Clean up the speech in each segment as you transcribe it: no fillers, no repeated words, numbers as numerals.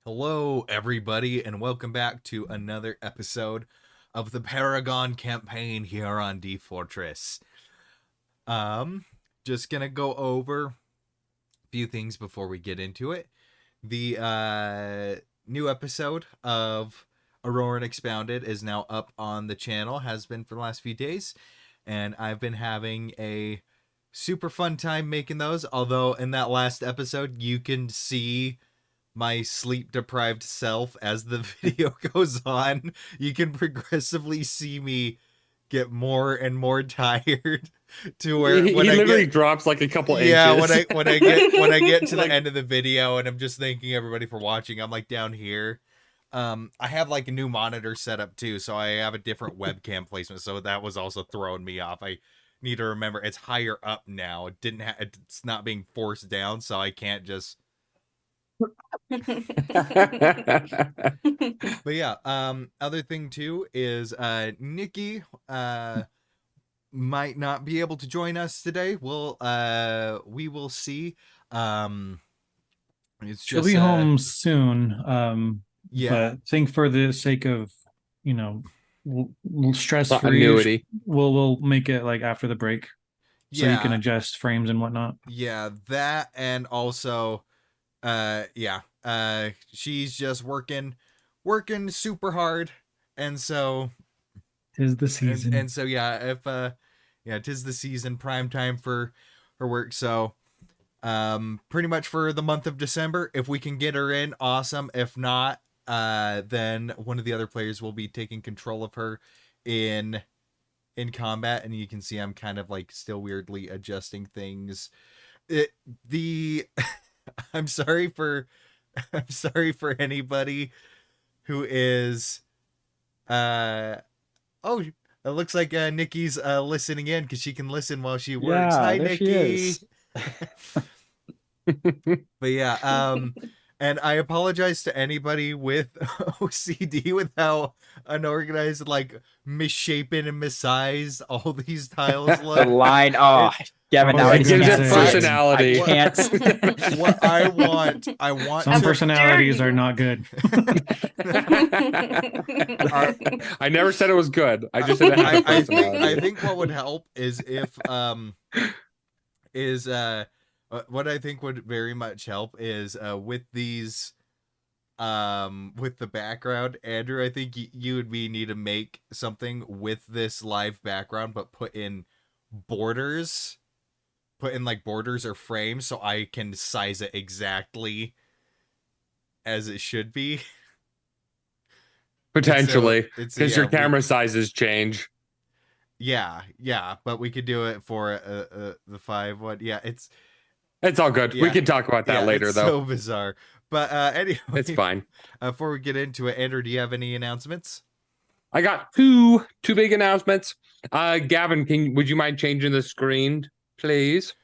Hello, everybody, and welcome back to another episode of the Paragon campaign here on D-Fourtress. Just gonna go over a few things before we get into it. The new episode of Auroran Expounded is now up on the channel, has been for the last few days, and I've been having a super fun time making those, although in that last episode you can see my sleep deprived self as the video goes on. You can progressively see me get more and more tired to where he when I literally get, drops like a couple yeah, inches. when I get to Like- the end of the video and I'm just thanking everybody for watching, I'm like down here. I have like a new monitor set up too, so I have a different webcam placement, so that was also throwing me off. I need to remember it's higher up now. It's not being forced down, so I can't just. But yeah, other thing too is Nikki might not be able to join us today. We will see. It's She'll just be home soon. yeah. But I think for the sake of, stress free, Continuity. we'll make it like after the break, so you can adjust frames and whatnot. Yeah, that, and also she's just working super hard, and so Tis the season. and so if tis the season, prime time for her work. So pretty much for the month of December, if we can get her in, awesome. If not, then one of the other players will be taking control of her in combat, and you can see I'm kind of like still weirdly adjusting things. I'm sorry for anybody who is it looks like Nikki's listening in because she can listen while she works. Yeah, Hi, there Nikki. she is. But yeah, and I apologize to anybody with OCD with how unorganized, like misshapen and missized all these tiles The look. line. Oh, Gavin, Oh, now it I gives can't it sit. personality. I can't. What I want Some to personalities are not good. I never said it was good. I just said it had a I personality. think what would help is if what I think would very much help is with these with the background. Andrew, I think you and me need to make something with this live background, but put in like borders or frames so I can size it exactly as it should be. Potentially, It's because your camera sizes change. Yeah, but we could do it for the 5 one. Yeah, it's all good. We Yeah. can talk about that later, it's though. so bizarre. But anyway, It's fine. Before we get into it, Andrew, do you have any announcements? I got two big announcements. Gavin, would you mind changing the screen, please?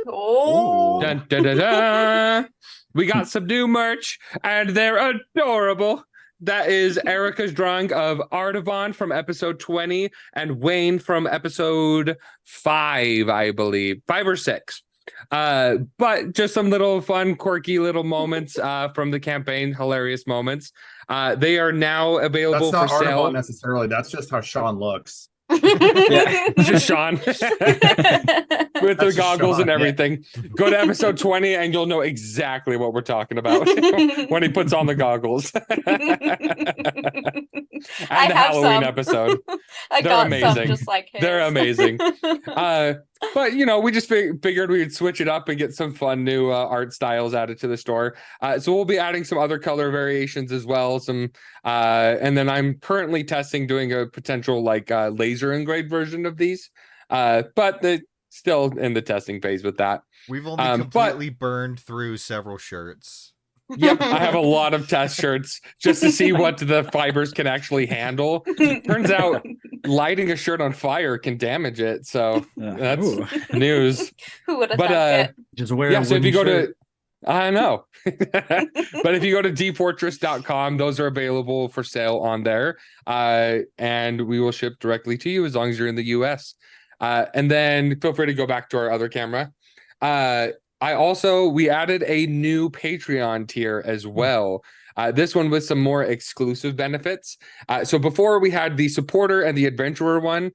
Oh, Dun, dun, dun, dun. We got some new merch, and they're adorable. That is Erica's drawing of Artavan from episode 20 and Wayne from episode 5, I believe, 5 or 6. But just some little fun, quirky little moments from the campaign, hilarious moments. They are now available That's not for sale. Artavan necessarily. That's just how Sean looks. Yeah, just Sean with the That's just goggles Sean, and everything. Go to episode 20 and you'll know exactly what we're talking about when he puts on the goggles. And I the have Halloween some. episode. I They're got amazing. some just like his. They're amazing. But we just figured we'd switch it up and get some fun new art styles added to the store. So we'll be adding some other color variations as well. And then I'm currently testing doing a potential laser engraved version of these. But they're still in the testing phase with that. We've only completely burned through several shirts. Yep, I have a lot of test shirts just to see what the fibers can actually handle. Turns out lighting a shirt on fire can damage it, so that's news. Who would have But thought it? Just wear a so if you go shirt. I know. But if you go to D-Fourtress.com, those are available for sale on there. And we will ship directly to you as long as you're in the US. And then feel free to go back to our other camera. We added a new Patreon tier as well. This one with some more exclusive benefits. So before we had the supporter and the adventurer one,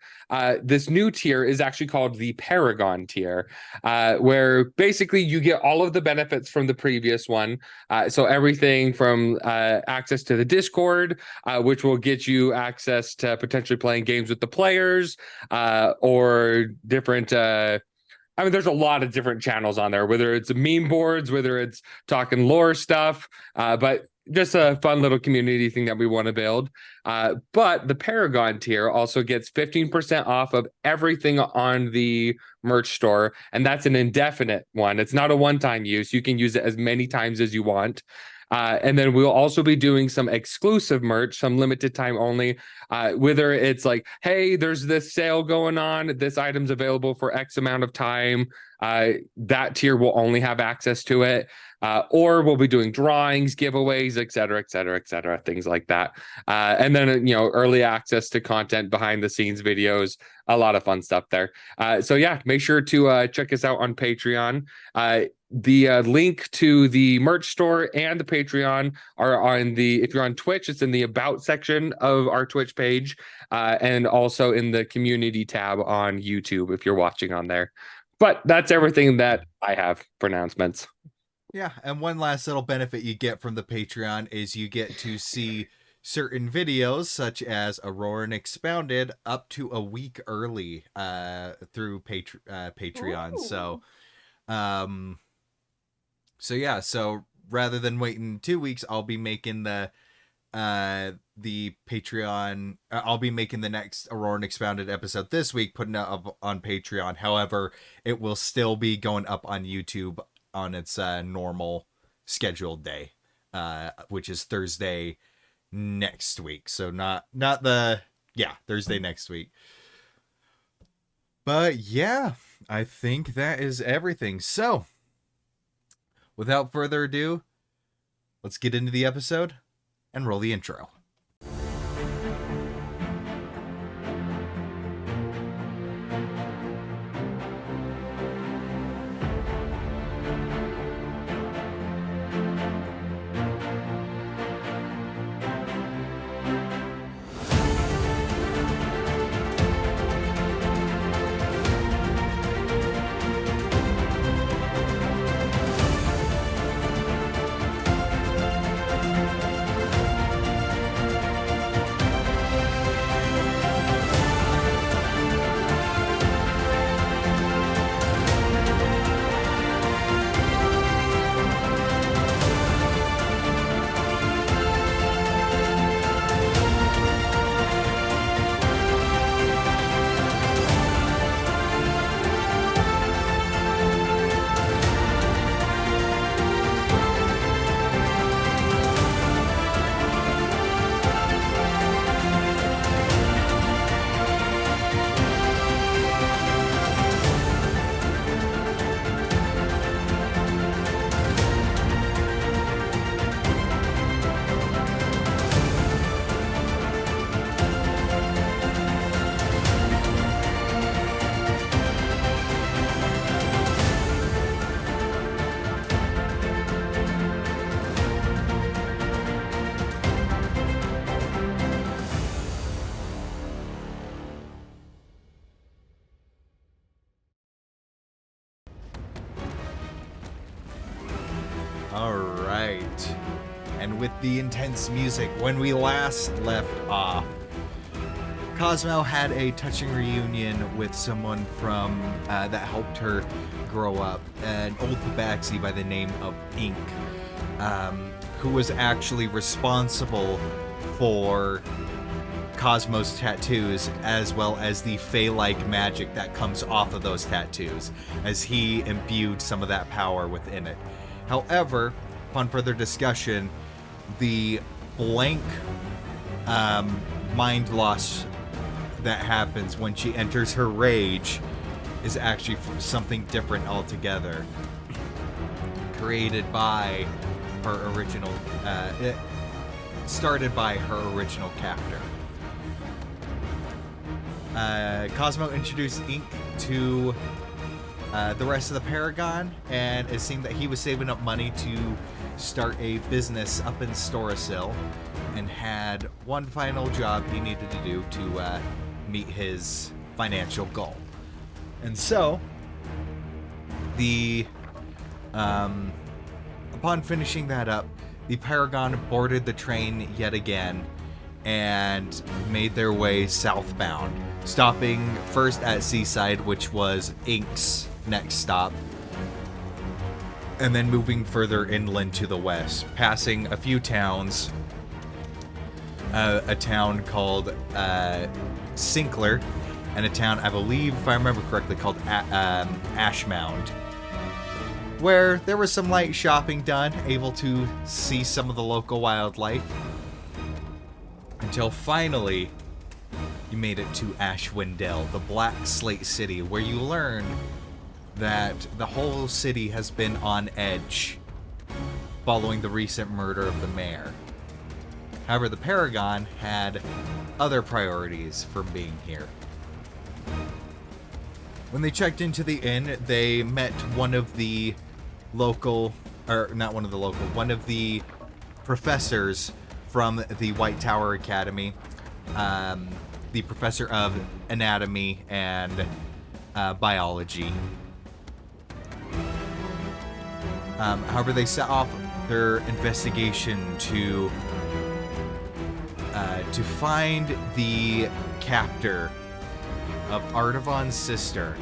this new tier is actually called the Paragon tier, where basically you get all of the benefits from the previous one. So everything from access to the Discord, which will get you access to potentially playing games with the players, or different there's a lot of different channels on there, whether it's meme boards, whether it's talking lore stuff, but just a fun little community thing that we want to build. But the Paragon tier also gets 15% off of everything on the merch store, and that's an indefinite one. It's not a one-time use. You can use it as many times as you want. And then we'll also be doing some exclusive merch, some limited time only, whether it's like, hey, there's this sale going on, this item's available for X amount of time. That tier will only have access to it. Or we'll be doing drawings, giveaways, et cetera, things like that. And then, early access to content, behind the scenes videos, a lot of fun stuff there. So yeah, make sure to check us out on Patreon. The link to the merch store and the Patreon are if you're on Twitch, it's in the about section of our Twitch page, and also in the community tab on YouTube if you're watching on there. But that's everything that I have for announcements. Yeah, and one last little benefit you get from the Patreon is you get to see certain videos, such as Auroran Expounded, up to a week early through Patreon. Ooh. So rather than waiting 2 weeks, I'll be making the Patreon. I'll be making the next Auroran Expounded episode this week, putting it up on Patreon. However, it will still be going up on YouTube on its normal scheduled day, which is Thursday next week. So Thursday next week. But yeah, I think that is everything. So without further ado, let's get into the episode and roll the intro. Alright, and with the intense music, when we last left off, Cosmo had a touching reunion with someone from that helped her grow up, an old tabaxi by the name of Ink, who was actually responsible for Cosmo's tattoos, as well as the fey-like magic that comes off of those tattoos, as he imbued some of that power within it. However, upon further discussion, the blank mind loss that happens when she enters her rage is actually something different altogether, created by her original, started by her original captor. Cosmo introduced Ink to the rest of the Paragon, and it seemed that he was saving up money to start a business up in Storasil, and had one final job he needed to do to meet his financial goal. And so, upon finishing that up, the Paragon boarded the train yet again and made their way southbound, stopping first at Seaside, which was Ink's next stop, and then moving further inland to the west, passing a few towns. A town called Sinkler, and a town, I believe, if I remember correctly, called Ashmound, where there was some light shopping done, able to see some of the local wildlife, until finally you made it to Ashwindell, the Black Slate City, where you learn that the whole city has been on edge following the recent murder of the mayor. However, the Paragon had other priorities for being here. When they checked into the inn, they met one of the one of the professors from the White Tower Academy, the professor of anatomy and biology. However, they set off their investigation to find the captor of Artavan's sister,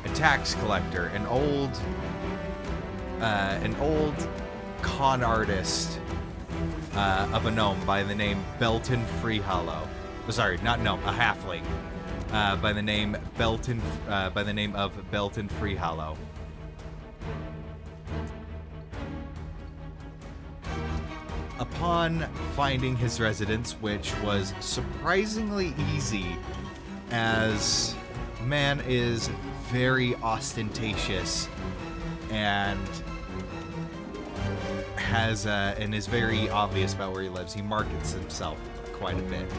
a tax collector, an old con artist of a gnome by the name Belton Freehollow. Sorry, not gnome, a halfling by the name of Belton Freehollow. Upon finding his residence, which was surprisingly easy, as man is very ostentatious and is very obvious about where he lives. He markets himself quite a bit.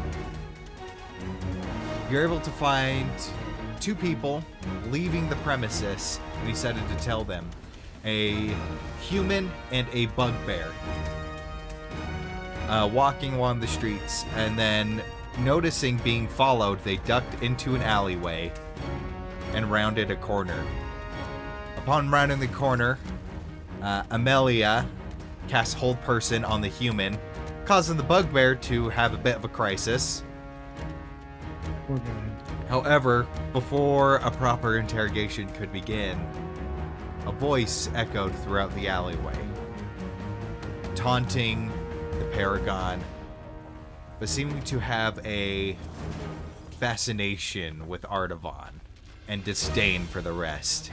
You're able to find two people leaving the premises, and he decided to tell them, a human and a bugbear. Walking along the streets, and then noticing being followed, they ducked into an alleyway and rounded a corner. Upon rounding the corner, Amelia cast Hold Person on the human, causing the bugbear to have a bit of a crisis. However, before a proper interrogation could begin, a voice echoed throughout the alleyway, taunting the Paragon, but seeming to have a fascination with Artavan and disdain for the rest.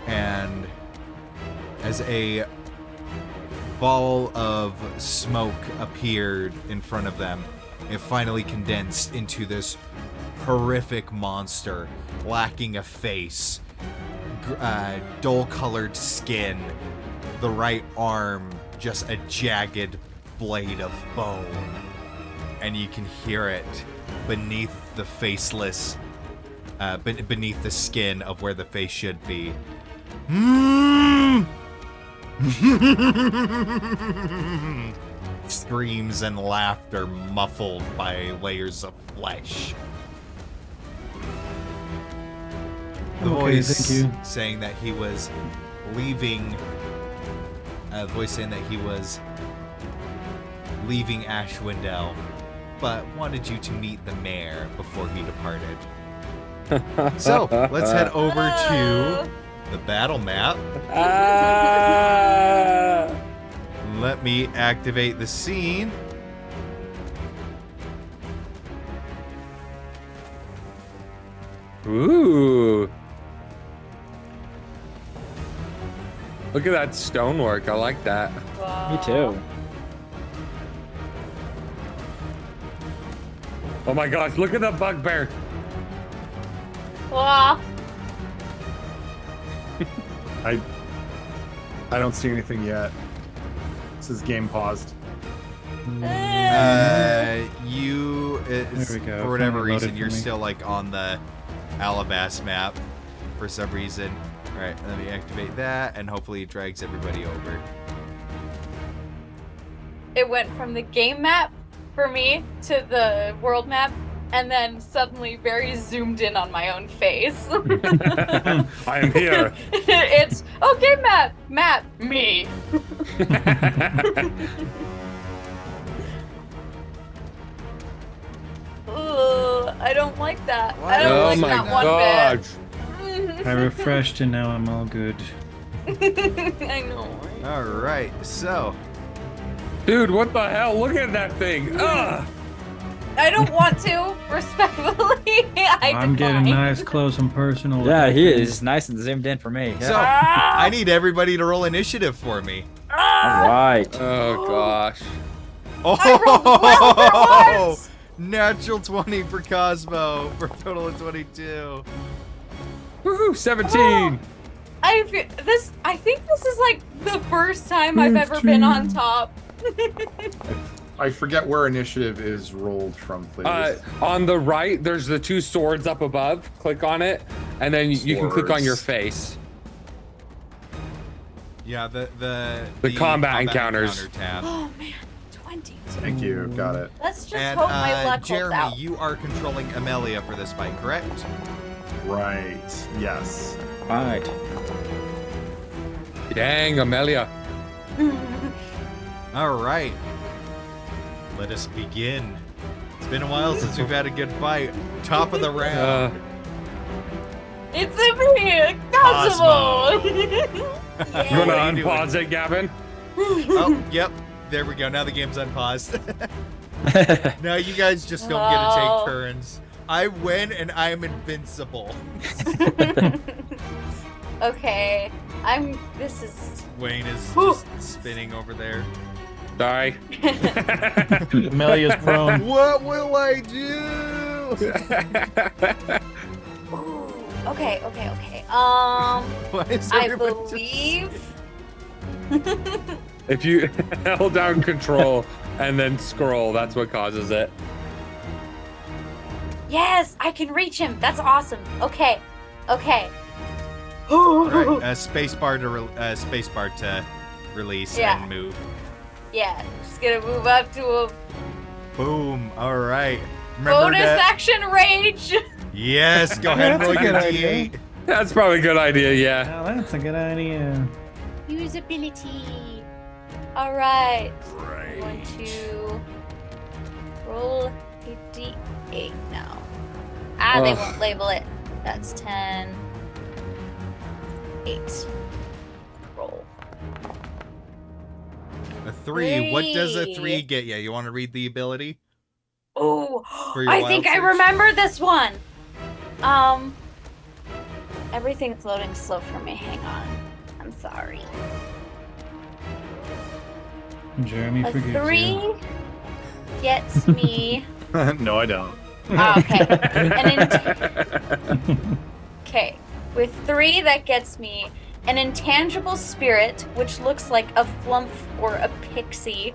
And as a ball of smoke appeared in front of them, it finally condensed into this horrific monster, lacking a face, dull-colored skin, the right arm just a jagged blade of bone, and you can hear it beneath the faceless, beneath the skin of where the face should be. Screams and laughter muffled by layers of flesh. The voice saying that he was leaving. The voice saying that he was leaving Ashwindell, but wanted you to meet the mayor before he departed. So let's head over to the battle map. Let me activate the scene. Ooh. Look at that stonework. I like that. Me too. Oh my gosh, look at the bugbear. Wow. I don't see anything yet. This is game paused. There we go. For whatever Finally loaded reason, for you're me. still like on the Alabas map for some reason. All right, let me activate that, and hopefully it drags everybody over. It went from the game map for me to the world map, and then suddenly very zoomed in on my own face. I am here. It's game map, me. Ugh, I don't like that. I don't Oh like my that one god. I refreshed and now I'm all good. bit. I know. All right, so Dude, what the hell? Look at that thing. Ugh. I don't want to, respectfully. I'm getting decline. nice, close, and personal. with Yeah, that he thing. is nice and zoomed in for me. so Yeah. I need everybody to roll initiative for me. All right. Oh gosh. rolled well for once. Natural 20 for Cosmo for a total of 22. Woohoo, 17. I think this is like the first time I've ever been on top. I forget where initiative is rolled from, please. On the right, there's the 2 swords up above. Click on it, and then you can click on your face. Yeah, the combat encounters. encounter tab. Oh man, 22. Thank you. Got it. Let's just And hope my luck holds Jeremy, out. you are controlling Amelia for this fight, correct? Right. Yes. All right. Dang, Amelia. All right. Let us begin. It's been a while since we've had a good fight. Top of the round. It's me, Cosmo. You wanna What are you unpause it, Gavin? Oh, yep. There we go. Now the game's unpaused. Now you guys just don't get to Oh. take turns. I win and I am invincible. Okay, this is. Wayne is just spinning over there. Sorry. Amelia's prone. What will I do? Ooh, okay. Why is I everybody believe. If you hold down control and then scroll, that's what causes it. Yes, I can reach him. That's awesome. Okay. Right, spacebar to release Yeah. and move. Yeah, just gonna move up to a Boom. All right. Remember bonus that? action rage. Yes. Go ahead and That's roll a your good idea. D8. That's probably a good idea, yeah. Now that's a good idea. Usability. All right. I'm going to roll a d8 now. They Ugh. won't label it. That's 10. 8. Roll. A 3. What does a 3 Three. get you? You want to read the ability? Oh, For your I wild think I search? remember this one. Everything's loading slow for me. Hang on. I'm sorry. Jeremy A forgives 3 you. gets me. No, I don't. Okay. Okay. With 3, that gets me an intangible spirit, which looks like a flump or a pixie.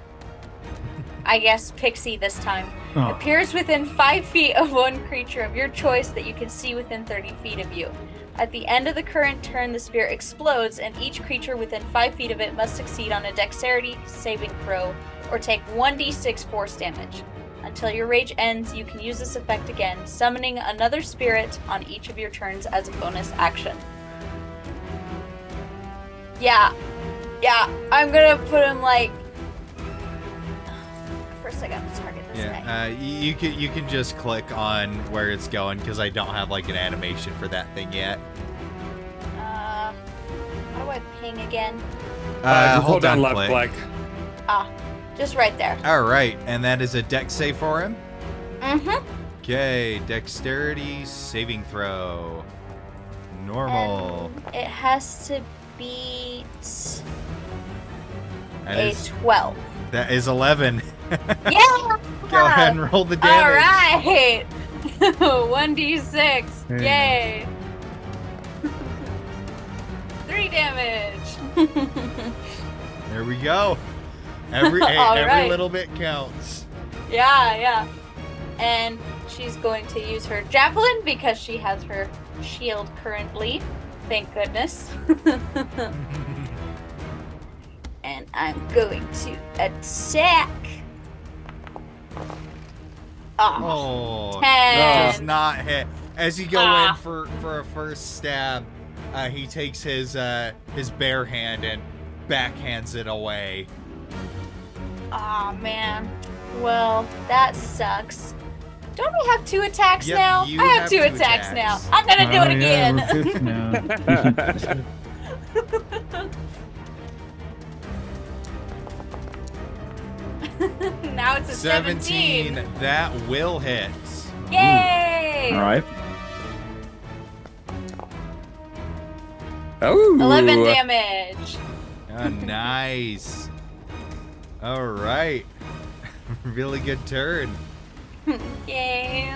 I guess pixie this time. Oh, Appears within 5 feet of one creature of your choice that you can see within 30 feet of you. At the end of the current turn, the spirit explodes, and each creature within 5 feet of it must succeed on a dexterity saving throw or take 1d6 force damage. Until your rage ends, you can use this effect again, summoning another spirit on each of your turns as a bonus action. Yeah, I'm gonna put him like. First, I gotta target this guy. Yeah. You can just click on where it's going because I don't have like an animation for that thing yet. How do I ping again? Hold down left click. Just right there. All right, and that is a dex save for him. Mm-hmm. Okay, dexterity saving throw. Normal. It has to beat That a is 12. that is 11. Yeah! Go ahead and roll the All damage. right! 1d6. Very Yay! 3 damage. There we go. Every All every right. little bit counts. Yeah. And she's going to use her javelin because she has her shield currently. Thank goodness. And I'm going to attack. Oh, 10. does not hit. As you go in for a first stab, he takes his bare hand and backhands it away. Aw, man. Well, that sucks. Don't we have 2 attacks Yep, now? you I have have 2 two attacks now. attacks. I'm gonna do it yeah, again. we're fifth now. Now it's a 17. That will hit. Yay! All right. Oh, 11 damage. Oh, nice. All right. Really good turn. Yay.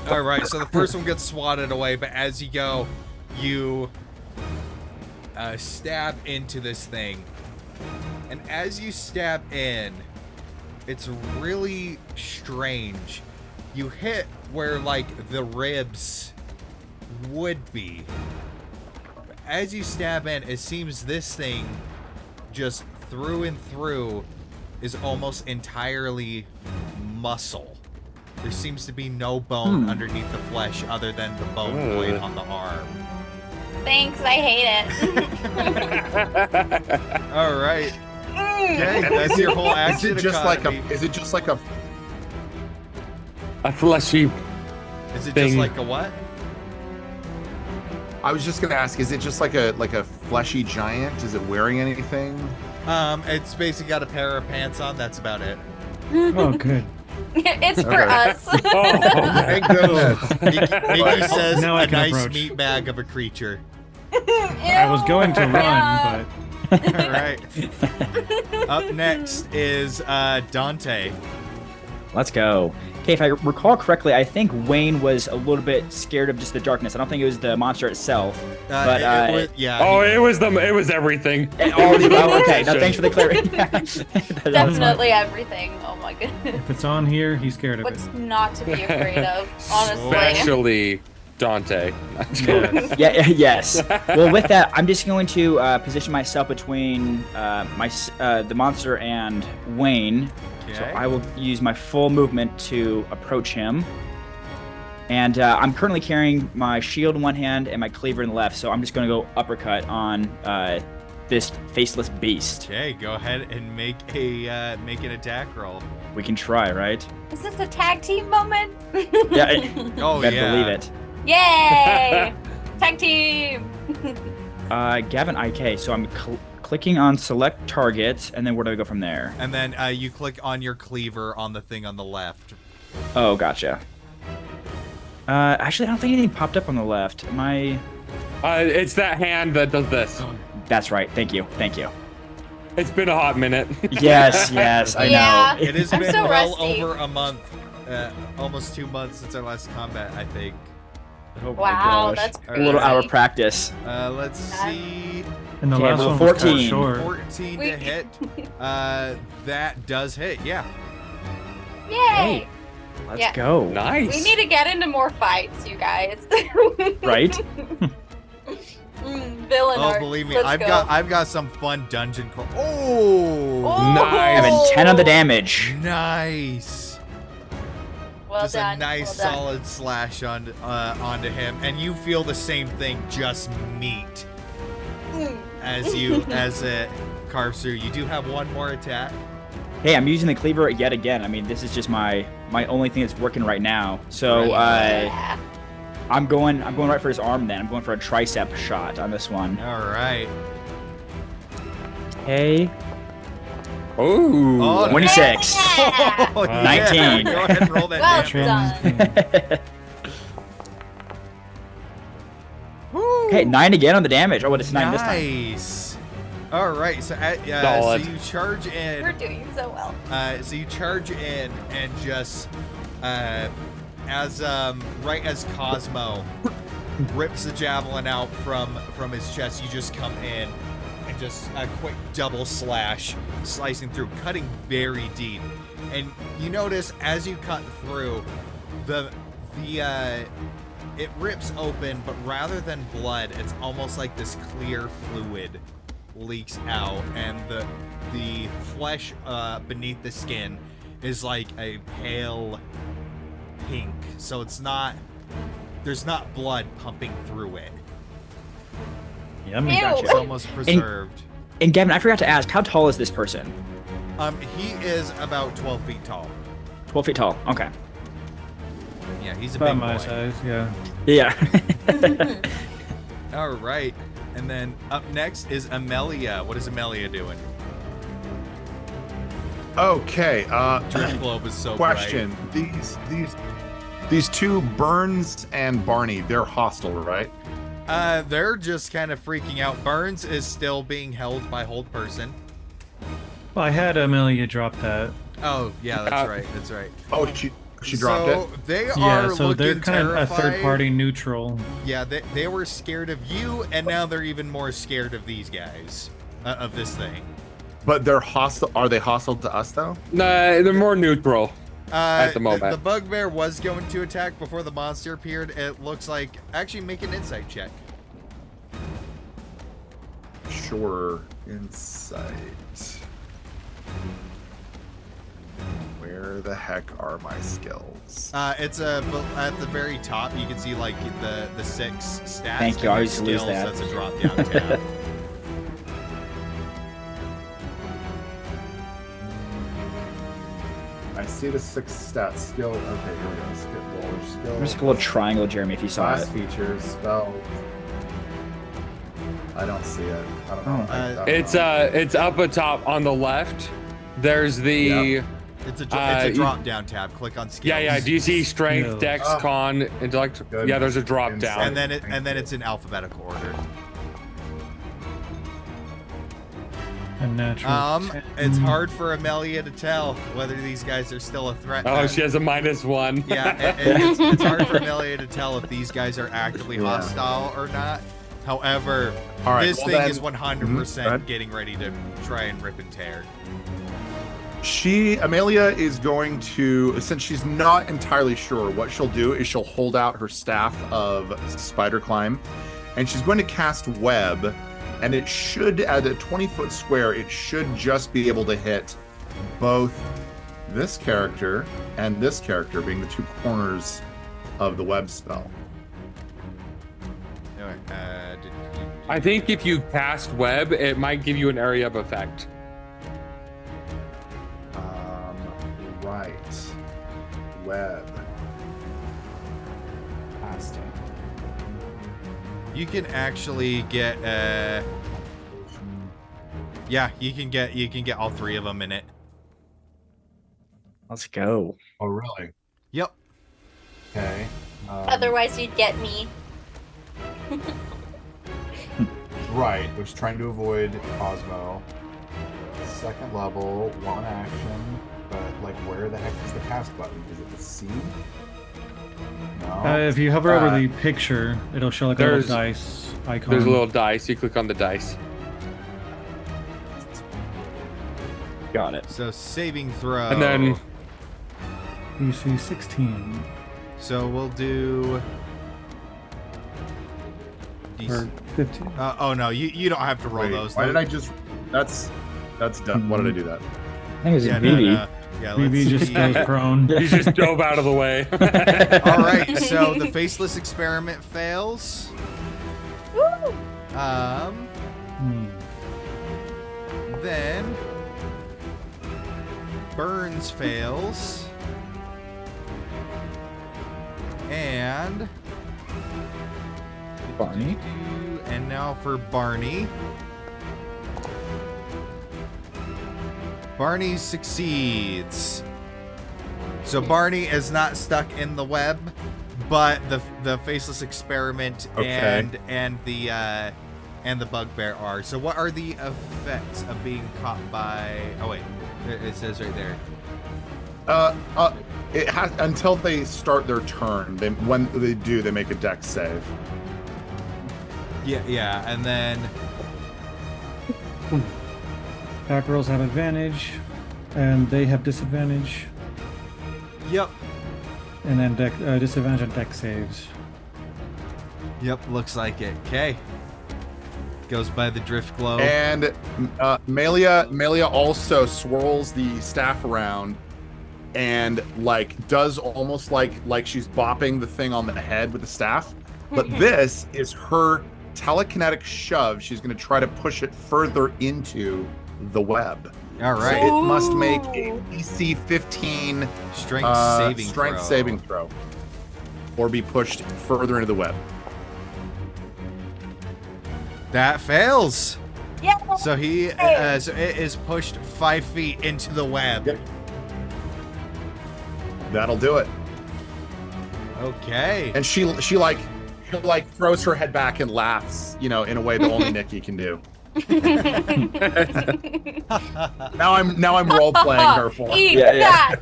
All right, so the first one gets swatted away, but as you go, you stab into this thing. And as you stab in, it's really strange. You hit where, like, the ribs would be. But as you stab in, it seems this thing, just through and through, is almost entirely muscle. There seems to be no bone underneath the flesh other than the bone blade on the arm. Thanks, I hate it. All right. Okay, that's your whole action. Is it just economy. like a fleshy. Is it thing? just like a what? I was just gonna ask, is it just like a fleshy giant? Is it wearing anything? It's basically got a pair of pants on. That's about it. Oh, good. It's for Okay. us. Thank goodness. Mickey says Now I a can nice approach. meat bag of a creature. I was going to run, All right. Up next is Dante. Let's go. Okay, if I recall correctly, I think Wayne was a little bit scared of just the darkness. I don't think it was the monster itself. But it was, yeah. Oh, it was everything. Okay, no, thanks for the clarity. Definitely everything. Oh my goodness. but if it's on here, he's scared of it. What's not to be afraid of, honestly. Especially Dante. Yes. Yes. Well, with that, I'm just going to position myself between the monster and Wayne. So Okay. I will use my full movement to approach him. And I'm currently carrying my shield in one hand and my cleaver in the left, so I'm just going to go uppercut on this faceless beast. Okay, go ahead and make an attack roll. We can try, right? Is this a tag team moment? Yeah. Oh Better yeah. believe it. Yay! Tag team! Gavin IK, so I'm clicking on select target, and then where do I go from there? And then you click on your cleaver on the thing on the left. Oh, gotcha. Actually, I don't think anything popped up on the left. Am I... It's that hand that does this. That's right. Thank you. It's been a hot minute. Yes, I Yeah. know. It has I'm been so well rusty. over a month, almost 2 months since our last combat, I think. Oh my Wow, gosh. that's A little crazy. hour practice. Let's see. And the Okay, last well, one was cut 14. short. 14 We- to hit. That does hit. Yeah. Yay! Let's Yeah. go. Nice. We need to get into more fights, you guys. Right? Villain Oh, arc. believe me, Let's I've go. got some fun dungeon. Oh, Nice. Having 10 of the damage. nice. Well Just done. a nice well done. solid slash onto him, and you feel the same thing, just meat as it carves through. You do have one more attack. Hey, I'm using the cleaver yet again. I mean, this is just my only thing that's working right now. So Yeah. I'm going right for his arm then. I'm going for a tricep shot on this one. All right. Hey. Ooh. Oh, 26. Yeah. Oh, yeah. 19. Go ahead and roll that Well damage. done. Okay, 9 again on the damage. Oh, but it's 9 this time. Nice. All right, so so Solid. you charge in. We're doing so well. So you charge in and just as right as Cosmo rips the javelin out from his chest, you just come in and just a quick double slash, slicing through, cutting very deep. And you notice as you cut through, it rips open, but rather than blood, it's almost like this clear fluid leaks out, and the flesh beneath the skin is like a pale pink. So there's not blood pumping through it. Yummy. Ew. It's almost preserved. And Gavin, I forgot to ask, how tall is this person? He is about 12 feet tall. 12 feet tall. Okay. Yeah, he's a About big my boy. size, yeah. Yeah. All right, and then up next is Amelia. What is Amelia doing? Okay. Drift globe is so Question: These two, Burns and Barney, they're hostile, right? They're just kind of freaking out. Burns is still being held by hold person. Well, I had Amelia drop that. Oh yeah, that's right. That's right. Oh, she dropped so it. They are Yeah, so looking they're kind terrified. of a third-party neutral. Yeah, they were scared of you, and now they're even more scared of these guys, of this thing. But they're hostile. Are they hostile to us though? Nah, they're more neutral. At the moment. The bugbear was going to attack before the monster appeared. It looks like... Actually, make an insight check. Sure. Insight. Where the heck are my skills? It's at the very top. You can see like the 6 stats. Thank you, and I your always lose skills, that. That's a drop down tab. I see the 6 stat skill. Okay, here we go. Skill. There's a little triangle, Jeremy, if you saw Class it. features, spell. I don't see it. I don't know. I don't It's know. it's up atop on the left. There's the Yep. It's a drop down tab. Click on skills. yeah. Do you see strength, No. dex, Oh. con, intellect? Good. Yeah, there's a drop down. And then it's in alphabetical order. A natural. 10. It's hard for Amelia to tell whether these guys are still a threat. Oh, she has a -1. Yeah, it's hard for Amelia to tell if these guys are actively Yeah. hostile or not. However, All right, this well thing then- is Mhm, 100% go ahead. getting ready to try and rip and tear. Amelia is going to, since she's not entirely sure, what she'll do is she'll hold out her staff of spider climb, and she's going to cast web, and it should, at a 20-foot square, it should just be able to hit both this character and this character, being the 2 corners of the web spell. Anyway, I think if you cast web, it might give you an area of effect. Right. Web. Casting. you can actually get yeah, you can get all 3 of them in it. Let's go. Oh, really? Yep. Okay. Otherwise, you'd get me. Right, was trying to avoid Cosmo. 2nd level, 1 action, but like where the heck is the cast button? Is it the C? No. If you hover over the picture, it'll show like a There's- little dice icon. There's a little dice. You click on the dice. Got it. So saving throw. And then You see 16. So we'll do. Or 15. Oh no, you don't have to roll Wait, those. why did I just? That's done. Why did I do that? I think it was Yeah, a no, BB. no. Yeah, Maybe let's just see. goes prone. you just dove out of the way. All right, so the faceless experiment fails. Woo! Then Burns fails. And Barney. and now for Barney. Barney succeeds. So Barney is not stuck in the web, but the faceless experiment Okay. and the bugbear are. So what are the effects of being caught by? Oh wait, it says right there. It has until they start their turn. When they do, they make a dex save. Yeah, and then Pack rolls have advantage, and they have disadvantage, Yep. and then disadvantage on deck saves. Yep, looks like it. Okay. Goes by the drift glow. And Melia also swirls the staff around and like does almost like she's bopping the thing on the head with the staff. But this is her telekinetic shove. She's going to try to push it further into the web. All right. So it must make a DC 15 strength saving throw, or be pushed further into the web. That fails. Yeah. So so it is pushed 5 feet into the web. Yep. That'll do it. Okay. And she throws her head back and laughs, in a way that only Nikki can do. Now I'm role playing her for. Eat that.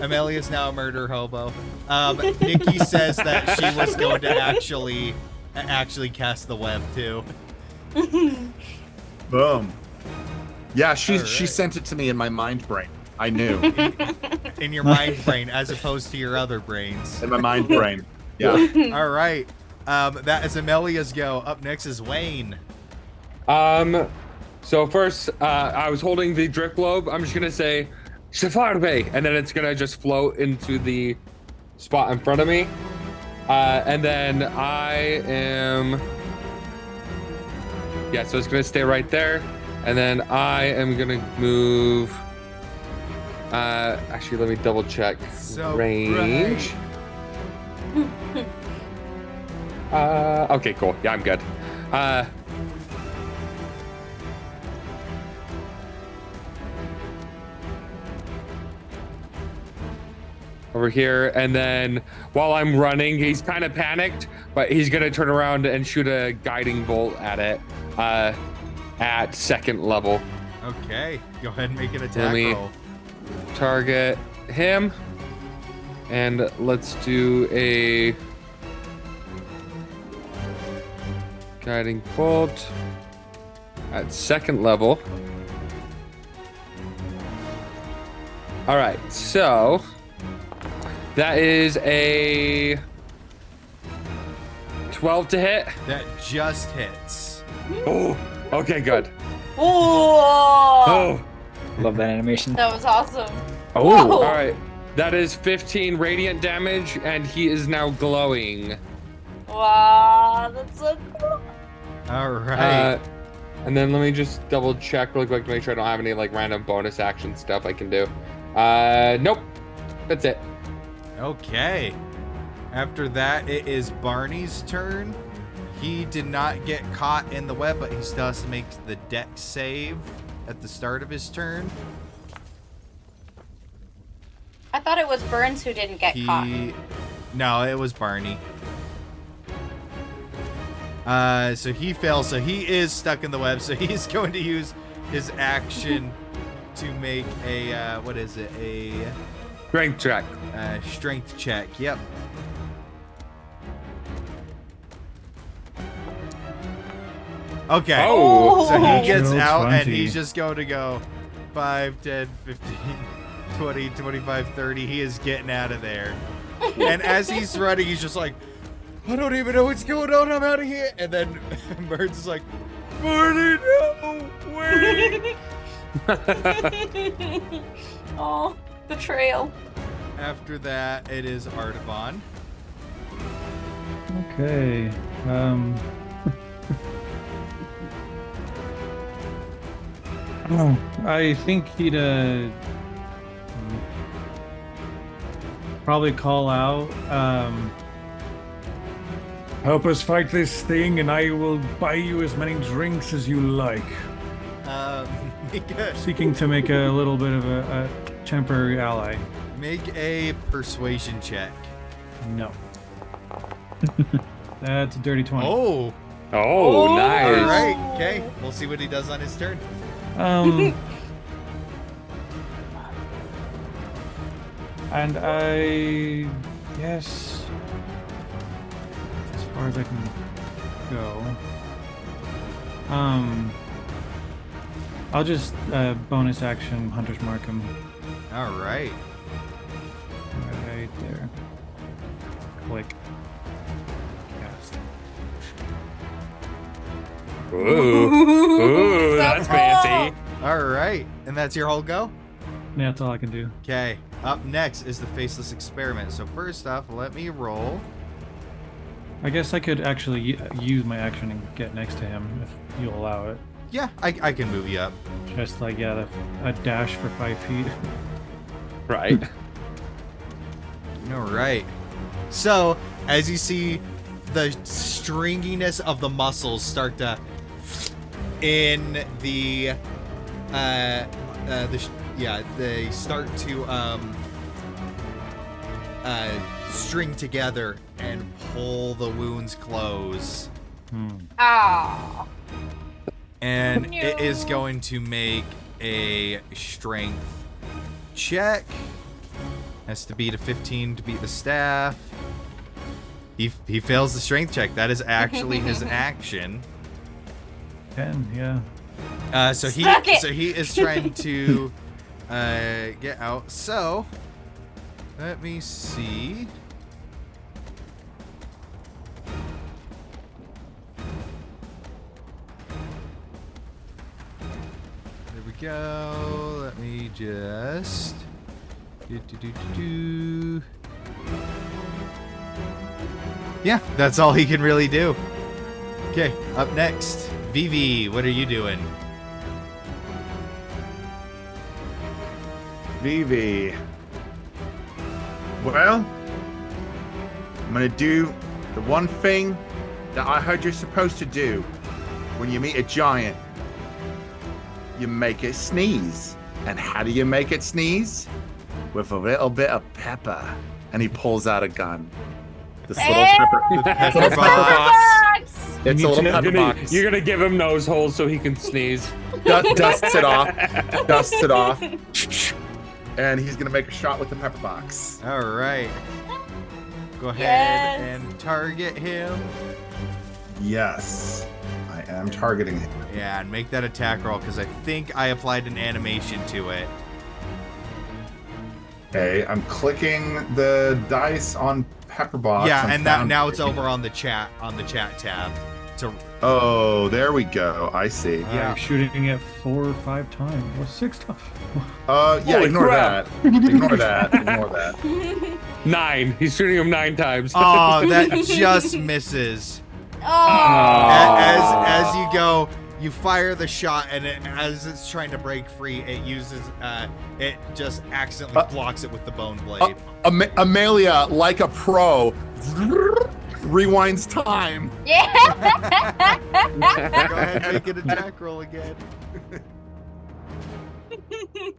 Amelia's now a murder hobo. Nikki says that she was going to actually cast the web too. Boom. Yeah, she All right. sent it to me in my mind brain. I knew. In your mind brain as opposed to your other brains. In my mind brain. Yeah. All right. That is Amelia's go. Up next is Wayne. So first, I was holding the drift globe. I'm just gonna say, Safarbe, and then it's gonna just float into the spot in front of me. And then I am, so it's gonna stay right there. And then I am gonna move. Actually, let me double check So range. Okay, cool. Yeah, I'm good. Over here, and then while I'm running, he's kind of panicked, but he's gonna turn around and shoot a guiding bolt at it at second level. Okay. Go ahead and make an Let attack me roll. target him, and let's do a guiding bolt at second level. All right, so that is a 12 to hit. That just hits. Oh, okay, good. Whoa. Oh, Love that animation. That was awesome. Oh, Whoa. all right. That is 15 radiant damage, and he is now glowing. Wow, that's so cool. All right. And then let me just double check really quick to make sure I don't have any like random bonus action stuff I can do. Nope. That's it. Okay. After that, it is Barney's turn. He did not get caught in the web, but he still has to make the dex save at the start of his turn. I thought it was Burns who didn't get caught. No, it was Barney. So he fails. So he is stuck in the web. So he's going to use his action to make a what is it? A Strength check. strength check. Yep. Okay. Oh. So he gets Natural out 20. and he's just going to go 5, 10, 15, 20, 25, 30. He is getting out of there. And as he's running, he's just like, I don't even know what's going on. I'm out of here. And then Burns is like, Barney, no, wait. Oh, betrayal. After that, it is Artavan. Okay. I think he'd probably call out. Help us fight this thing, and I will buy you as many drinks as you like. Seeking to make a little bit of a temporary ally. Make a persuasion check. No. That's a dirty 20. Oh, Oh, nice. all right. Okay, we'll see what he does on his turn. And I guess as far as I can go, I'll just bonus action Hunter's Mark him All right. right there. Click. Cast. Ooh, So that's cool. fancy. All right. And that's your whole go? Yeah, that's all I can do. Okay. Up next is the Faceless Experiment. So first off, let me roll. I guess I could actually use my action and get next to him if you allow it. Yeah, I can move you up. Just like, yeah, a dash for 5 feet. Right. All right. So, as you see, the stringiness of the muscles start to in the they start to string together and pull the wounds close. Ah. And it No. is going to make a strength check. Has to beat a 15 to beat the staff. He fails the strength check. That is actually his action. 10, yeah. So he Suck it. is trying to get out. So let me see. There we go. Let me just do. Yeah, that's all he can really do. Okay, up next, Vivi, what are you doing? Vivi. Well, I'm gonna do the one thing that I heard you're supposed to do when you meet a giant. You make it sneeze. And how do you make it sneeze? With a little bit of pepper. And he pulls out a gun. This little pepper. The pepper Little pepper box. box. It's a little You're pepper gonna, box. you're gonna give him nose holes so he can sneeze. Dusts it off. Dusts it off. And he's gonna make a shot with the pepper box. All right. Go ahead Yes. and target him. Yes. I am targeting him. Yeah, and make that attack roll because I think I applied an animation to it. Okay, I'm clicking the dice on pepper box. Yeah, I'm and that found- now it's over on the chat tab. To Oh, there we go. I see. Yeah. Shooting it 4 or 5 times. Or 6 times. Yeah, Holy ignore crap. that. Ignore that. Ignore that. 9. He's shooting him 9 times. oh, that just misses. Oh. As you go, you fire the shot, and as it's trying to break free, it uses it just accidentally blocks it with the bone blade. Amelia, like a pro, rewinds time. Yeah. Go ahead and make an attack roll again.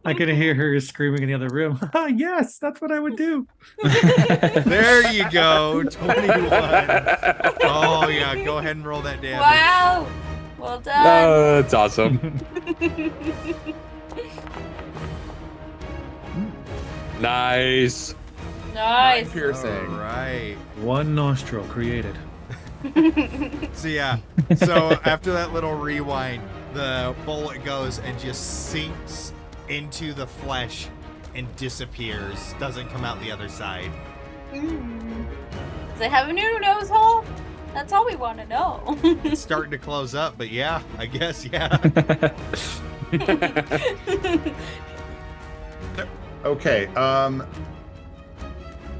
I can hear her screaming in the other room. Yes, that's what I would do. There you go, 21. Oh yeah, go ahead and roll that damage. Wow. Well done. That's awesome. Nice. Nice. Piercing. All right. 1 nostril created. So yeah, so after that little rewind, the bullet goes and just sinks into the flesh and disappears. Doesn't come out the other side. Does it have a new nose hole? That's all we want to know. It's starting to close up, but yeah, I guess, yeah. Okay.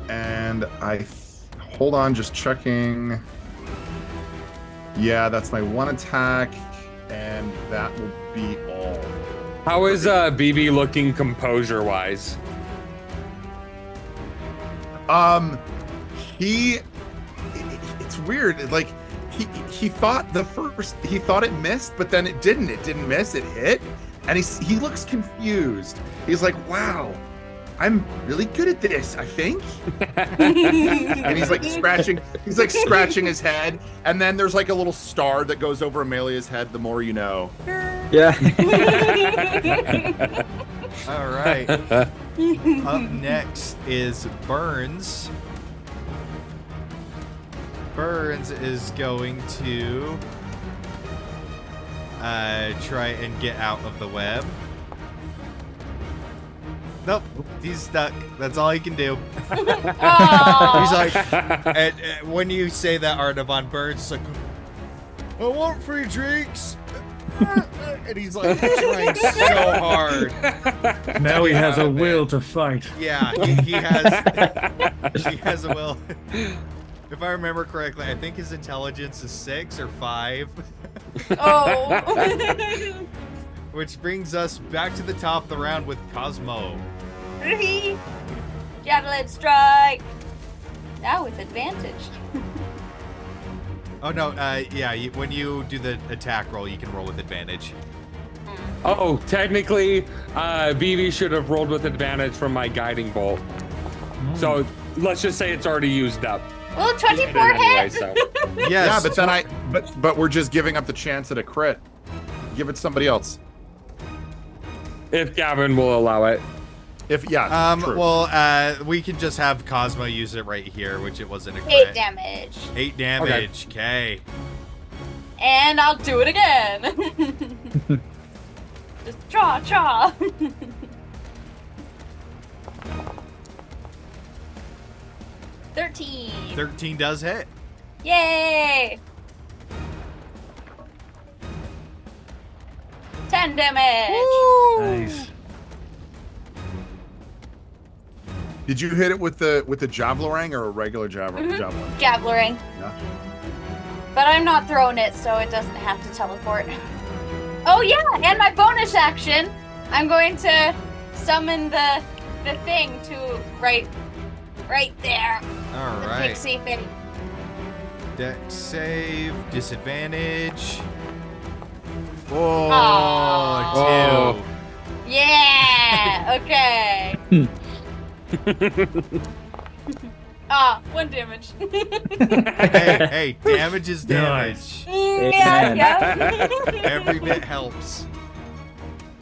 And hold on, just checking. Yeah, that's my 1 attack, and that will be all. How is BB looking composure wise? It's weird. Like he thought he thought it missed, but then it didn't. It didn't miss. It hit, and he looks confused. He's like, "Wow, I'm really good at this, I think." And he's like scratching his head, and then there's like a little star that goes over Amelia's head. The more you know. Yeah. All right. Up next is Burns. Burns is going to try and get out of the web. Nope, he's stuck. That's all he can do. Oh. He's like, and when you say that, Artavan Burns is like, I want free drinks. And he's like trying so hard. Now he has a out of it. will to fight. Yeah, he has a will. If I remember correctly, I think his intelligence is 6 or 5. Oh. Which brings us back to the top of the round with Cosmo. Javelin strike. Now with advantage. Oh no, yeah, when you do the attack roll, you can roll with advantage. Oh, technically, Vivi should have rolled with advantage from my guiding bolt. So let's just say it's already used up. Well, 24 Anyway, hits. so. Yes, Yeah, but then but we're just giving up the chance at a crit. Give it to somebody else. If Gavin will allow it. If true. Well, we can just have Cosmo use it right here, which it wasn't a 8 crit. damage. 8 damage. Okay. And I'll do it again. Just draw. 13. 13 does hit. Yay! 10 damage. Nice. Did you hit it with the javelin or a regular javelin? Javelin. Yeah. But I'm not throwing it, so it doesn't have to teleport. Oh yeah, and my bonus action, I'm going to summon the thing to right there. All The right. pixie thing. Dex save, disadvantage. Aw. Oh, 2. Yeah. Okay. 1 damage. hey, damage is damage. Yeah. Every bit helps.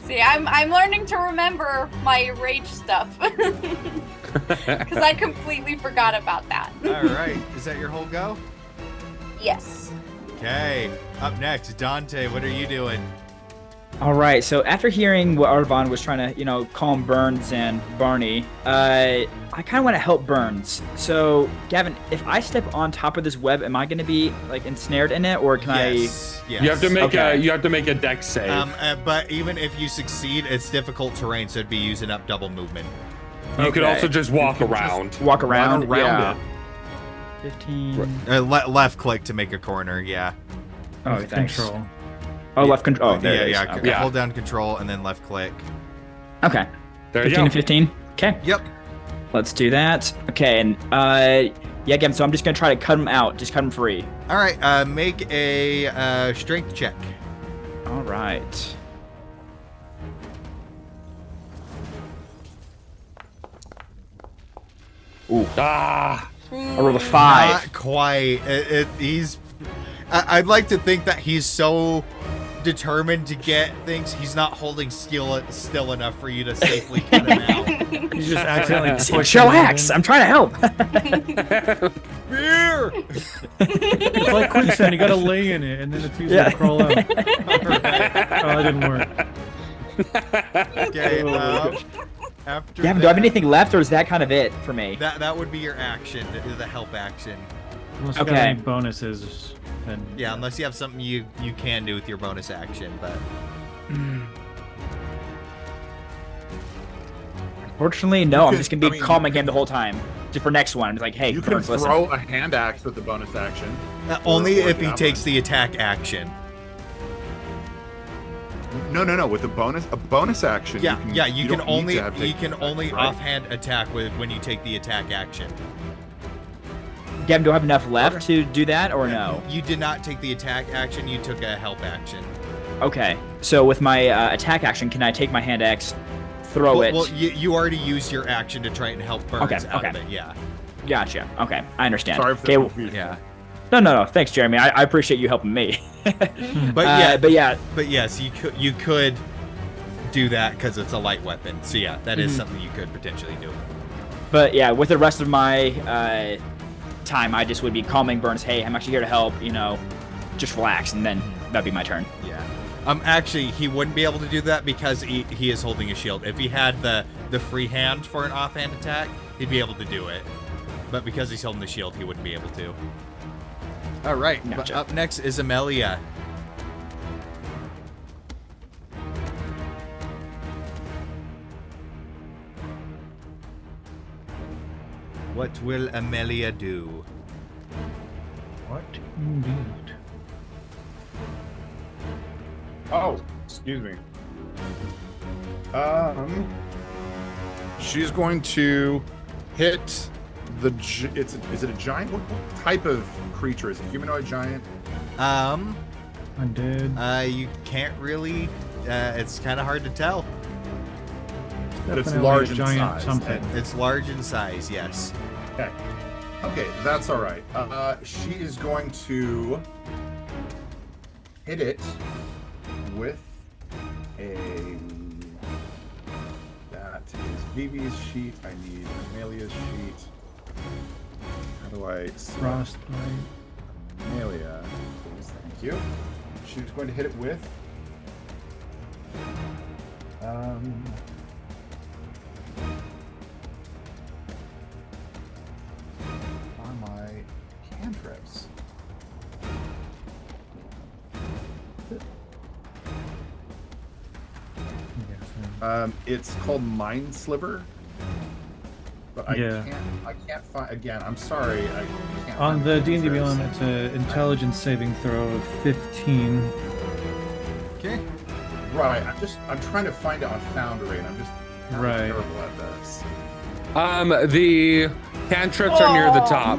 See, I'm learning to remember my rage stuff because I completely forgot about that. All right, is that your whole go? Yes. Okay, up next, Dante, what are you doing? All right, so after hearing what Artavan was trying to, calm Burns and Barney, I kind of want to help Burns. So, Gavin, if I step on top of this web, am I going to be ensnared in it, or can Yes. You have to make Okay. you have to make a dex save. But even if you succeed, it's difficult terrain, so it'd be using up double movement. You could okay. also just walk around. walk around? Run around Yeah. it. 15. Left click to make a corner, yeah. Oh, thanks. Control. Oh, left control. Oh, there yeah, it is. yeah. Okay. Hold down control and then left click. Okay. There you 15 go. and 15. Okay. Yep. Let's do that. Okay, and yeah, Gavin. So I'm just gonna try to cut him out. Just cut him free. All right, make a strength check. All right. Ooh. Ah. I rolled a 5. Not quite. He's. I'd like to think that he's so determined to get things. He's not holding still enough for you to safely get him out. He's just accidentally pushed Chillax. I'm trying to help. Beer. It's like quicksand. You gotta lay in it, and then it's easy Yeah. to crawl out. Alright. Oh, that didn't work. Okay. After Gavin, do I have anything left, or is that kind of it for me? That would be your action, the help action. Unless you got Okay. any bonuses, then Yeah, unless you have something you can do with your bonus action, but Fortunately, no. I'm could- just gonna be I mean, calm my game the whole time. Just for next one, I'm just like, hey, You can Burns, listen. throw a hand axe with the bonus action. only or if he javelin. takes the attack action. No. With a bonus action. Yeah, you can don't need only to have you taken can attack, only right? offhand attack when you take the attack action. Gavin, do I have enough left to do that, or no? You did not take the attack action. You took a help action. Okay. So with my attack action, can I take my hand axe, throw it? Well, you already used your action to try and help Burns Okay, out okay. of it. Yeah. Gotcha. Okay, I understand. Sorry for okay. the confusion. Yeah. No. Thanks, Jeremy. I appreciate you helping me. But yeah, but yeah. but yes, you could do that because it's a light weapon. So yeah, that is Mhm. something you could potentially do. But yeah, with the rest of my time, I just would be calming Burns. Hey, I'm actually here to help. Just relax, and then that'd be my turn. Yeah. Actually, he wouldn't be able to do that because he is holding a shield. If he had the free hand for an offhand attack, he'd be able to do it. But because he's holding the shield, he wouldn't be able to. All right. Gotcha. Up next is Amelia. What will Amelia do? What indeed? Oh, excuse me. She's going to hit the. Is it a giant? What type of creature is it? Humanoid giant? Undead. You can't really. It's kind of hard to tell. But it's Definitely large a in giant size. something. It's large in size. Yes. Okay. Okay, that's all right. She is going to hit it with a. That is Vivi's sheet. I need Amelia's sheet. How do I select Frostbite. Amelia? Please, thank you. She's going to hit it with. On my cantrips. It's called Mind Sliver. But I can't find. Again, I'm sorry. I can't. On find the the D&D cantrips. Beyond, it's an intelligence saving throw of 15. Okay. Right. I'm trying to find it on Foundry, and I'm just Right. terrible at this. The cantrips are near the top.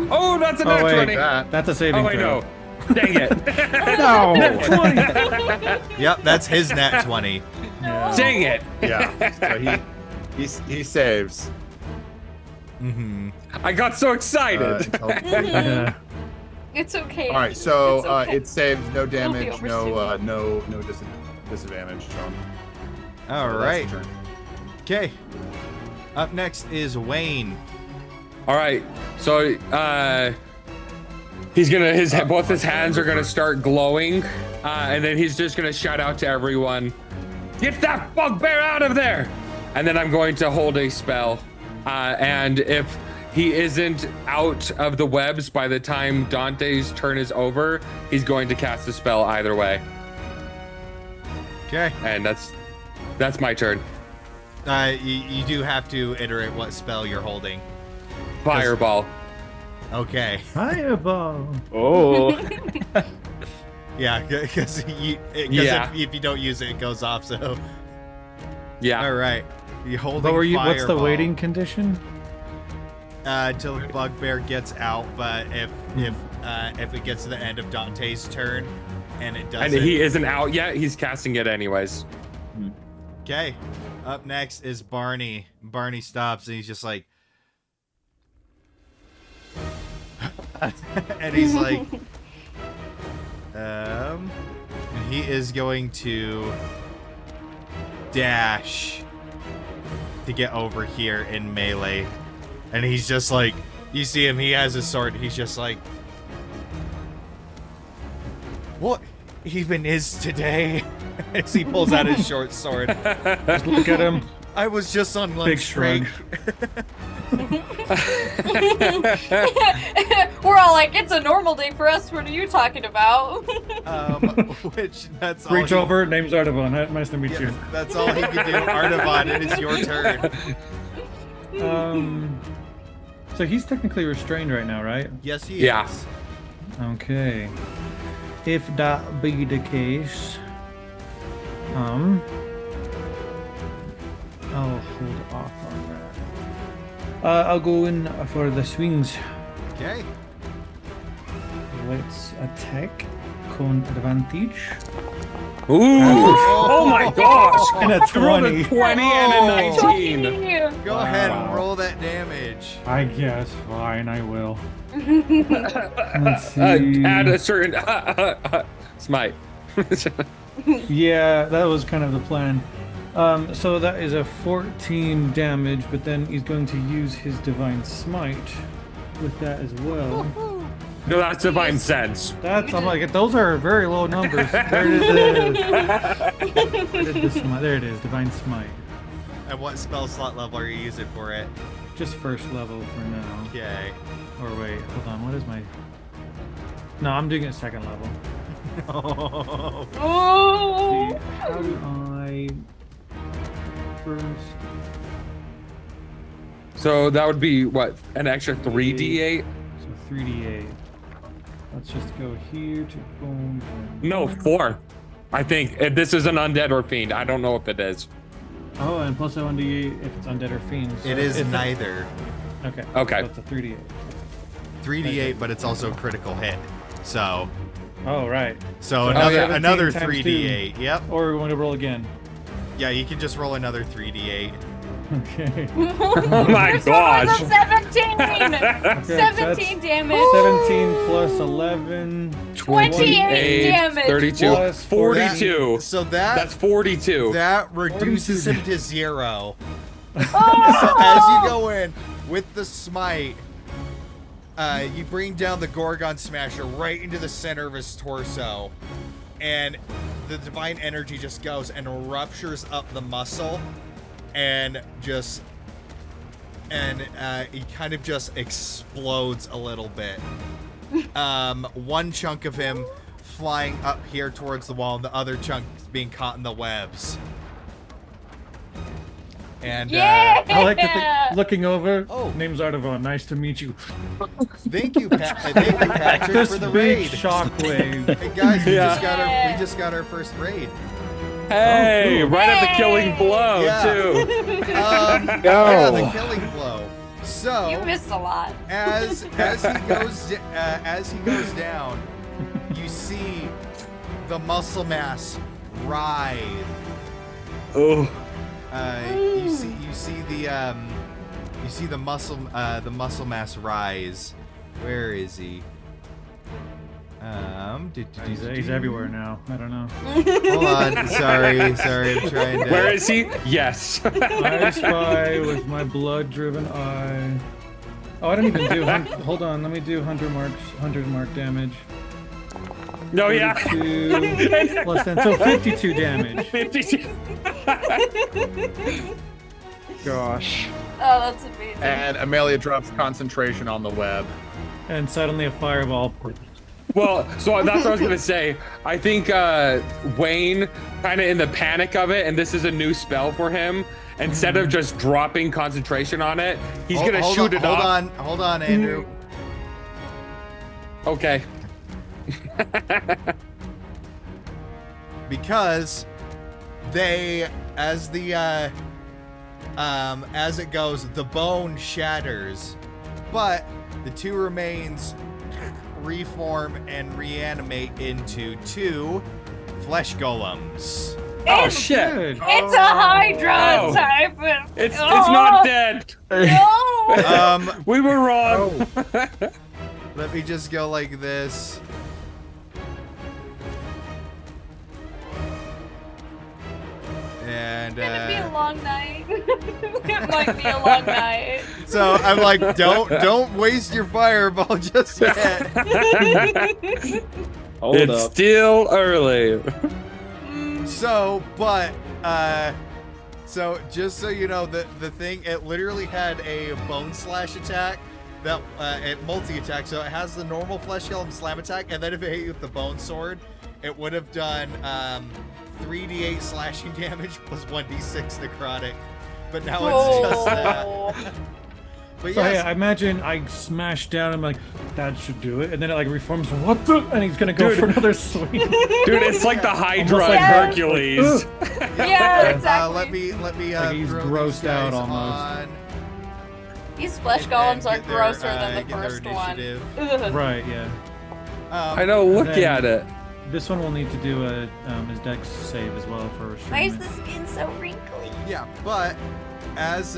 Oh, that's a nat wait. 20. That. That's a saving Oh, wait, throw. no. Dang it. No! Yep, that's his nat 20. Yeah. Dang it. Yeah. So he saves. Mm-hmm. I got so excited. Yeah. It's okay. All right. So It's okay. it saves no damage, over no soon. no disadvantage. Sean. All So that's right. the turn. Okay. Up next is Wayne. All right. So, he's gonna both his hands are gonna start glowing, and then he's just gonna shout out to everyone, "Get that bugbear out of there!" And then I'm going to hold a spell, and if he isn't out of the webs by the time Dante's turn is over, he's going to cast a spell either way, Okay. and that's my turn. You do have to iterate what spell you're holding. Fireball. Okay. Fireball. Oh. Yeah, because Yeah. if you don't use it, it goes off. So, Yeah. all right. You holding. But what's the Fireball, waiting condition? Until the bugbear gets out, but if it gets to the end of Dante's turn, and it And doesn't. he isn't out yet. He's casting it anyways. Okay. Up next is Barney. Barney stops and he's just like, and he's like, and he is going to dash to get over here in melee, and he's just like, you see him, he has his sword, he's just like, what even is today? As he pulls out his short sword. Just look at him. I was just on lunch Big shrug. We're all like, it's a normal day for us. What are you talking about? Which that's all. Reach he- over. Name's Artavan. Nice to meet Yeah, you. that's all he can do. Artavan, it is your turn. So he's technically restrained right now, right? Yes, he Yeah. is. Okay. If that be the case, I'll hold off on that. I'll go in for the swings. Okay. Let's attack con advantage. Ooh! Oh my gosh! And a You rolled a 20. 20 and a 19. Go ahead and Wow. roll that damage. I guess. Fine, I will. Let's see. Add a certain smite. Yeah, that was kind of the plan. So that is a 14 damage, but then he's going to use his divine smite with that as well. No, that's divine sense. That's I'm like those are very low numbers. There it is. There it is. Divine smite. And what spell slot level are you using for it? Just first level for now. Okay. Or wait, hold on. What is my? No, I'm doing it second level. Oh! See, how do I first? So that would be what, an extra 3d8? So 3d8. Let's just go here to boom. No, 4. I think this is an undead or fiend. I don't know if it is. Oh, and plus 1d8 if it's undead or fiend. So It is if neither. Okay. Okay. So it's a 3d8. 3d8, but it's also a critical hit. So Oh right. so So another 17 another times 3d8. Yep. Or we want to roll again. Yeah, you can just roll another 3d8. Okay. Oh my This one was gosh. a 17! Okay, 17 damage. 17 plus 11. 28 damage. 32, Plus 42. So That's 42. that reduces him to 0. Oh! So as you go in with the smite, you bring down the Gorgon Smasher right into the center of his torso, and the divine energy just goes and ruptures up the muscle, and he kind of just explodes a little bit. One chunk of him flying up here towards the wall, and the other chunk being caught in the webs. And Yeah! I like to think, looking over. Oh. Name's Artavon. Nice to meet you. thank you, Patrick, This for the big raid. shockwave. Hey guys, we Yeah. just got our first raid. Hey, Oh, cool. right at the killing blow, Yeah. too. Yeah, the killing blow. So You missed a lot. as he goes down, you see the muscle mass writhe. Oh. You see the muscle mass rise. Where is he? He's everywhere now. I don't know. Hold on, sorry, I'm trying to. Where is he? Yes. I spy with my blood-driven eye. Oh, I don't even do. Hold on, let me do 100 mark damage. No, yeah. 32 plus 10, so 52 damage. 52. Gosh. Oh, that's amazing. And Amelia drops concentration on the web. And suddenly a fireball. Well, so that's what I was gonna say. I think Wayne, kind of in the panic of it, and this is a new spell for him. Instead of just dropping concentration on it, he's gonna shoot it off. Hold on, Andrew. Okay. Because as it goes, the bone shatters, but the two remains reform and reanimate into 2 flesh golems. Oh shit! Good. It's a Hydra Oh. type of. It's not dead. No! We were wrong. Let me just go like this. And It's gonna be a long night. It might be a long night. so I'm like, don't waste your fireball just yet. Hold It's up. still early. So just so you know, the thing, it literally had a bone slash attack that it multi-attack, so it has the normal flesh golem slam attack, and then if it hit you with the bone sword, it would have done 3d8 slashing damage plus 1d6 necrotic. But now it's just that. But So yes, yeah, I imagine I smash down. I'm like, that should do it, and then it like reforms. What the? And he's gonna go Dude. for another swing. Dude, it's like the Hydra Almost and like Hercules. Yeah, exactly. let me Like he's throw grossed these out guys almost. on These flesh and golems are get their, grosser than the get their first one. initiative. Ugh. Right. Yeah. I know, look Then- at it. This one will need to do a his dex save as well for Why is restrainment. the skin so wrinkly? Yeah, but as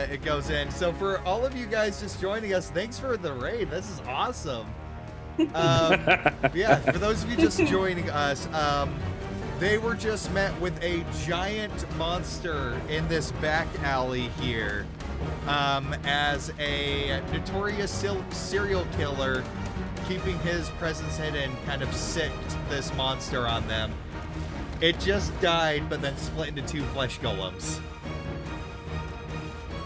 it goes in, so for all of you guys just joining us, thanks for the raid. This is awesome. Yeah, for those of you just joining us, they were just met with a giant monster in this back alley here. as a notorious serial killer, keeping his presence hidden, kind of sicked this monster on them. It just died, but then split into 2 flesh golems.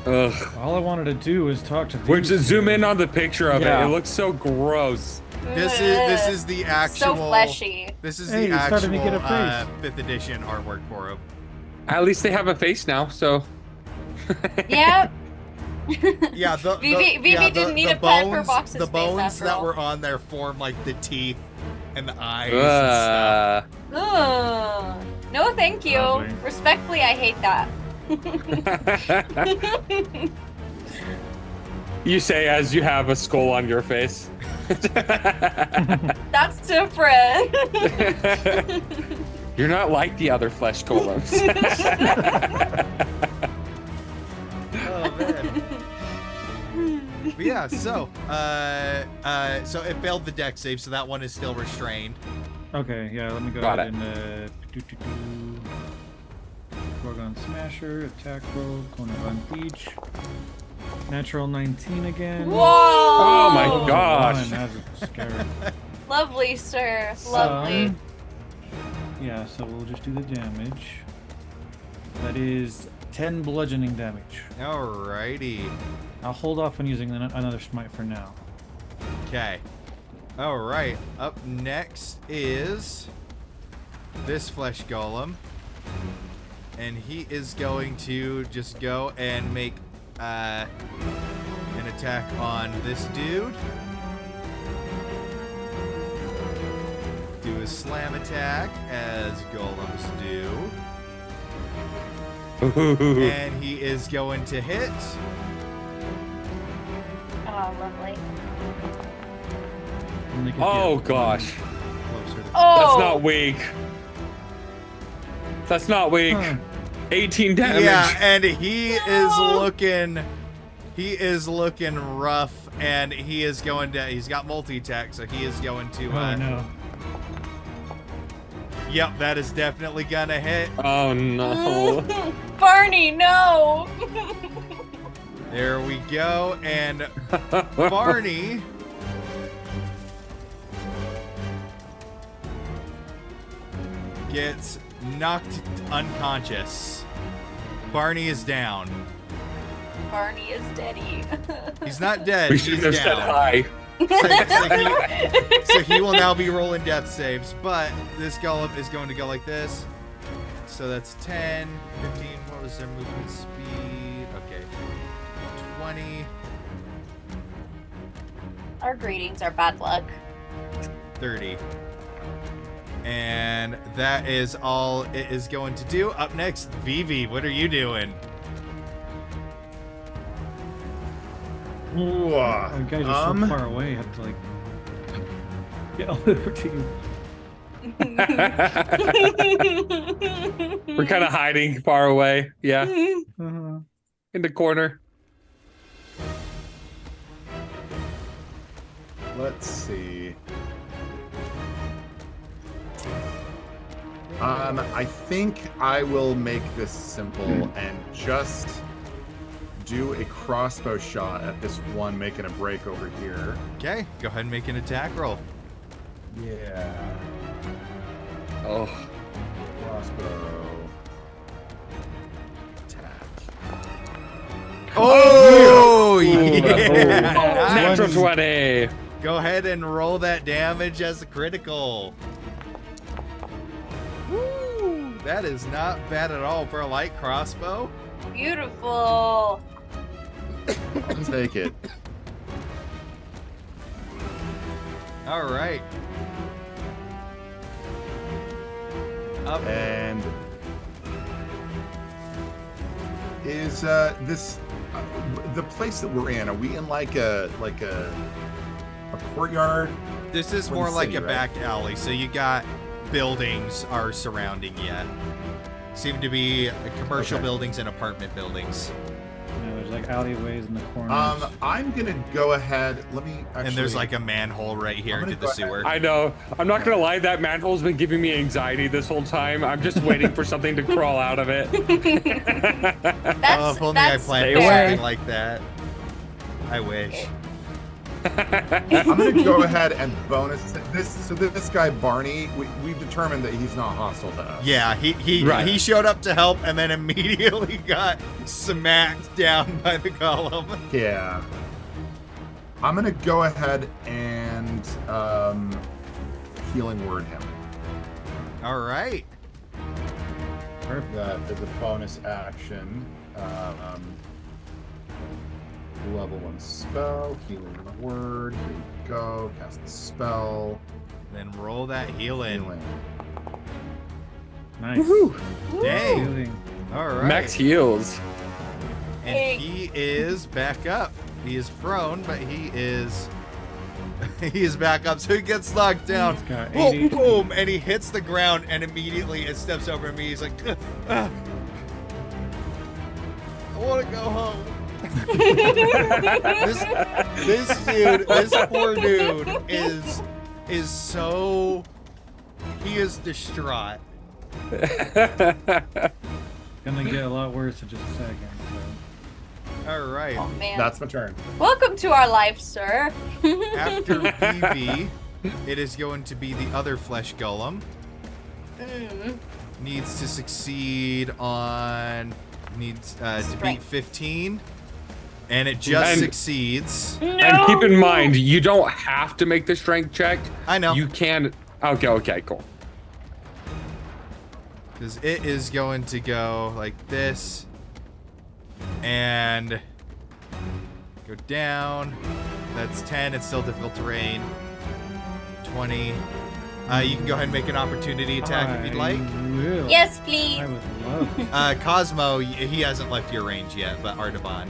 Ugh. All I wanted to do was talk to. We're just zoom in on the picture of Yeah. it. It looks so gross. This is the actual. So fleshy. This is Hey, the he's starting to actual get a face. 5th edition artwork for him. At least they have a face now, so. Yep. Yeah, Vivi didn't need a pet for Box's the face bones after that all. were on there form like the teeth and the eyes and stuff. Ugh. No, thank you. Lovely. Respectfully, I hate that. You say as you have a skull on your face. That's different. You're not like the other flesh golems. Oh man. But yeah, so so it failed the deck save, so that one is still restrained. Okay, yeah, let me go Got ahead and Paragon Smasher, attack roll, corner on beach. Natural 19 again. Whoa! Oh my Oh, gosh. man, that's scary. Lovely, sir. Lovely. Yeah, so we'll just do the damage. That is 10 bludgeoning damage. Alrighty. I'll hold off on using another smite for now. Okay. Alright. Up next is this flesh golem. And he is going to just go and make an attack on this dude. Do a slam attack, as golems do. And he is going to hit. Oh, lovely. And they can Oh get gosh. closer. Oh! That's not weak. That's not weak. Huh. 18 damage. Yeah, and he is looking rough, and he is going to, he's got multi-attack, so he is going to, Oh no. yep, that is definitely gonna hit. Oh no. Barney, no! There we go, and Barney gets knocked unconscious. Barney is down. Barney is deady. He's not dead, We he's should have said down. hi. So he will now be rolling death saves, but this golem is going to go like this. So that's 10, 15, what was their movement speed? Okay. 20, Our greetings are bad luck. 30. And that is all it is going to do. Up next, Vivi, what are you doing? Oh, you guys are so far away. I have to like get over to you. We're kind of hiding far away. Yeah. Uh-huh. In the corner. Let's see. I think I will make this simple and just do a crossbow shot at this one making a break over here. Okay, go ahead and make an attack roll. Yeah. Oh. Crossbow. Attack. Oh, Ooh. yeah! Natural Nice. 20. Go ahead and roll that damage as a critical. Woo! That is not bad at all for a light crossbow. Beautiful. I'll take it. All right. Up. And is this the place that we're in? Are we in like a courtyard? This is Twin more like City, a right? back alley, so you got buildings are surrounding you. Seem to be commercial Okay. buildings and apartment buildings. Yeah, there's like like alleyways in the corners. I'm gonna go ahead. Let me. Actually, And there's like a manhole right here I'm into gonna the go sewer. I know. I'm not gonna lie. That manhole's been giving me anxiety this whole time. I'm just waiting for something to crawl out of it. Oh, if only I that's planned Stay for away. something like that. I wish. I'm gonna go ahead and bonus this. So this guy Barney, we've determined that he's not hostile to us. Yeah, he Right. he showed up to help and then immediately got smacked down by the golem. Yeah. I'm gonna go ahead and healing word him. All right. That is a bonus action. Level 1 spell, healing word. Here we go. Cast the spell. Then roll that healing. Healing. Nice. Dang. Healing. All right. Max heals. And he is back up. He is prone, but he is back up, so he gets knocked down. He's got Boom, 80. boom, and he hits the ground, and immediately it steps over me. He's like, I want to go home. this dude, this poor dude is so, he is distraught. Gonna get a lot worse in just a second. All right. Oh man. That's my turn. Welcome to our life, sir. After BB, it is going to be the other flesh golem. Mm. Needs to succeed on, needs to beat Strength. 15. And it just And- succeeds. And keep in mind, you don't have to make the strength check. I know. You can. Okay, cool. Because it is going to go like this. And go down. That's 10. It's still difficult terrain. 20. You can go ahead and make an opportunity attack if you'd like. Will. Yes, please. I would love to. Cosmo, he hasn't left your range yet, but Artaban.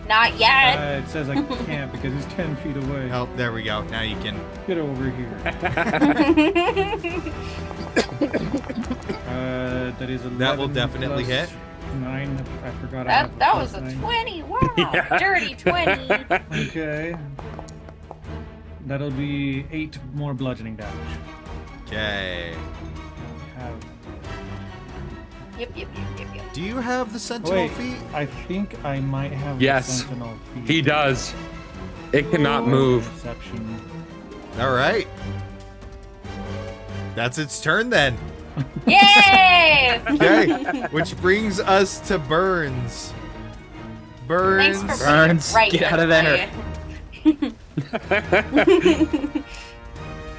Not yet. It says I can't because he's 10 feet away. Oh, there we go. Now you can. Get over here. That is 11 That will definitely plus hit. 9. I forgot. I have that plus was a 9. 20. Wow. Yeah. Dirty 20. Okay. That'll be 8 more bludgeoning damage. Okay. Have... Yep. Do you have the Sentinel Wait, feat? I think I might have Yes. the Sentinel feat. He does. It cannot move. Perception. All right. That's its turn then. Yay! Okay. Which brings us to Burns. Thanks Burns. for Burns, right get out of there.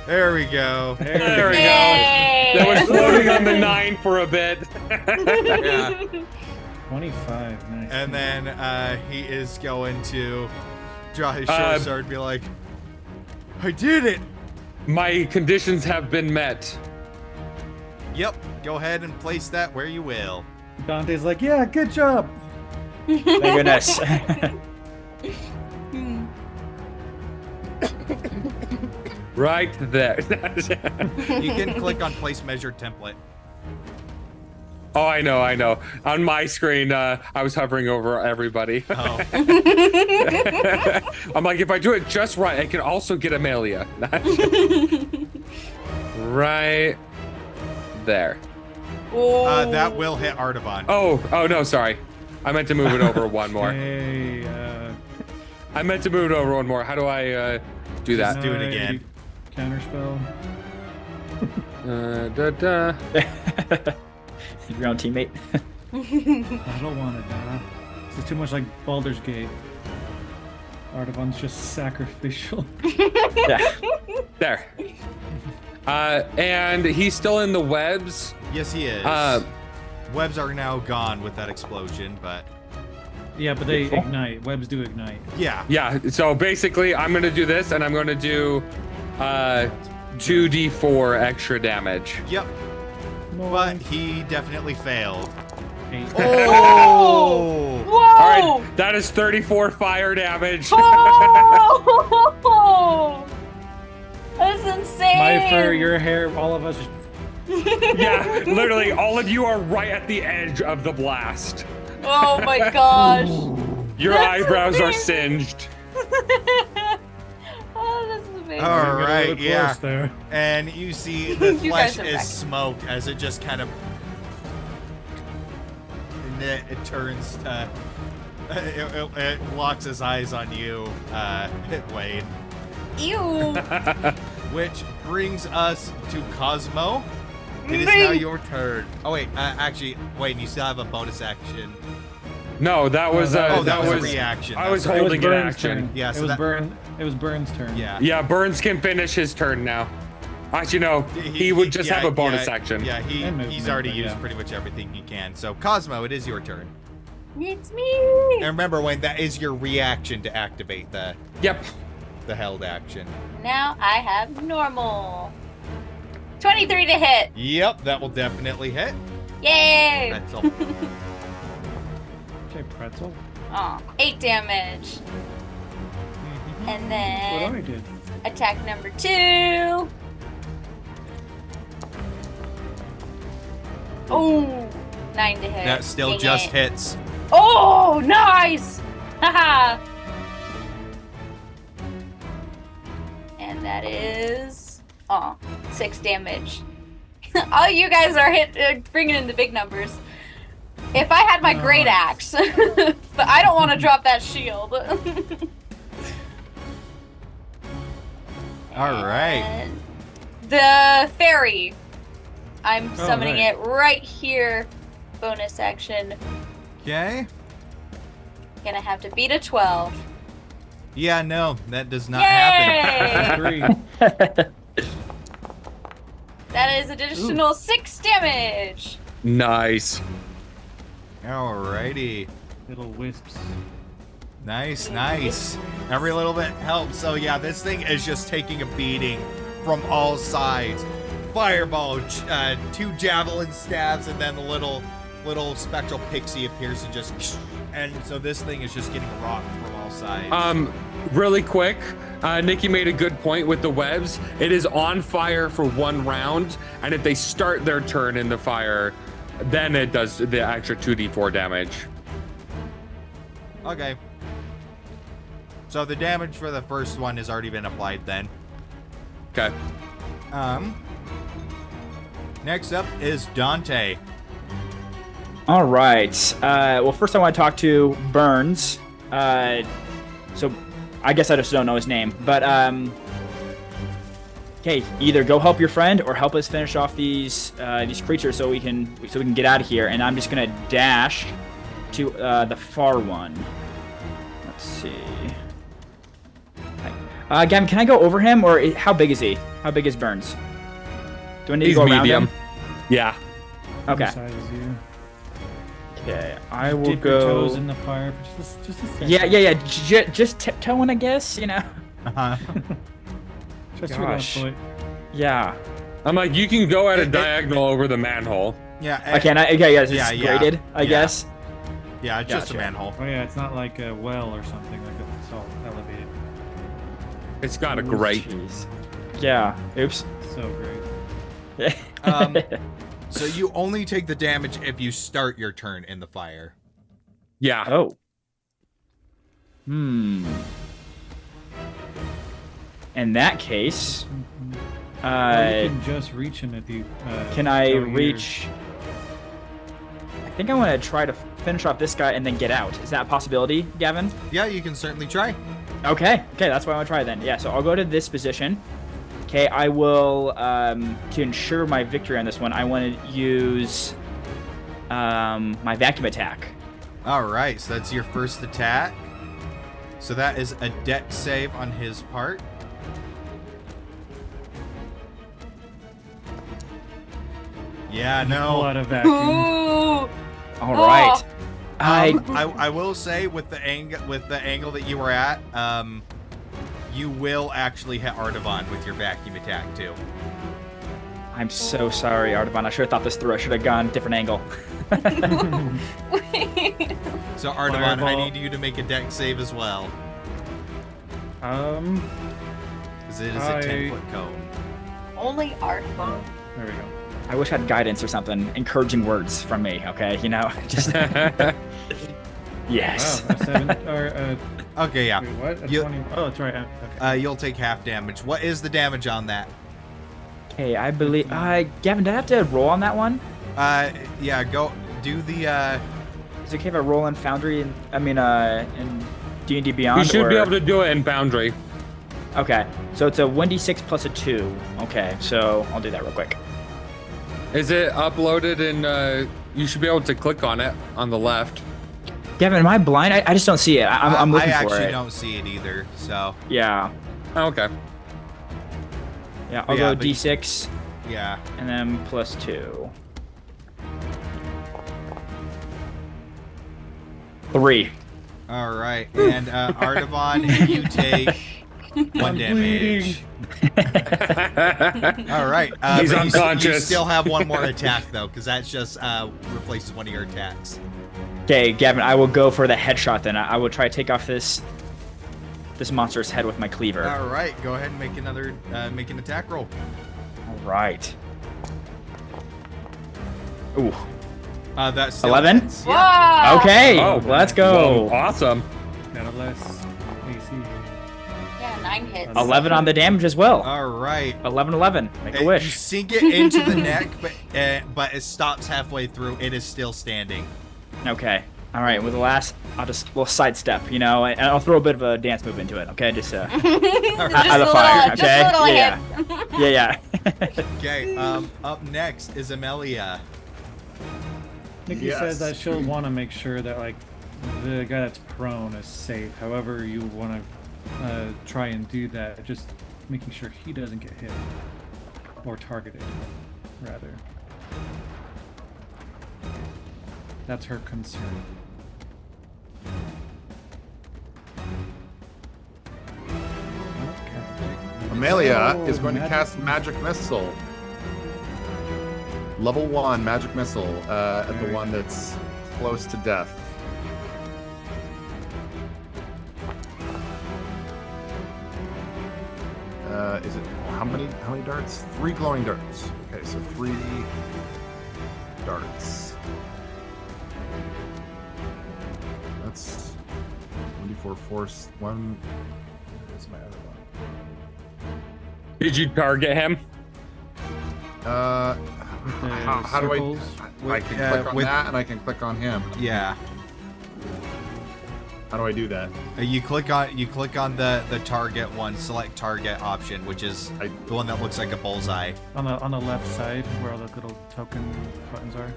There we go. There we go. Yay! That was floating on the 9 for a bit. Yeah. 25. Nice. And then he is going to draw his short sword and be like, I did it. My conditions have been met. Yep. Go ahead and place that where you will. Dante's like, yeah, good job. Thank goodness. Right there. You can click on place measured template. Oh, I know. On my screen, I was hovering over everybody. Oh. I'm like, if I do it just right, I can also get Amelia. Right there. That will hit Artaban. Oh, no, sorry. I meant to move it over one more. Hey, I meant to move it over one more. How do I do that? do it again. Counterspell. Your own teammate. I don't want to die. This is too much like Baldur's Gate. Artaban's just sacrificial. Yeah. There. And he's still in the webs. Yes, he is. Webs are now gone with that explosion, but Yeah, but they ignite. Webs do ignite. yeah. Yeah, so basically I'm gonna do this and I'm gonna do 2d4 extra damage. Yep. But he definitely failed. 8. Oh! Whoa! All right, that is 34 fire damage. Oh! That's insane. My fur, your hair, all of us. Yeah, literally all of you are right at the edge of the blast. Oh my gosh. Your That's eyebrows are amazing. singed. Oh, this is amazing. All We're getting a right, little yeah. close there. And you see the You flesh guys are is back. smoke as it just kind of. And it turns. It locks his eyes on you, Wade. Ew. Which brings us to Cosmo. It is now your turn. Oh wait, actually, wait. You still have a bonus action. No, that was that was a was reaction. I was That's right. It was holding an Burn's action. turn. Yeah, it so was that- It was Burn's turn. Yeah. Yeah, Burns can finish his turn now. Actually, no, he would just have a bonus action. Yeah, And he's movement, already but used yeah. pretty much everything he can. So Cosmo, it is your turn. It's me. And remember, Wayne, that is your reaction to activate the Yep. held action. Now I have normal. 23 to hit. Yep, that will definitely hit. Yay. That's all. Okay, pretzel. Aw, 8 damage. And That's what I then did. attack number 2. Oh, 9 to hit. That still Dang just it. hits. Oh, nice! Haha. And that is 6 damage. Oh, you guys are bringing in the big numbers. If I had my great axe, but I don't want to drop that shield. All right. And the fairy. I'm summoning right. it right here. Bonus action. Okay. Gonna have to beat a 12. Yeah, no, that does not happen. Yay! 3. That is additional 6 damage. Nice. Alrighty. Little wisps. Nice, nice. Every little bit helps. So yeah, this thing is just taking a beating from all sides. Fireball, 2 javelin stabs, and then the little spectral pixie appears and just. And so this thing is just getting rocked from all sides. Really quick, Nikki made a good point with the webs. It is on fire for 1 round, and if they start their turn in the fire, then it does the extra 2d4 damage. Okay. So the damage for the first one has already been applied then. Okay. Next up is Dante. All right. Well, first I want to talk to Burns. So I guess I just don't know his name, but okay, either go help your friend or help us finish off these creatures so we can get out of here. And I'm just gonna dash to the far one. Let's see. Gavin, can I go over him, or how big is he? How big is Burns? Do I need He's to go around medium. him? Yeah. Okay. Same size as you. Okay, I will Dip your toes go. in the fire for just a second. Yeah. Just tiptoeing, I guess. You know. Uh-huh. Trust your left Gosh. foot. Yeah. I'm like, you can go at a diagonal over the manhole. Yeah. Okay, yeah, it's Yeah, yeah, graded, I yeah. guess. Yeah, it's just a Gotcha. manhole. Oh yeah, it's not like a well or something like it's all elevated. It's got a grate. Jeez. Yeah. Oops. So great. So you only take the damage if you start your turn in the fire. Yeah. Oh. In that case, Or you can just reach him if you. can I go here. reach? I think I want to try to finish off this guy and then get out. Is that a possibility, Gavin? Yeah, you can certainly try. Okay, that's what I want to try then. Yeah, so I'll go to this position. Okay, I will, to ensure my victory on this one, I want to use my vacuum attack. All right, so that's your first attack. So that is a dex save on his part. Yeah, A no. lot of vacuum. Ooh. All right. I will say with the angle that you were at, you will actually hit Artavan with your vacuum attack too. I'm so sorry, Artavan. I should have thought this through. I should have gone different angle. So Artavan, I Fireball. need you to make a dex save as well, because it is a 10-foot cone. Only Artful. There we go. I wish I had guidance or something, encouraging words from me. Okay, you know, just Yes. Wow, a 7 or Okay, yeah. wait, what? A You- 20. Oh, that's right. Okay. You'll take half damage. What is the damage on that? Okay, I believe. Gavin, did I have to roll on that one? Yeah, go do the. Is it okay if I roll in Foundry and in D&D Beyond? You should be or- able to do it in Boundary. Okay, so it's a 1d6 plus a 2. Okay, so I'll do that real quick. Is it uploaded in? You should be able to click on it on the left. Gavin, am I blind? I just don't see it. I'm looking I for actually it. don't see it either. So Yeah. Oh, okay. Yeah, I'll Yeah, go but- d6 yeah. and then plus 2. 3. All right, and Artavon, you take 1 damage. All right. He's but you unconscious. still have one more attack though, because that's just replaces one of your attacks. Okay, Gavin, I will go for the headshot then. I will try to take off this monster's head with my cleaver. All right, go ahead and make another make an attack roll. All right. Ooh. That's still 11? hits. Yeah. Whoa! Okay, Oh, let's go. Well, awesome. Got a less AC. Yeah, 9 hits. 11 on the damage as well. All right. 11. Make a You wish. sink it into the neck, but it stops halfway through. It is still standing. Okay. All right. With the last, we'll sidestep, and I'll throw a bit of a dance move into it. Okay, just Just out of the a fire. little, Okay. just a little Yeah. hip. Yeah. Okay. Up next is Amelia. Nikki Yes. says that she'll want to make sure that like the guy that's prone is safe. However, you want to try and do that, just making sure he doesn't get hit or targeted, rather. That's her concern. Amelia Oh, is going to magic cast Magic Missile. Level 1 Magic Missile at the one that's close to death. Is it how many darts? 3 glowing darts. Okay, so 3 darts. That's 1d4 force. 1. Where's my other one? Did you target him? How do I? circles I can click on with- that, and I can click on him. Yeah. How do I do that? You click on the target one, select target option, which is the one that looks like a bullseye. on the left side where all the little token buttons are.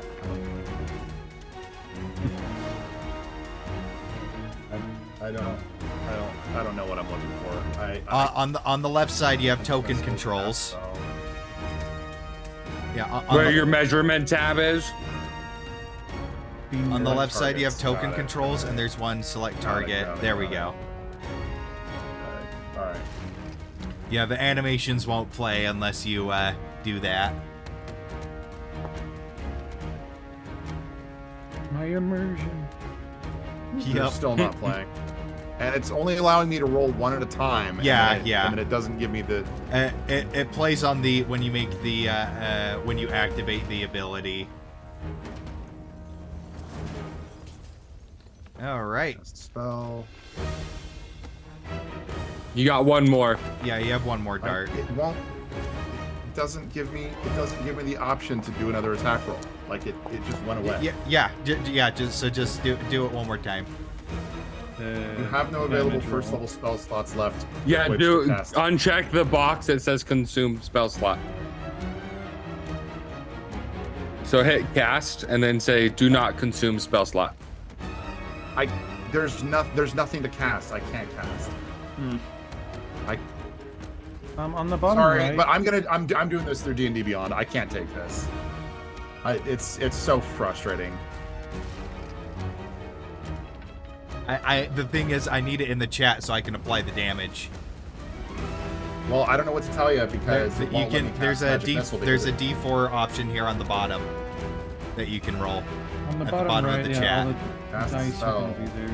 I don't know what I'm looking for. On the left side, you have token controls. Yeah. Where your measurement tab is? On the Select left side, you have targets, token got it. controls, and there's one select target. got it, There we got go. All right. Yeah, the animations won't play unless you do that. My immersion. They're Yep. still not playing, and it's only allowing me to roll one at a time. Yeah, and yeah. And it doesn't give me the. It plays on the when you make the when you activate the ability. All right. Spell. You got one more. Yeah, you have one more dart. It won't. It doesn't give me. It doesn't give me the option to do another attack roll. Like it just went away. Yeah. Just do it one more time. You have no available first level spell slots left. Yeah, which do to cast. uncheck the box that says consume spell slot. So hit cast and then say do not consume spell slot. There's nothing to cast. I can't cast. On the bottom Sorry, right. but I'm doing this through D&D Beyond. I can't take this. It's so frustrating. The thing is, I need it in the chat so I can apply the damage. Well, I don't know what to tell you because it won't let me There's cast a Magic Missile there's a because D4 option here on the bottom that you can roll. On the at the bottom, bottom of right, the yeah, chat. all Cast the dice spell. are gonna be there.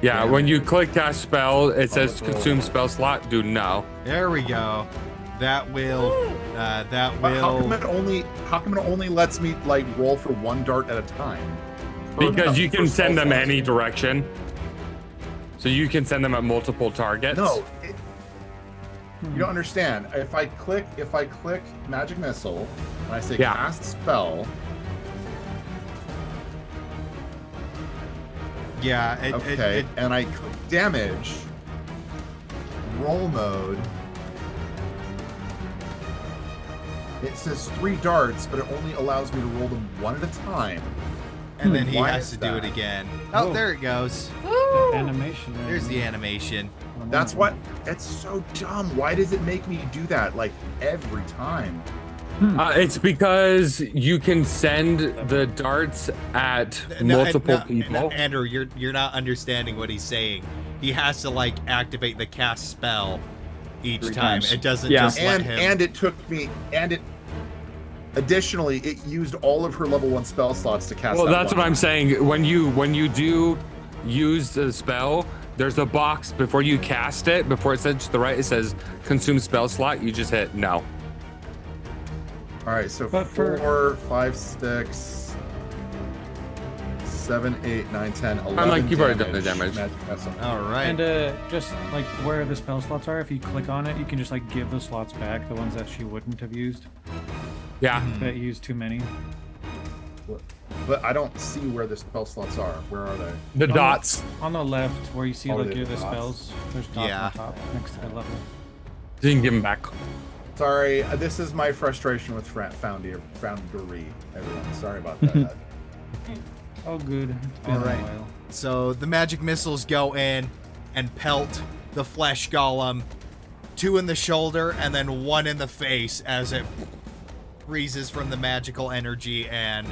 Yeah, when you click cast spell, it says let's roll. consume spell slot. Do no. There we go. That will But how come it only lets me like roll for one dart at a time? Because you can for send them spell any slots. direction. So you can send them at multiple targets. No, you don't understand. If I click magic missile, and I say Yeah. cast spell, Yeah. okay, and I click damage, roll mode. It says 3 darts, but it only allows me to roll them one at a time. and then he Why has is to do it that? again. Oh, Whoa. there it goes. Woo! Animation. There's the animation. That's what. It's so dumb. Why does it make me do that like every time? It's because you can send the darts at multiple people. Andrew, you're not understanding what he's saying. He has to like activate the cast spell each 3 time. times. It doesn't Yeah. just let him. And it took me additionally it used all of her level 1 spell slots to cast. Well, that that's one. what I'm saying. When you do use the spell, there's a box before you cast it. Before it says to the right, it says consume spell slot. You just hit no. All right, so But 4, 5, 6, 7, 8, 9, 10, 11. I'm like, you've already done the damage. Magic missile. All right. And just like where the spell slots are, if you click on it, you can just like give the slots back, the ones that she wouldn't have used. Yeah. That used too many. But I don't see where the spell slots are. Where are they? The dots. On the left, where you see Oh, like the the dots. spells, there's dots Yeah. on top next to the level. So you can give them back. Sorry, this is my frustration with Foundry, everyone. Sorry about that. Oh, good. It's been All right. a while. So the magic missiles go in and pelt the flesh golem, 2 in the shoulder and then 1 in the face as it freezes from the magical energy and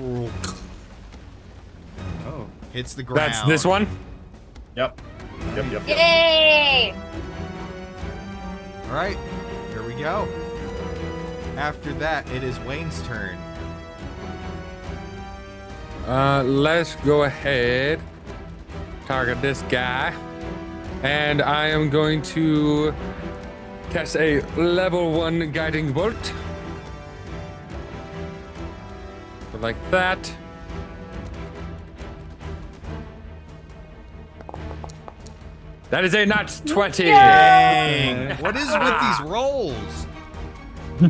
Oh. hits the ground. That's this one. Yep. Yep. Yay! All right, here we go. After that, it is Wayne's turn. Let's go ahead. Target this guy. And I am going to cast a level 1 guiding bolt. Like that. That is a nat 20. Dang! What is with these rolls? See,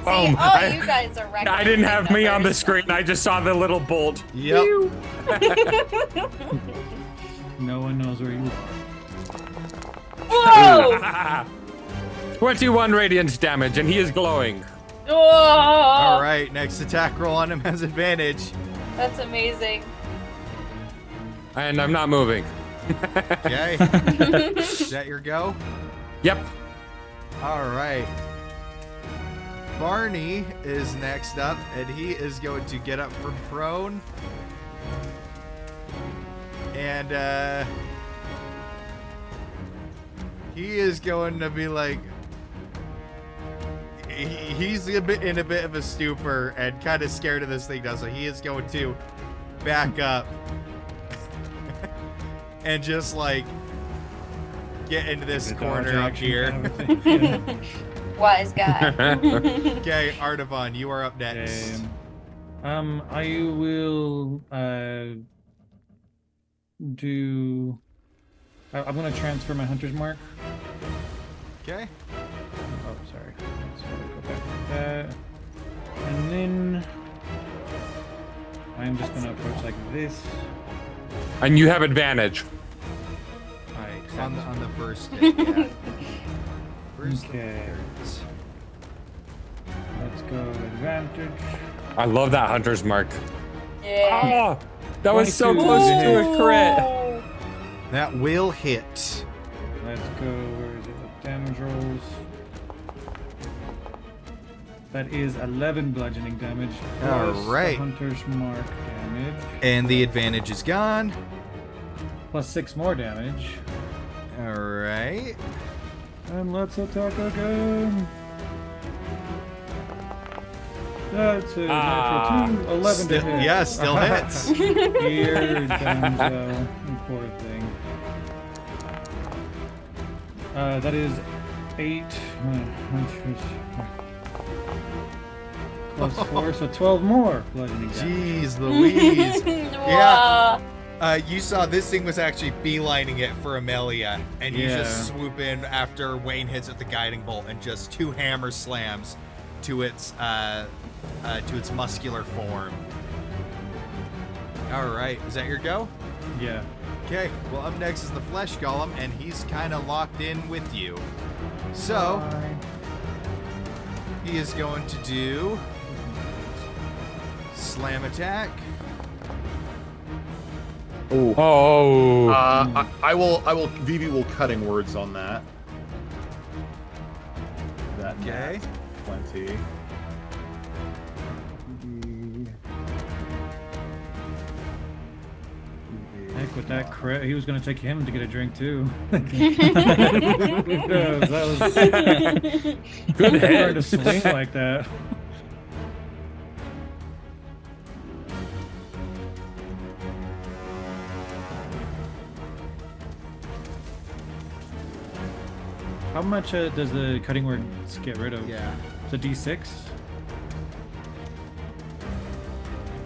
Oh, you guys are wrecking. I didn't have me on the numbers. screen. I just saw the little bolt. Yep. No one knows where you Whoa! are. 21 radiant damage, and he is glowing. Whoa! All right, next attack roll on him has advantage. That's amazing. And I'm not moving. Okay. Is that your go? Yep. All right. Barney is next up, and he is going to get up from prone. And he is going to be like, he's in a bit of a stupor and kind of scared of this thing now, so he is going to back up and just like get into this The dodge corner up action here. kind of a thing. Yeah. Wise guy. Okay, Artavan, you are up next. I will do. I'm gonna transfer my hunter's mark. Okay. Oh, sorry. So I'll go back like that, and then I'm just gonna approach like this. And you have advantage. I accept. On the first hit, yeah. First Okay. thirds. Let's go advantage. I love that hunter's mark. Yeah. Oh, that was so 22 close to to hit. a crit. Ooh. That will hit. Let's go. Where is it? Damage rolls. That is 11 bludgeoning damage. All plus right. The hunter's mark damage. And the advantage is gone. Plus 6 more damage. All right. And let's attack again. That's a natural 2. 11 to hit. Yeah, still hits. Here, Denzel. Poor thing. That is 8. plus 4, so 12 more bludgeoning damage. Jeez Louise. Wow. You saw this thing was actually beelining it for Amelia, and you Yeah. just swoop in after Wayne hits it with the guiding bolt, and just 2 hammer slams to its muscular form. All right, is that your go? Yeah. Okay. Well, up next is the flesh golem, and he's kind of locked in with you. So he is going to do slam attack. Ooh. Oh. I will. Vivi will cutting words on that. That Okay. 20. Heck with that crit, he was gonna take him to get a drink too. That was Good hard to hit. swing like that. How much does the cutting words get rid of? Yeah. It's a D6.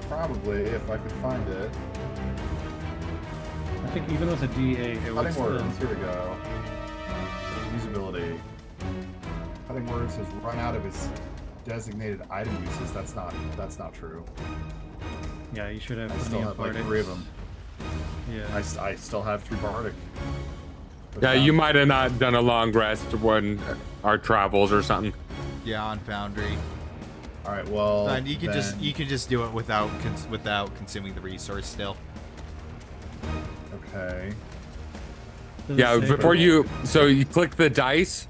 Probably, if I could find it. I think even with a D8, it would Cutting still. words. Here we go. Usability. Cutting words has run out of its designated item uses. That's not true. Yeah, you should have I plenty still of have like bardics. 3 of them. Yeah. I still have 3 bardic. Yeah, you might have not done a long rest when our travels or something. Yeah, on Foundry. All right. Well, And you can then- you can just do it without consuming the resource still. Okay. Does it Yeah, say- before you click the dice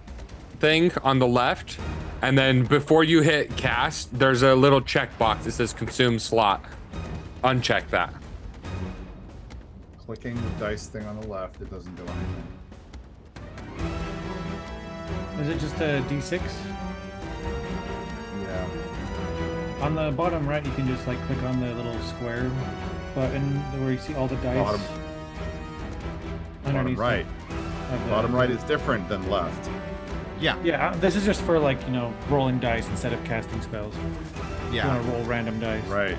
thing on the left, and then before you hit cast, there's a little checkbox that says consume slot. Uncheck that. Clicking the dice thing on the left, it doesn't do anything. Is it just a D6? Yeah. On the bottom right, you can just like click on the little square button where you see all the dice. Bottom underneath right. of the- Bottom right is different than left. Yeah. Yeah, this is just for like, rolling dice instead of casting spells. You Yeah. want to roll random dice. Right.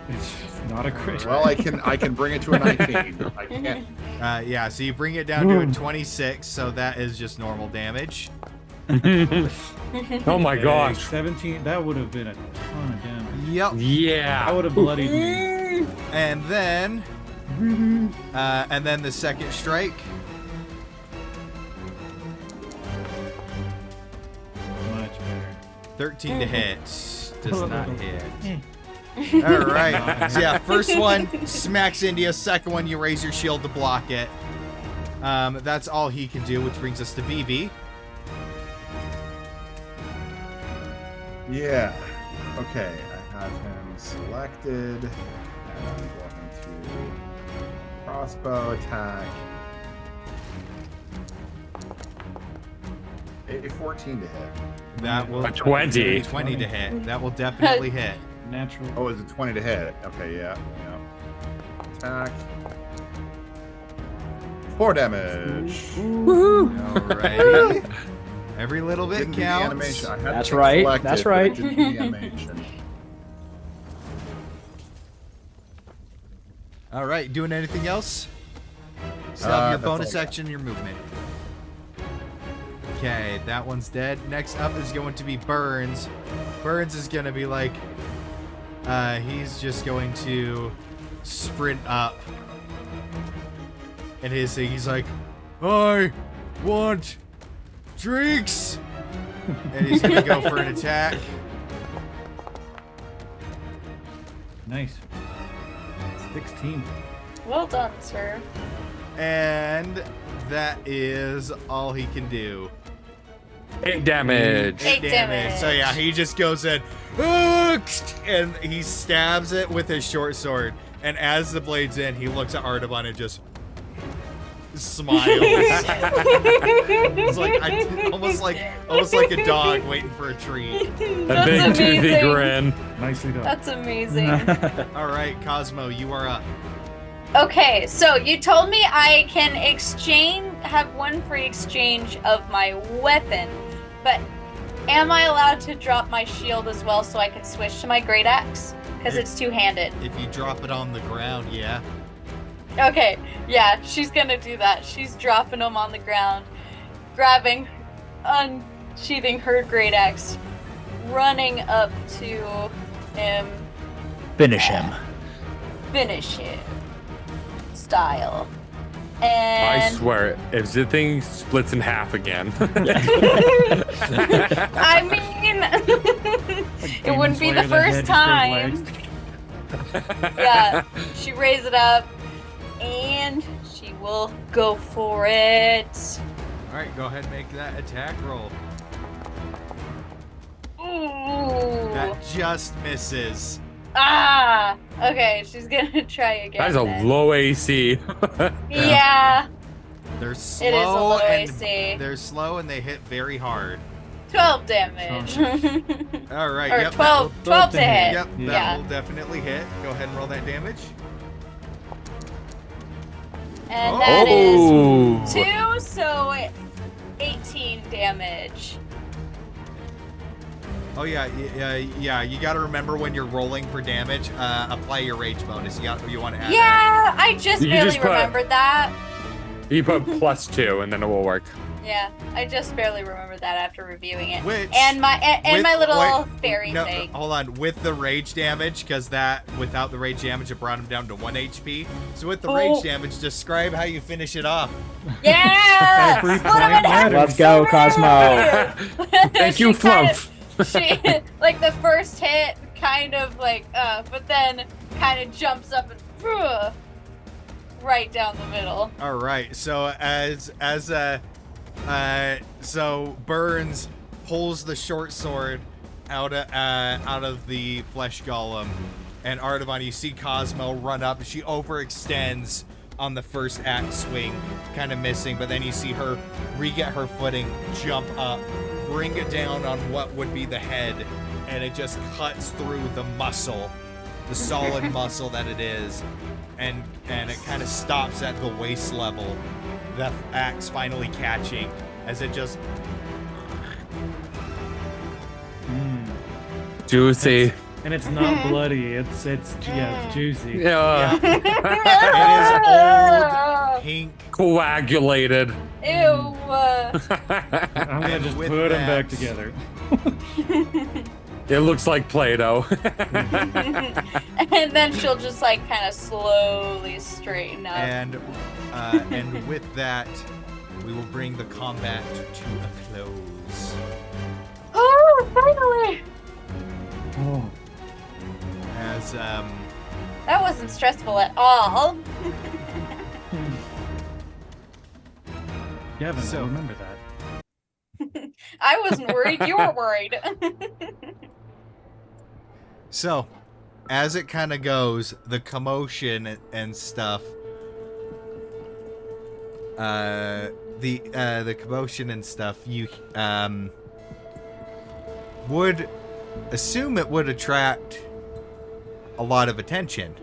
It's not a crit. Well, I can bring it to a 19. I can't. Yeah. So you bring it down to a 26, so that is just normal damage. Oh my Okay, gosh. 17, that would have been a ton of damage. Yep. That Yeah. would have bloodied me. And then the second strike. Much better. 13 to hit. Does not hit. All right. So yeah, first one smacks into you. Second one, you raise your shield to block it. That's all he can do, which brings us to VV. Yeah. Okay. I have him selected. And I'm going to crossbow attack. A 14 to hit. That will A 20. 20 to hit. That will definitely hit. Natural. Oh, is it 20 to hit? Okay, yeah. Attack. 4 damage. Alrighty. Every little bit Didn't do the counts. animation. I had That's the thing right, selected, that's but it right. didn't do the animation. All right, doing anything else? Still have your That's all bonus I got. action, your movement. Okay, that one's dead. Next up is going to be Burns. Burns is going to be like, he's just going to sprint up. And he's like, I want drinks. And he's going to go for an attack. Nice. 16. Well done, sir. And that is all he can do. 8 damage. 8 damage. So yeah, he just goes in, "Ugh," and he stabs it with his short sword. And as the blade's in, he looks at Artaban and just smiles. It's like almost like a dog waiting for a treat. A big That's toothy amazing. grin. Nicely done. That's amazing. All right, Cosmo, you are up. Okay, so you told me I can have one free exchange of my weapon, but Am I allowed to drop my shield as well so I can switch to my great axe? Because it's two-handed. If you drop it on the ground, yeah. Okay, yeah, she's gonna do that. She's dropping them on the ground, grabbing, unsheathing her great axe, running up to him. Finish him. Finish him. Style. And I swear, if the thing splits in half again. I mean, it wouldn't be the first time. Yeah, she raises it up, and she will go for it. All right, go ahead and make that attack roll. Ooh. That just misses. Ah. Okay, she's gonna try again. That is a then. low AC. Yeah, They're slow it is a low and AC. they're slow and they hit very hard. 12 damage. All right, Or yep, 12 to that hit. will, yep, that Yeah. will definitely hit. Go ahead and roll that damage. And that is Oh. 2, so 18 damage. Oh yeah, yeah. You got to remember when you're rolling for damage, apply your rage bonus. You want to add that. Yeah, I just You can barely just put- remembered that. You put +2 and then it will work. Yeah, I just barely remembered that after reviewing it. Which And my with- my little wait, fairy no, thing. hold on. With the rage damage, because that without the rage damage, it brought him down to 1 HP. So with the Oh. rage damage, describe how you finish it off. Yeah! Every Split 'em point in half. matters. Let's go, Cosmo. Thank you, She kind Flumph. She like the first hit, kind of like, but then kind of jumps up and right down the middle. All right. So so Burns pulls the short sword out of the flesh golem, and Artavan, you see Cosmo run up. She overextends on the first axe swing, kind of missing, but then you see her re-get her footing, jump up, bring it down on what would be the head, and it just cuts through the muscle, the solid muscle that it is, and it kind of stops at the waist level, the axe finally catching as it just Juicy. And it's not bloody. It's juicy. Yeah. it is old pink. Coagulated. Ew. I'm gonna And just with put them back that- together. It looks like Play-Doh. And then she'll just like kind of slowly straighten up. And with that, we will bring the combat to a close. Oh, finally! Oh, As That wasn't stressful at all. Gavin, So- I remember that. I wasn't worried. You were worried. so, as it kind of goes, the commotion and stuff. The commotion and stuff. You would assume it would attract a lot of attention.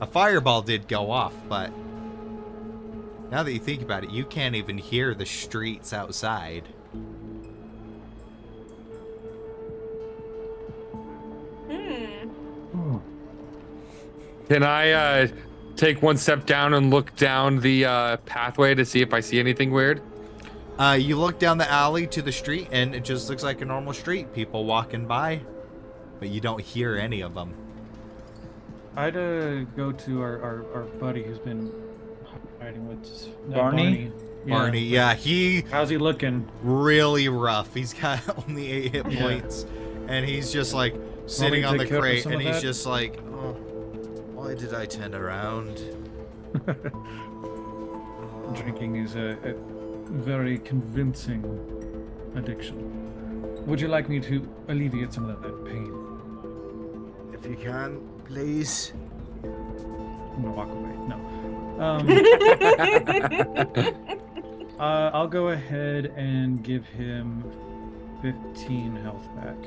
A fireball did go off, but now that you think about it, you can't even hear the streets outside. Oh, Can I take one step down and look down the pathway to see if I see anything weird? You look down the alley to the street, and it just looks like a normal street. People walking by, but you don't hear any of them. I'd go to our buddy who's been hiding with Barney? Yeah. Barney, yeah, he How's he looking? really rough. He's got only 8 hit Yeah. points, and he's just like sitting to on the take care of crate, some and of he's that? just like, oh, why did I turn around? Drinking is a very convincing addiction. Would you like me to alleviate some of that pain? If you can, please. I'm gonna walk away. No. I'll go ahead and give him 15 health back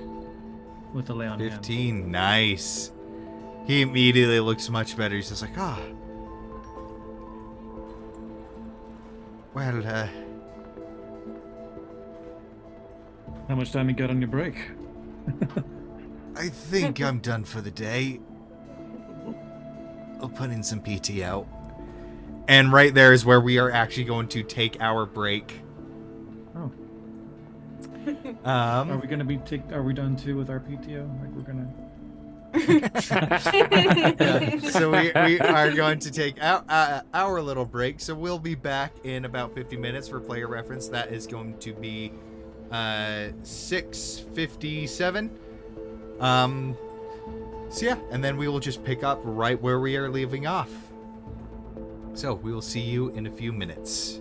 with the lay on hands. 15, nice. He immediately looks much better. He's just like, ah. Well, How much time you got on your break? I think I'm done for the day. I'll put in some PT out. And right there is where we are actually going to take our break. Oh. Are we gonna be Are we done too with our PTO? Like we're gonna. So we are going to take our little break. So we'll be back in about 50 minutes for player reference. That is going to be 6:57. So yeah, and then we will just pick up right where we are leaving off. So we will see you in a few minutes.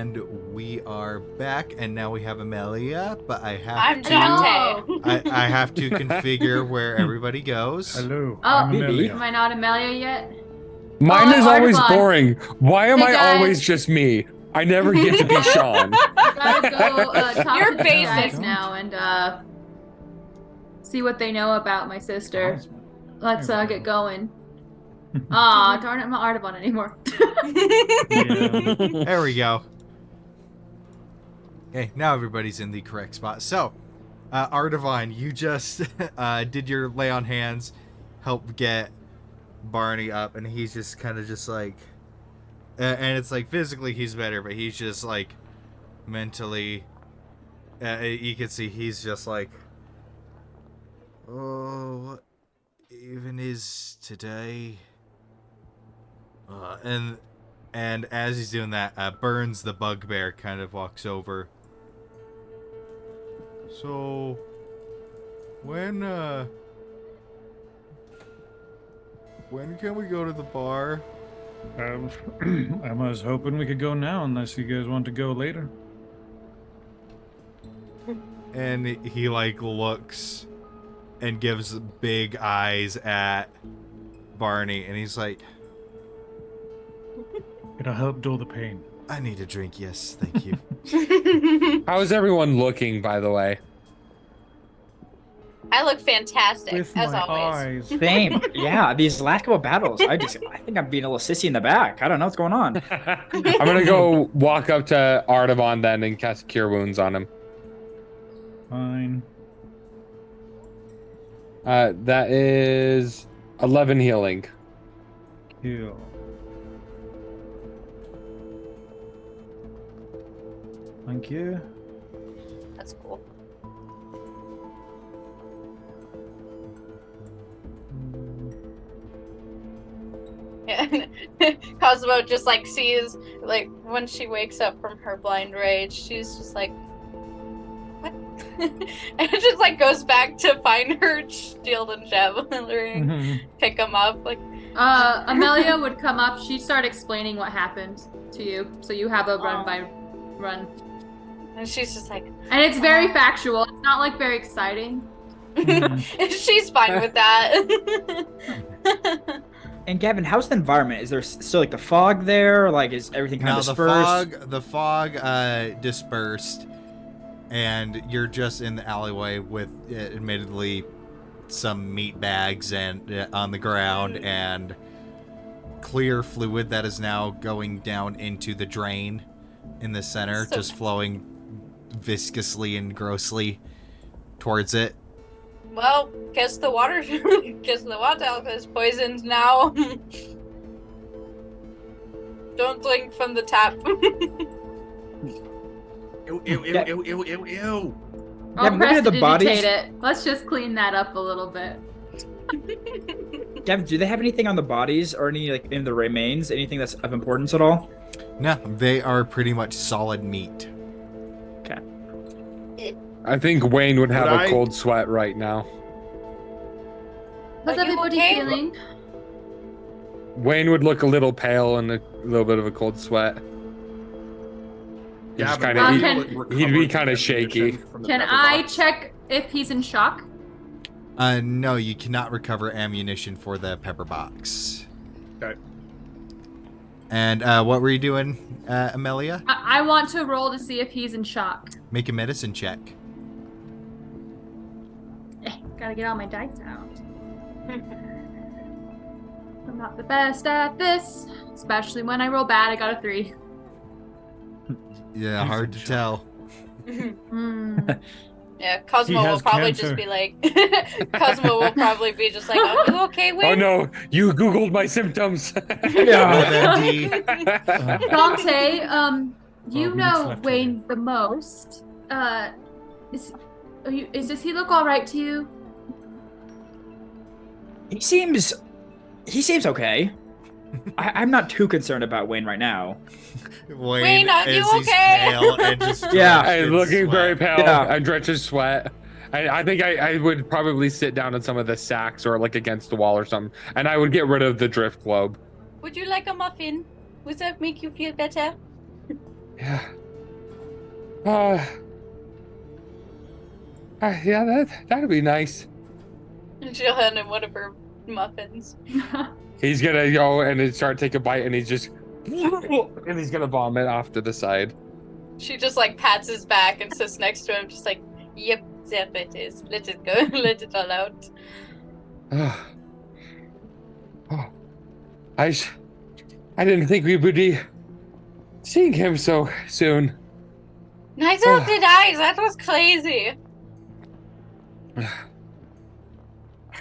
And we are back, and now we have Amelia, but I have I'm to Dante. I have to configure where everybody goes. Hello. Oh, I'm Amelia. am I not Amelia yet? Mine is always Artaban. boring. Why am Hey, I guys. always just me? I never get to be Sean. Gotta go talk You're to the basic. guys now and see what they know about my sister. Let's get going. Aw, darn it, I'm not Artaban anymore. Yeah. There we go. Okay, now everybody's in the correct spot. So, Artavine, you just did your lay on hands, help get Barney up, and he's just kind of just like, and it's like physically he's better, but he's just like mentally, you can see he's just like, oh, what even is today? And as he's doing that, Burns the bugbear kind of walks over. So, when can we go to the bar? I was hoping we could go now, unless you guys want to go later. And he like looks and gives big eyes at Barney, and he's like, It'll help dull the pain. I need a drink, yes, thank you. How is everyone looking, by the way? I look fantastic, With as my always. eyes. Same. Yeah, these last couple battles, I think I'm being a little sissy in the back. I don't know what's going on. I'm gonna go walk up to Artaban then and cast Cure Wounds on him. Fine. That is 11 healing. Kill. Thank you. That's cool. Yeah. Cosmo just like sees, like, when she wakes up from her blind rage, she's just like, what? And it just like goes back to find her shield and javelin, pick them up. Like, Amelia would come up. She'd start explaining what happened to you, so you have a run by run. and she's just like, And it's very factual. It's not like very exciting. she's fine with that. And Gavin, how's the environment? Is there still like the fog there? Like, is everything kind Now of dispersed? the fog dispersed, and you're just in the alleyway with, admittedly, some meat bags and on the ground and clear fluid that is now going down into the drain in the center, So- just flowing viscously and grossly towards it. Well, guess the water is poisoned now. Don't drink from the tap. Ew, ew, ew, ew, ew, ew, ew. I'll but looking at the bodies- prestidigitate it. Let's just clean that up a little bit. Gavin, do they have anything on the bodies or any like in the remains? Anything that's of importance at all? No, they are pretty much solid meat. I think Wayne would have Would a I- cold sweat right now. How's Are you everybody okay? feeling? Wayne would look a little pale and a little bit of a cold sweat. He's Yeah, kinda- but he- he'd be kinda shaky. Can I check if he's in shock? No, you cannot recover ammunition for the pepper box. Okay. And what were you doing, Amelia? I want to roll to see if he's in shock. Make a medicine check. Gotta get all my dice out. I'm not the best at this, especially when I roll bad. I got a 3. Yeah, He's hard in to tell. Mm. Yeah, Cosmo He will has probably cancer. just be like, Cosmo will probably be just like, oh, you okay, Wayne? Oh no, you Googled my symptoms. Yeah. Dante, you Well, minutes know left Wayne the most. Does he look all right to you? He seems okay. I'm not too concerned about Wayne right now. Wayne, are you as he's okay? pale and just Yeah. drenched in I'm looking sweat. very pale Yeah. and drenched in sweat. I think I would probably sit down on some of the sacks or like against the wall or something, and I would get rid of the drift globe. Would you like a muffin? Would that make you feel better? Yeah. Yeah, that'd be nice. And she'll hand him one of her muffins. He's gonna go and then start take a bite, and he's just and he's gonna vomit off to the side. She just like pats his back and sits next to him, just like, yep, there it is. Let it go. Let it all out. Oh, I didn't think we would be seeing him so soon. Neither did I. That was crazy.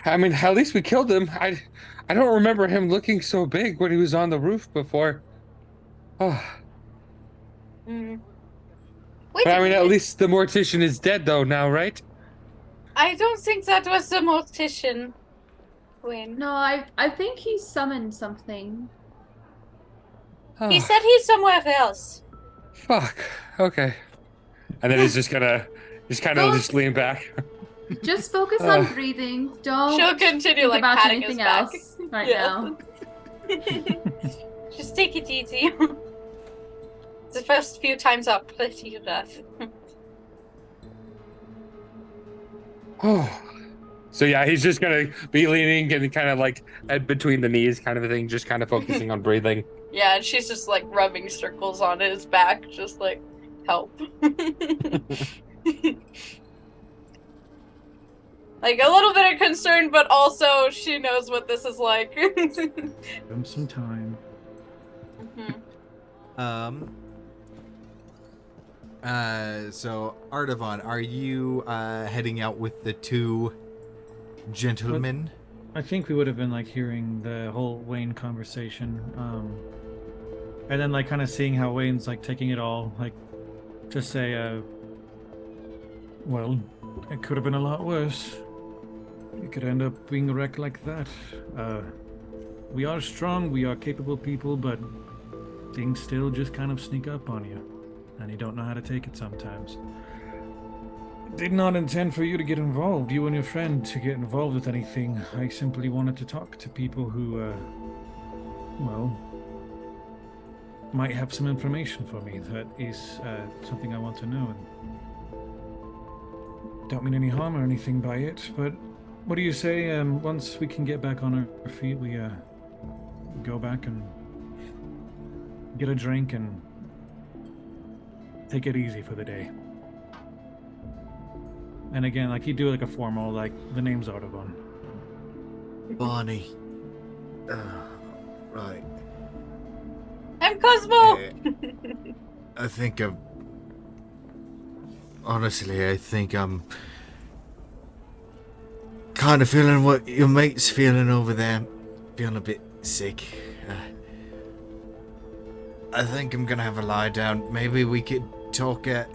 I mean, at least we killed him. I don't remember him looking so big when he was on the roof before. Oh. Wait, But I mean, at least the mortician is dead though now, right? I don't think that was the mortician. Wayne. No, I think he summoned something. Oh, He said he's somewhere else. fuck. Okay. And then he's just gonna kind of just lean back. Just focus on breathing. Don't She'll continue think like about patting his anything back. else right Yeah. now. Just take it easy. The first few times are pretty rough. Oh. So yeah, he's just gonna be leaning and kind of like head between the knees kind of a thing, just kind of focusing on breathing. Yeah, and she's just like rubbing circles on his back, just like, help. Like a little bit of concern, but also she knows what this is like. Give him some time. So Artavan, are you heading out with the two gentlemen? I think we would have been like hearing the whole Wayne conversation, and then like kind of seeing how Wayne's like taking it all, like just say, well, it could have been a lot worse. You could end up being a wreck like that. We are strong, we are capable people, but things still just kind of sneak up on you, and you don't know how to take it sometimes. Did not intend for you to get involved, you and your friend to get involved with anything. I simply wanted to talk to people who, well, might have some information for me that is something I want to know. And don't mean any harm or anything by it, but what do you say, once we can get back on our feet, we go back and get a drink and take it easy for the day? And again, like, he'd do like a formal, like, the name's Artavan. Bonnie. Right. I'm Cosmo! I think I'm... Honestly, I think I'm... kind of feeling what your mate's feeling over there. Feeling a bit sick. I think I'm gonna have a lie down. Maybe we could talk at...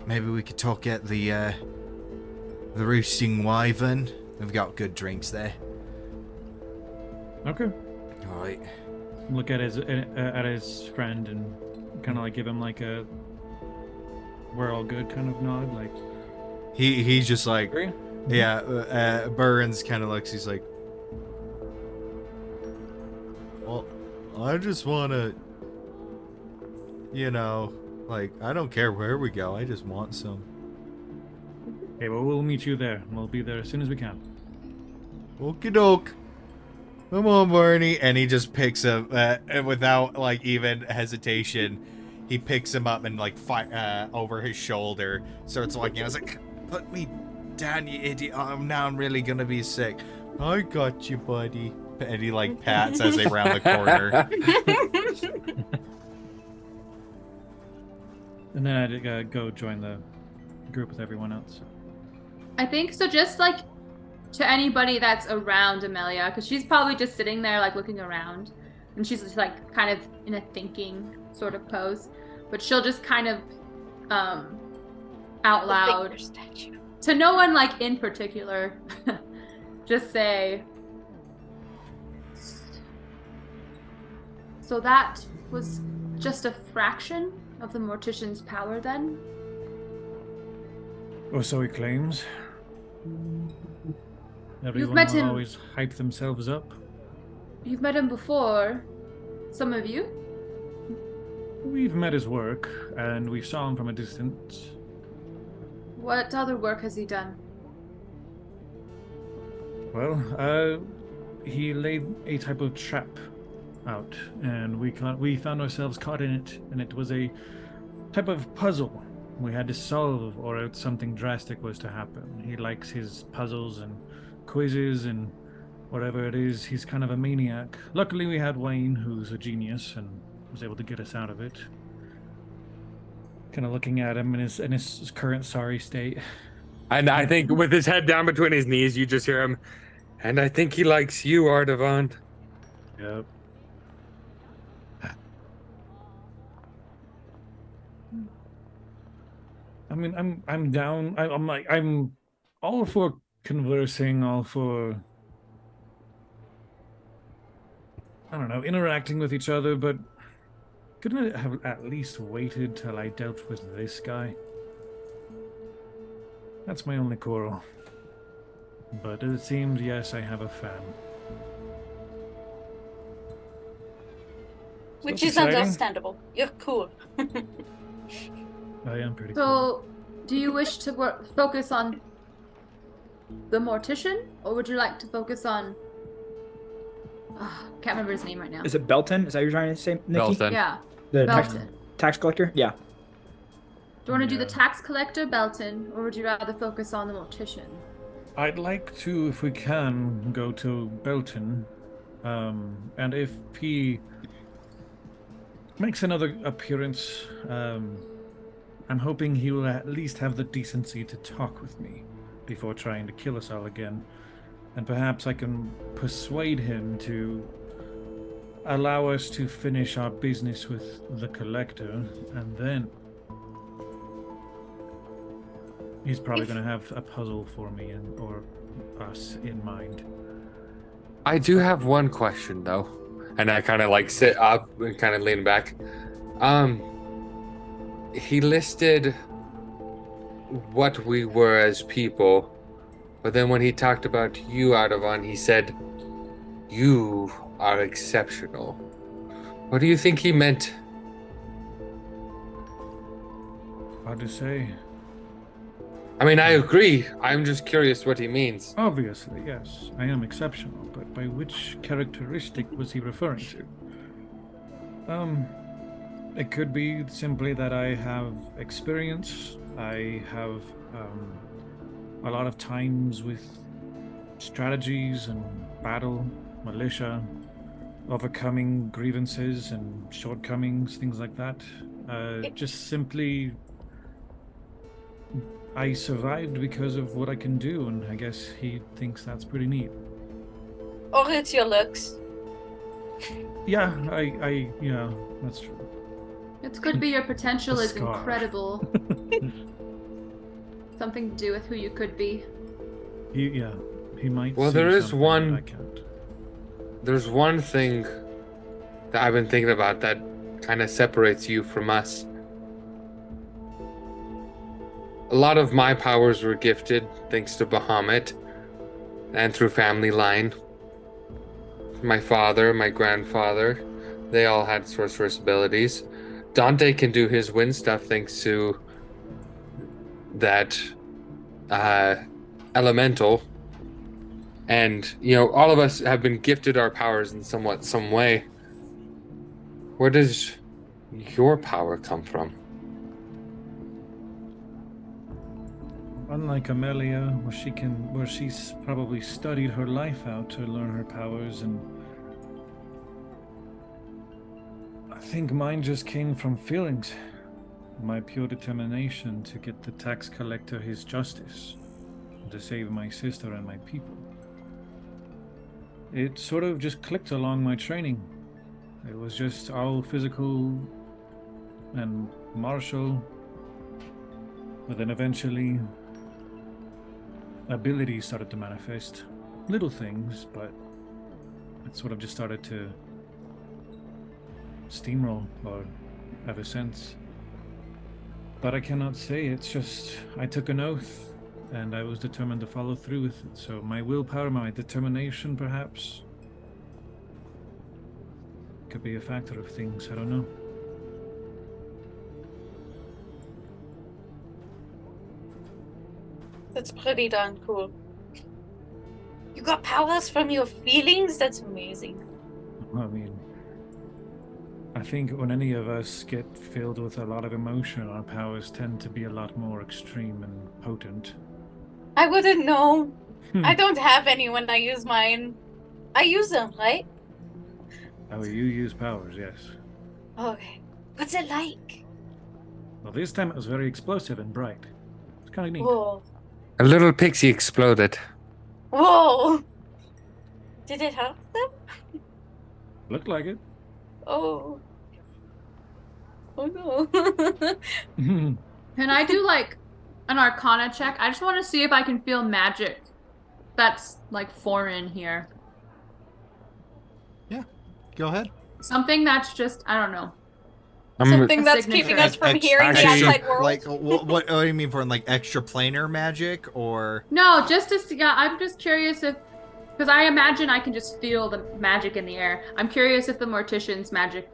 maybe we could talk at the Roosting Wyvern. We've got good drinks there. Okay. Alright. Look at his friend and kind of like give him like a we're all good kind of nod, like He's just like... agree? Yeah, Burns kind of looks, he's like... Well, I just want to... You know... Like, I don't care where we go, I just want some. Okay, well, we'll meet you there. We'll be there as soon as we can. Okie doke. Come on, Barney. And he just picks him, without, like, even hesitation, he picks him up and, like, over his shoulder, starts walking. I was like, put me down, you idiot. Now I'm really gonna be sick. I got you, buddy. And he, like, pats as they round the corner. And then I'd go join the group with everyone else. I think so. Just like to anybody that's around Amelia, because she's probably just sitting there like looking around, and she's just like kind of in a thinking sort of pose, but she'll just kind of out loud to no one like in particular just say, so that was just a fraction of the mortician's power then? Or so he claims. Everyone met will him. always hype themselves up. You've met him before. Some of you? We've met his work, and we saw him from a distance. What other work has he done? Well, he laid a type of trap out, and we found ourselves caught in it, and it was a type of puzzle we had to solve, or else something drastic was to happen. He likes his puzzles and quizzes and whatever it is. He's kind of a maniac. Luckily, we had Wayne, who's a genius, and was able to get us out of it. Kind of looking at him in his current sorry state. And I think with his head down between his knees, you just hear him. And I think he likes you, Artavan. Yep. I mean, I'm down. I'm all for conversing, all for, I don't know, interacting with each other, but couldn't it have at least waited till I dealt with this guy? That's my only quarrel. But it seems, yes, I have a fan. Which That's is exciting. understandable. You're cool. I am pretty cool. So, do you wish to focus on the mortician, or would you like to focus on? Can't remember his name right now. Is it Belton? Is that what you're trying to say, Nikki? Belton. Yeah, The Belton. tax collector? Yeah. Do you want to do the Yeah. tax collector, Belton, or would you rather focus on the mortician? I'd like to, if we can, go to Belton. And if he makes another appearance, I'm hoping he will at least have the decency to talk with me before trying to kill us all again. And perhaps I can persuade him to allow us to finish our business with the collector, and then he's probably going to have a puzzle for me or us in mind. I do have one question though, and I kind of like sit up and kind of lean back. He listed what we were as people, but then when he talked about you, Artavan, he said you are exceptional. What do you think he meant? Hard to say. I mean, I agree. I'm just curious what he means. Obviously, yes, I am exceptional, but by which characteristic was he referring to? It could be simply that I have experience. I have a lot of times with strategies and battle, militia, overcoming grievances and shortcomings, things like that. Just simply, I survived because of what I can do, and I guess he thinks that's pretty neat. Or it's your looks. Yeah, yeah, that's true. It could be your potential A is scar. incredible. Something to do with who you could be. He might. Well, see there is something one- that I can't. There's one thing that I've been thinking about that kind of separates you from us. A lot of my powers were gifted thanks to Bahamut and through family line. My father, my grandfather, they all had sorceress abilities. Dante can do his wind stuff thanks to that elemental. And, you know, all of us have been gifted our powers in some way. Where does your power come from? Unlike Amelia, where she's probably studied her life out to learn her powers, and I think mine just came from feelings. My pure determination to get the tax collector his justice, and to save my sister and my people. It sort of just clicked along my training. It was just all physical and martial, but then eventually abilities started to manifest. Little things, but it sort of just started to steamroll, or ever since. But I cannot say, it's just, I took an oath, and I was determined to follow through with it. So my willpower, my determination, perhaps, could be a factor of things. I don't know. That's pretty darn cool. You got powers from your feelings? That's amazing. I mean, I think when any of us get filled with a lot of emotion, our powers tend to be a lot more extreme and potent. I wouldn't know. Hmm. I don't have any when I use mine. I use them, right? Oh, you use powers, yes. Okay. What's it like? Well, this time it was very explosive and bright. It's kind of neat. Whoa. A little pixie exploded. Whoa. Did it hurt them? Looked like it. Oh. Oh no. Can I do like an Arcana check? I just want to see if I can feel magic that's like foreign here. Go ahead. Something that's just, I don't know. Something A that's signature. keeping us from hearing the Actually, outside world. Like, what do you mean for like extra planar magic or? No, just to see, I'm just curious if, because I imagine I can just feel the magic in the air. I'm curious if the mortician's magic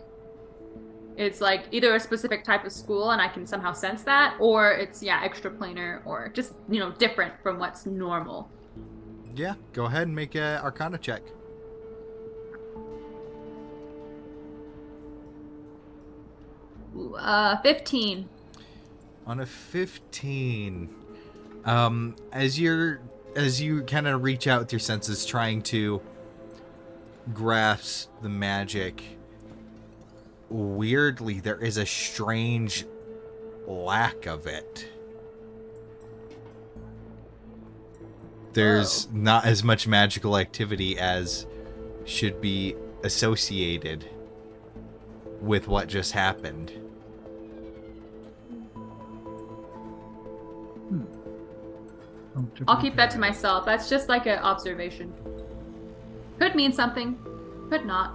is like either a specific type of school and I can somehow sense that, or it's, extra planar or just, different from what's normal. Yeah, go ahead and make a Arcana check. 15. On a 15, as you kind of reach out with your senses, trying to grasp the magic, weirdly, there is a strange lack of it. There's not as much magical activity as should be associated with what just happened. I'll keep that to myself. That's just like an observation. Could mean something, could not.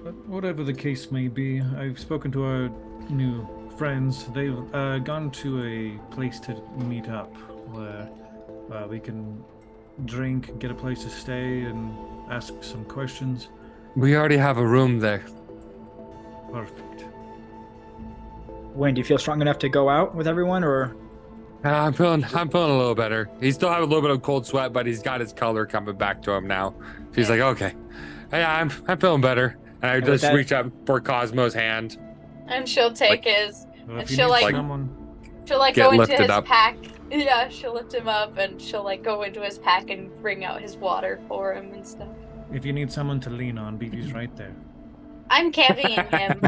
But whatever the case may be, I've spoken to our new friends. They've gone to a place to meet up where we can drink, get a place to stay, and ask some questions. We already have a room there. Perfect. Wayne, do you feel strong enough to go out with everyone, or? I'm feeling a little better. He still have a little bit of cold sweat, but he's got his color coming back to him now. So he's like, okay, yeah, I'm feeling better. And I just reach up for Cosmo's hand. And she'll take his, Well, and if you she'll need like, someone, she'll like Get go into lifted his up. pack. Yeah, she'll lift him up, and she'll like go into his pack and bring out his water for him and stuff. if you need someone to lean on, BB's right there. I'm carrying him.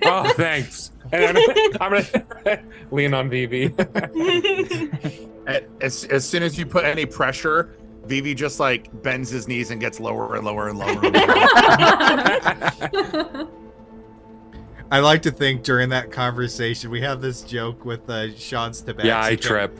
Oh, thanks. And I'm gonna lean on VV. As soon as you put any pressure, Vivi just like bends his knees and gets lower and lower and lower and lower. I like to think during that conversation we have this joke with Sean's tabaxi. Yeah, I trip.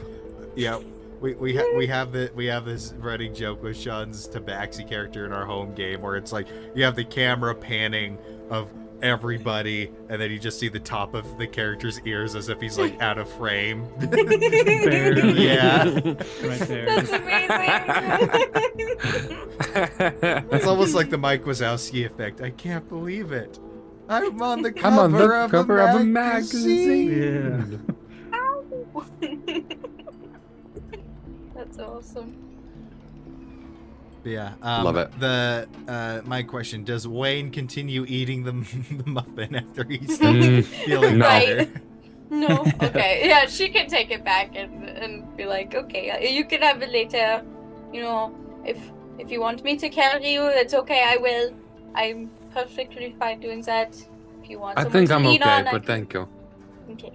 Yeah, we have this running joke with Sean's tabaxi character in our home game where it's like you have the camera panning of everybody and then you just see the top of the character's ears as if he's like out of frame. Barely. Yeah, Right there. That's amazing. it's almost like the Mike Wazowski effect. I can't believe it. I'm on the I'm on the cover of a magazine. Yeah. That's awesome. Yeah, Love it. My question: does Wayne continue eating the muffin after he's Mm, feeling no. better? No. Okay. Yeah, she can take it back and be like, okay, you can have it later. If you want me to carry you, it's okay. I will. I'm perfectly fine doing that. If you want I someone think to I'm lean okay, on, but thank you. Okay.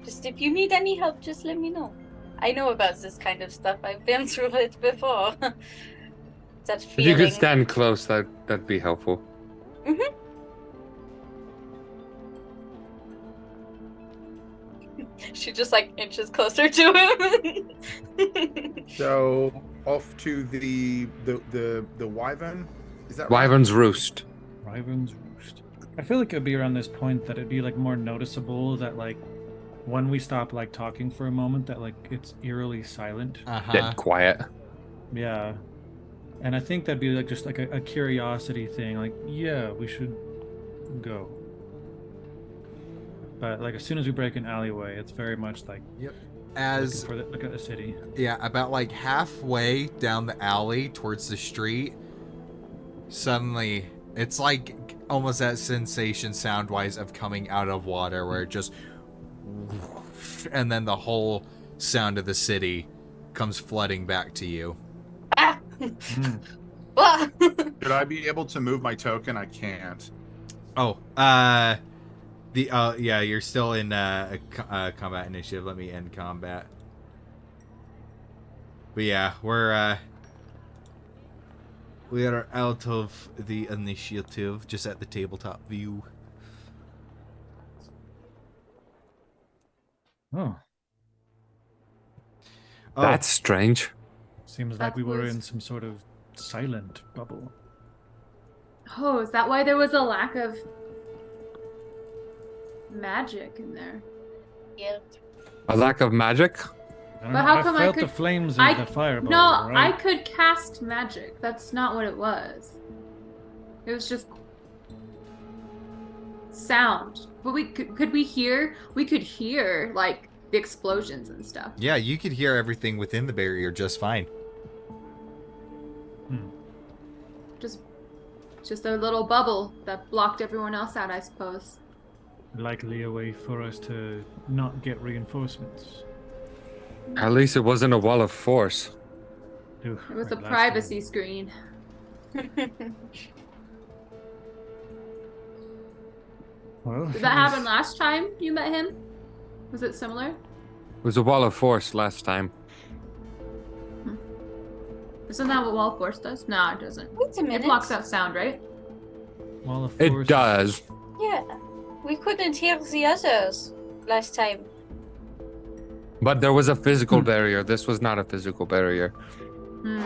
Just if you need any help, just let me know. I know about this kind of stuff. I've been through it before. That If you feeling. could stand close, that'd be helpful. Mm-hmm. She just like inches closer to him. So off to the wyvern. Is that right? Wyvern's Roost. Wyvern's Roost. I feel like it'd be around this point that it'd be like more noticeable that like when we stop like talking for a moment that like it's eerily silent. Uh-huh. Dead quiet. Yeah. And I think that'd be like just like a curiosity thing. Like, yeah, we should go. But like as soon as we break an alleyway, it's very much like As look at the city. yeah, about like halfway down the alley towards the street, suddenly it's like almost that sensation sound-wise of coming out of water, where it just, and then the whole sound of the city comes flooding back to you. Ah! Ah! Should I be able to move my token? I can't. Oh, yeah, you're still in combat initiative. Let me end combat. But yeah, we are out of the initiative, just at the tabletop view. Oh, That's strange. seems That like we were was- in some sort of silent bubble. Oh, is that why there was a lack of magic in there? Yeah. A lack of magic? I don't But know, how I come I felt the could- flames of I- the fireball. No, I right? could cast magic. That's not what it was. It was just sound. But could we hear? We could hear like the explosions and stuff. Yeah, you could hear everything within the barrier just fine. Just a little bubble that blocked everyone else out, I suppose. Likely a way for us to not get reinforcements. At least it wasn't a wall of force. Ooh, It was right, a last privacy screen. time. Well, Did that happen last time you met him? Was it similar? It was a wall of force last time. Isn't that what wall force does? No, it doesn't. Wait a It minute. blocks out sound, right? Wall of It force. does. Yeah. We couldn't hear the others last time. But there was a physical barrier. This was not a physical barrier. Hmm.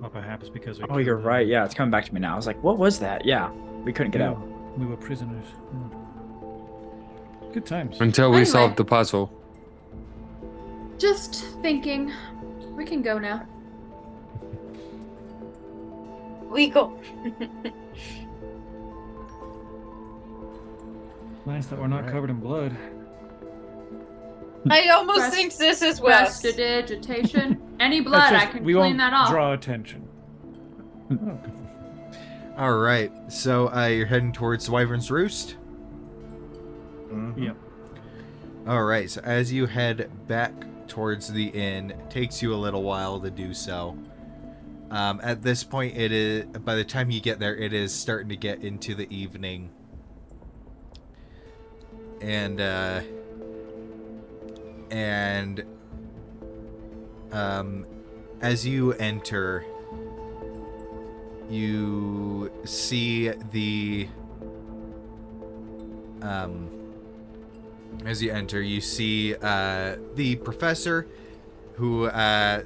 Well, perhaps because we. Oh, you're killed right. them. Yeah, it's coming back to me now. I was like, what was that? Yeah, we couldn't get Yeah, out. We were prisoners. Good times. Until we Anyway. solved the puzzle. Just thinking. We can go now. We go. Nice that we're not Right. covered in blood. I almost Rest- think this is worse. Prestidigitation. Any That's blood, I just- can we clean won't that off. draw attention. Oh, All right, so you're heading towards Wyvern's Roost. Mhm. Yep. All right, so as you head back towards the inn, it takes you a little while to do so. At this point, it is by the time you get there, it is starting to get into the evening, and as you enter, you see the professor, who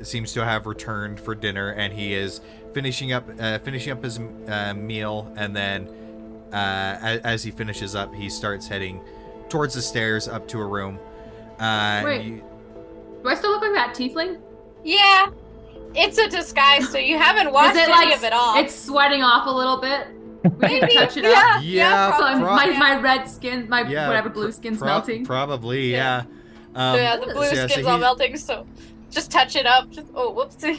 seems to have returned for dinner, and he is finishing up his meal, and then as he finishes up, he starts heading towards the stairs up to a room. Wait. Do I still look like that tiefling? Yeah. It's a disguise, so you haven't washed Is it any like of it off. it's sweating off a little bit? We can touch it yeah, up. Yeah, So probably. my red skin, my Yeah, whatever blue skin's melting. Probably, Yeah. yeah. Yeah, the blue so skin's all melting, so just touch it up. Oh, whoops. So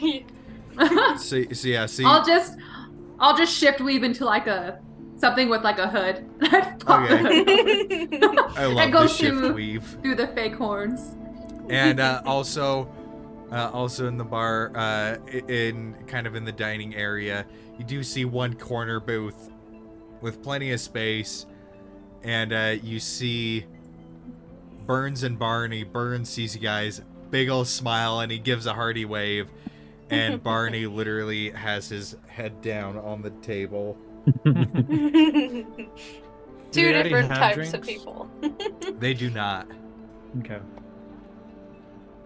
I'll just shift weave into like something with like a hood. Pop the hood open. I And love go the shift through- weave. through the fake horns. And also in the bar, in the dining area, you do see one corner booth with plenty of space, and you see Burns and Barney. Burns sees you guys, big ol' smile, and he gives a hearty wave, and Barney literally has his head down on the table. Two they already different have types of drinks? people. They do not. Okay.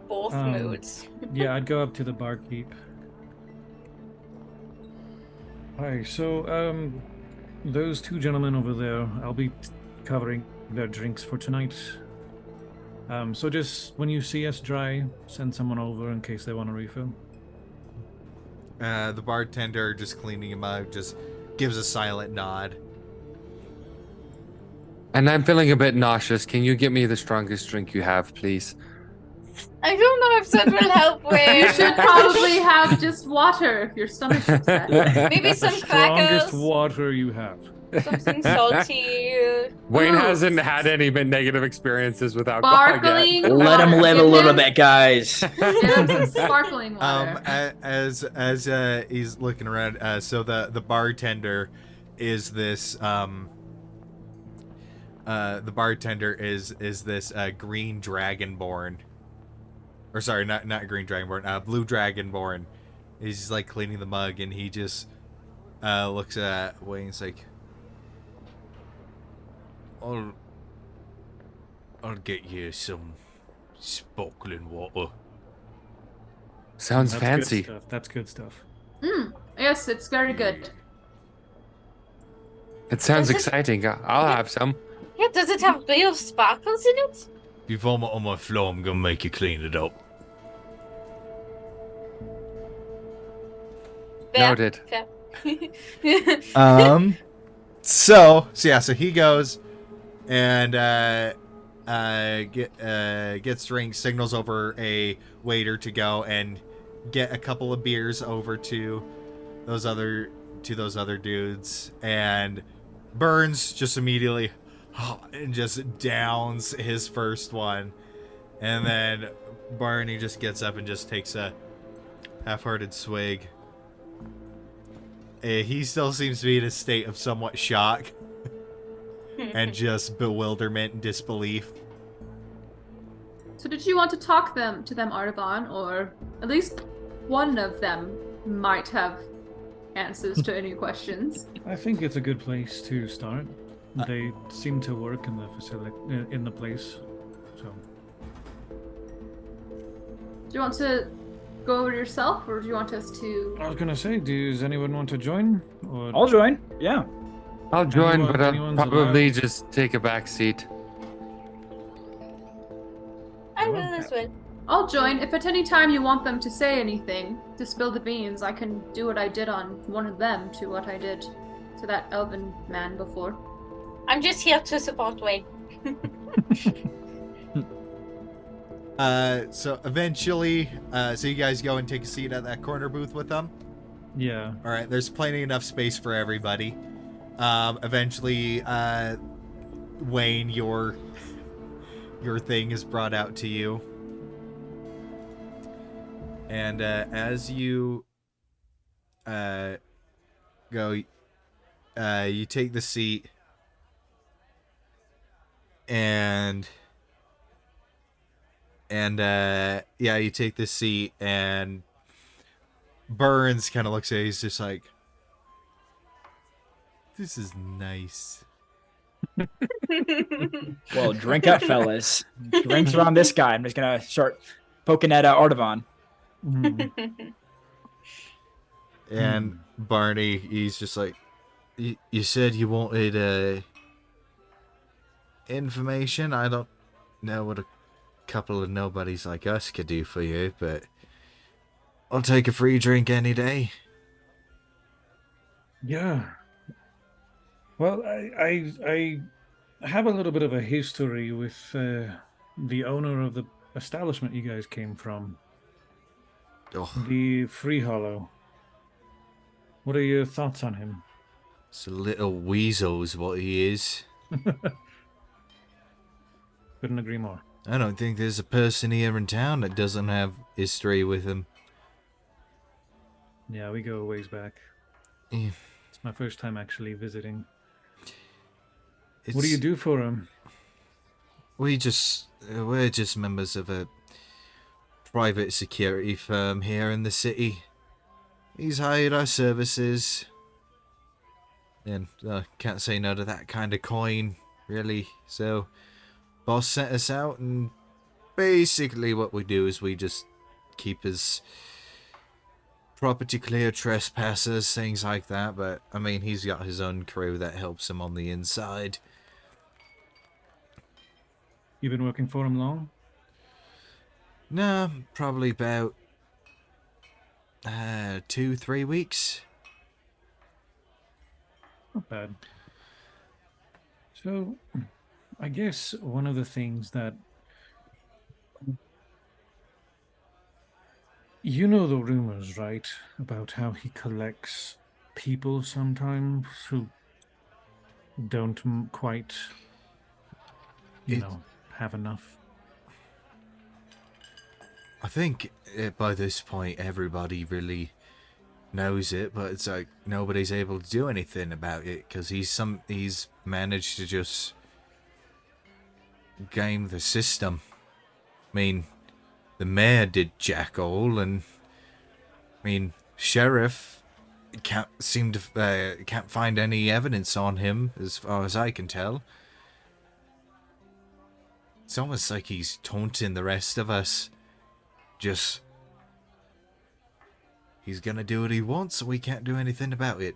Both moods. Yeah, I'd go up to the barkeep. Hi, so, those two gentlemen over there, I'll be covering their drinks for tonight. So just when you see us dry, send someone over in case they want a refill. The bartender just cleaning him up just gives a silent nod. And I'm feeling a bit nauseous. Can you get me the strongest drink you have, please? I don't know if such will help You with. should probably have just water if your stomach's upset. Maybe some Strongest crackers. water you have. Something salty. Wayne Ooh. hasn't had any negative experiences with alcohol yet. Sparkling Let him water. live a Give little him- bit, guys. Give him some sparkling water. As he's looking around, so the bartender is this green dragonborn, or sorry, not green dragonborn, blue dragonborn. He's just like cleaning the mug, and he just looks at Wayne. He's like, I'll get you some sparkling water. Sounds That's fancy. Good stuff. That's good stuff. Yes, it's very good. It sounds Does it- exciting. I'll have some. Yeah, does it have real sparkles in it? If you vomit on my floor, I'm gonna make you clean it up. Fair, Noted. fair. So he goes and gets drinks, signals over a waiter to go and get a couple of beers over to those other dudes, and Burns just immediately and just downs his first one, and then Barney just gets up and just takes a half-hearted swig. He still seems to be in a state of somewhat shock and just bewilderment and disbelief. So did you want to talk to them, Artavan, or at least one of them might have answers to any questions? I think it's a good place to start. They seem to work in the facility, in the place. So Do you want to go over yourself, or do you want us to? I was gonna say, does anyone want to join? Or I'll join. Yeah. I'll join, Anyone- but I'll anyone's probably allowed. just take a back seat. I will as well. I'll join. If at any time you want them to say anything, to spill the beans, I can do what I did on one of them to what I did to that elven man before. I'm just here to support Wayne. So eventually, so you guys go and take a seat at that corner booth with them. yeah, All right, there's plenty enough space for everybody. Eventually, Wayne, your thing is brought out to you, and as you go, you take the seat, and you take the seat, and Burns kind of looks at it. He's just like, this is nice. Well, drink up, fellas. Drinks around this guy. I'm just gonna start poking at Artavan. Mhm. And Barney, he's just like, you said you wanted information. I don't know what a couple of nobodies like us could do for you, but I'll take a free drink any day. Yeah. Well, I have a little bit of a history with the owner of the establishment you guys came from, Oh, the Free Hollow. What are your thoughts on him? it's a little weasel is what he is. Couldn't agree more. I don't think there's a person here in town that doesn't have history with him. Yeah, we go a ways back. Yeah. It's my first time actually visiting. It's, What do you do for him? we're just members of a private security firm here in the city. He's hired our services, and can't say no to that kind of coin, really. So, boss sent us out, and basically what we do is we just keep his property clear, trespassers, things like that. But I mean, he's got his own crew that helps him on the inside. You've been working for him long? No, probably about 2-3 weeks. Not bad. So, I guess one of the things that you know the rumors, right, about how he collects people sometimes who don't quite, It- have enough. I think by this point everybody really knows it, but it's like nobody's able to do anything about it because he's managed to just game the system. I mean, the mayor did jack all, and I mean, sheriff can't find any evidence on him as far as I can tell. It's almost like he's taunting the rest of us. Just, he's gonna do what he wants, so we can't do anything about it.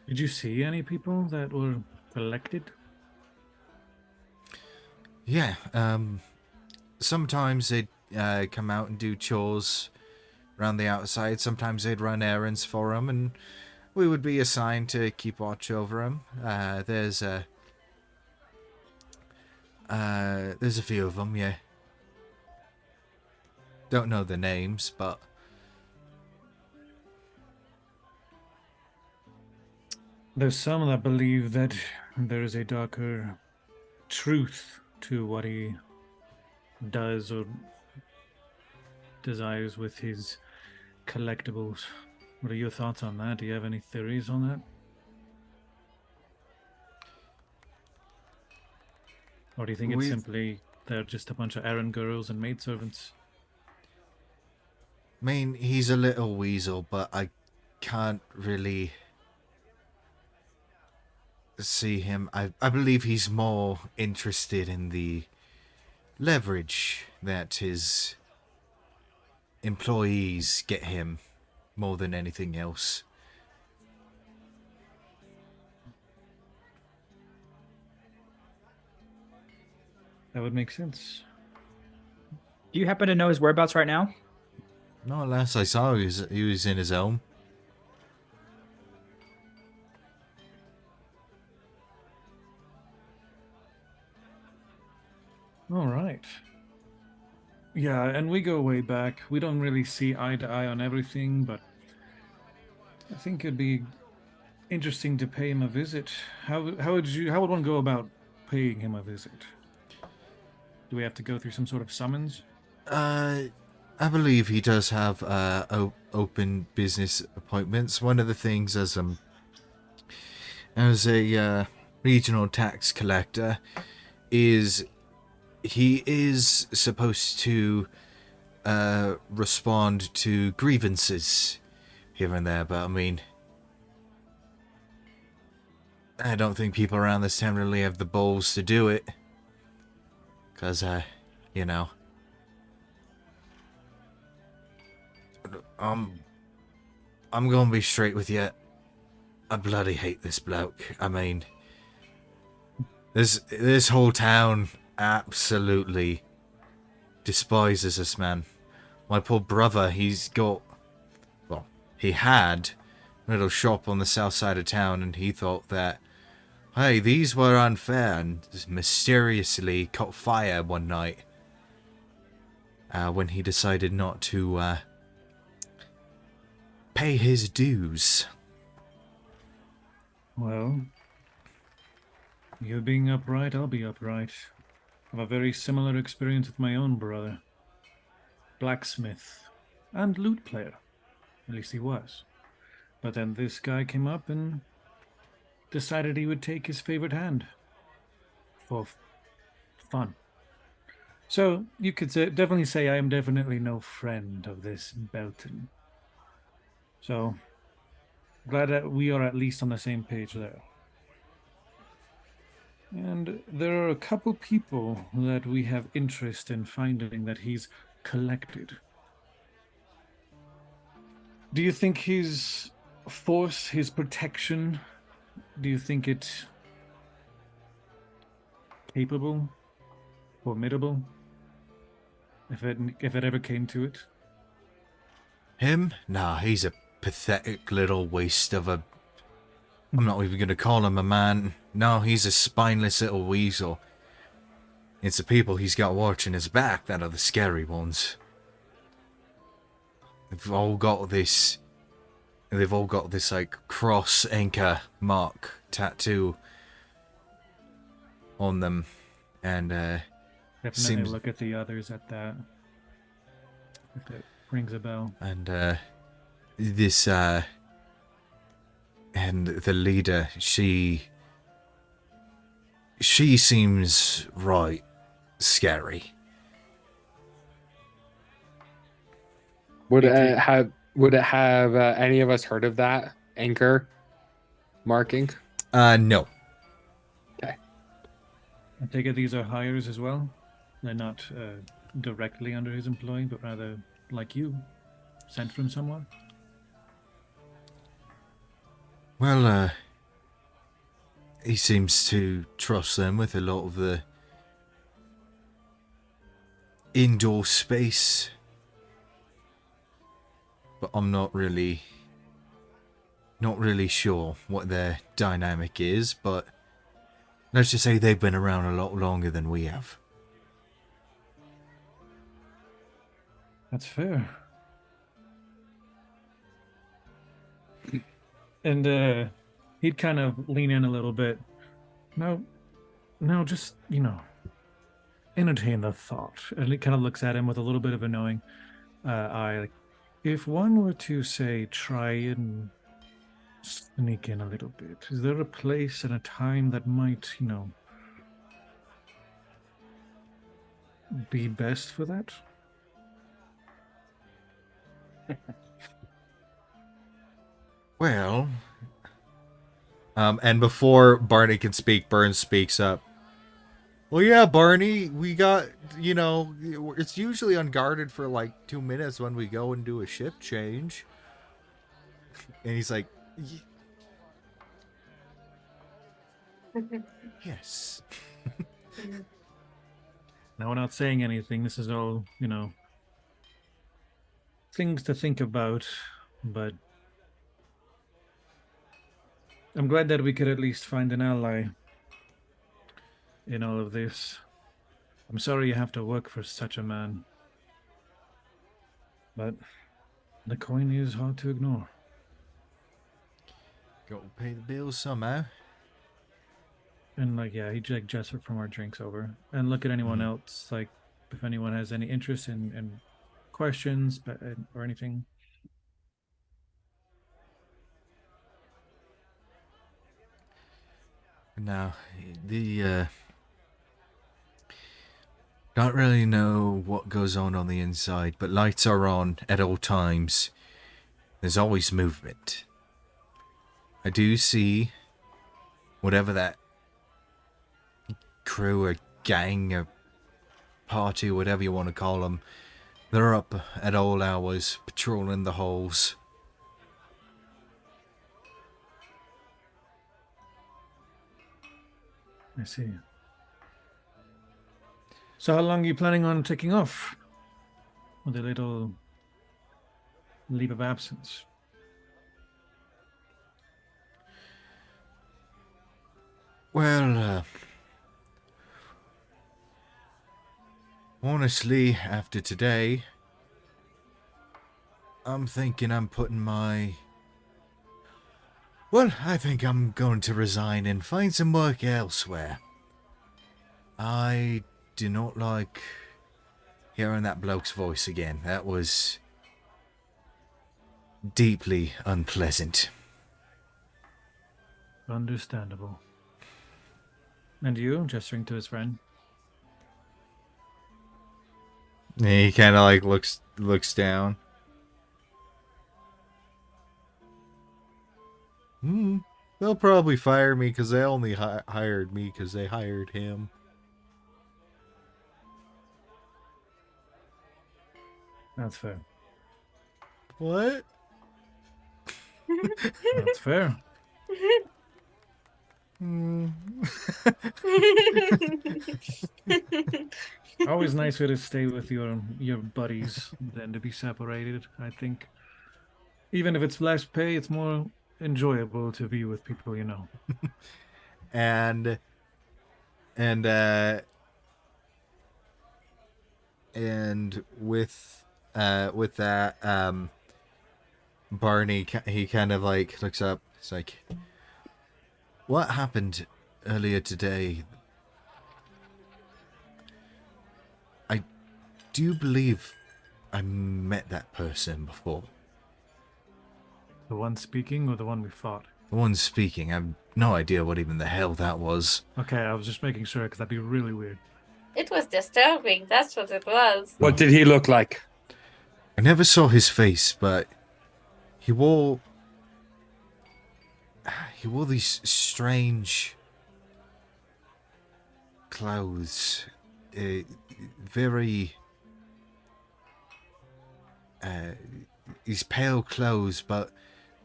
Did you see any people that were elected? Yeah, sometimes they'd come out and do chores around the outside. Sometimes they'd run errands for him, and we would be assigned to keep watch over him. There's a few of them, yeah. Don't know the names, but There's some that believe that there is a darker truth to what he does or desires with his collectibles. What are your thoughts on that? Do you have any theories on that? Or do you think it's simply they're just a bunch of errand girls and maidservants? I mean, he's a little weasel, but I can't really see him. I believe he's more interested in the leverage that his employees get him more than anything else. That would make sense. Do you happen to know his whereabouts right now? Not last I saw, he was in his home. All right. Yeah, and we go way back. We don't really see eye to eye on everything, but I think it'd be interesting to pay him a visit. How would one go about paying him a visit? Do we have to go through some sort of summons? I believe he does have open business appointments. One of the things as a regional tax collector is he is supposed to respond to grievances here and there, but I mean, I don't think people around this town really have the balls to do it. Because, you know, I'm gonna be straight with you. I bloody hate this bloke. I mean, this whole town absolutely despises this man. My poor brother, he had a little shop on the south side of town, and he thought that, hey, these were unfair, and just mysteriously caught fire one night when he decided not to pay his dues. Well, you being upright, I'll be upright. I have a very similar experience with my own brother. Blacksmith and lute player. At least he was. But then this guy came up and decided he would take his favorite hand. For fun. So, you could definitely say I am definitely no friend of this Belton. So, glad that we are at least on the same page there. And there are a couple people that we have interest in finding that he's collected. Do you think his force, his protection, do you think it capable, formidable, if it ever came to it? Him? Nah, he's a pathetic little waste of a... I'm not even going to call him a man. No, he's a spineless little weasel. It's the people he's got watching his back that are the scary ones. They've all got this, like, cross anchor mark tattoo on them. And, Definitely seems... look at the others at that. If it rings a bell. And, this, and the leader, she seems right scary. Would it have any of us heard of that anchor marking? No. I take it these are hires as well? They're not directly under his employ, but rather like you, sent from somewhere? Well, he seems to trust them with a lot of the indoor space. But I'm not really sure what their dynamic is, but let's just say they've been around a lot longer than we have. That's fair. And he'd kind of lean in a little bit. No, just, entertain the thought. And he kind of looks at him with a little bit of a knowing eye. Like, if one were to, say, try and sneak in a little bit, is there a place and a time that might, be best for that? Well, and before Barney can speak, Burns speaks up. Well, yeah, Barney, we got, it's usually unguarded for like 2 minutes when we go and do a shift change. And he's like, yes. Now, we're not saying anything. This is all, things to think about, but I'm glad that we could at least find an ally in all of this. I'm sorry you have to work for such a man, but the coin is hard to ignore. Got to pay the bills somehow. And he'd gesture from our drinks over and look at anyone else, like if anyone has any interest in questions or anything. Now, don't really know what goes on the inside, but lights are on at all times. There's always movement. I do see whatever that crew or gang or party, whatever you want to call them, they're up at all hours patrolling the halls. I see. So how long are you planning on taking off? With a little leave of absence? Well, honestly, after today, I'm thinking I'm putting my... Well, I think I'm going to resign and find some work elsewhere. I do not like hearing that bloke's voice again. That was deeply unpleasant. Understandable. And you, gesturing to his friend? He kind of looks down. They'll probably fire me because they only hired me because they hired him. That's fair. What? That's fair. Always nicer to stay with your buddies than to be separated, I think. Even if it's less pay, it's more enjoyable to be with people you know. and and uh and with that Barney, he kind of like looks up. It's like, what happened earlier today? I do believe I met that person before. The one speaking or the one we fought? The one speaking. I have no idea what even the hell that was. Okay, I was just making sure because that'd be really weird. It was disturbing. That's what it was. What did he look like? I never saw his face, but he wore these strange clothes. Very these pale clothes, but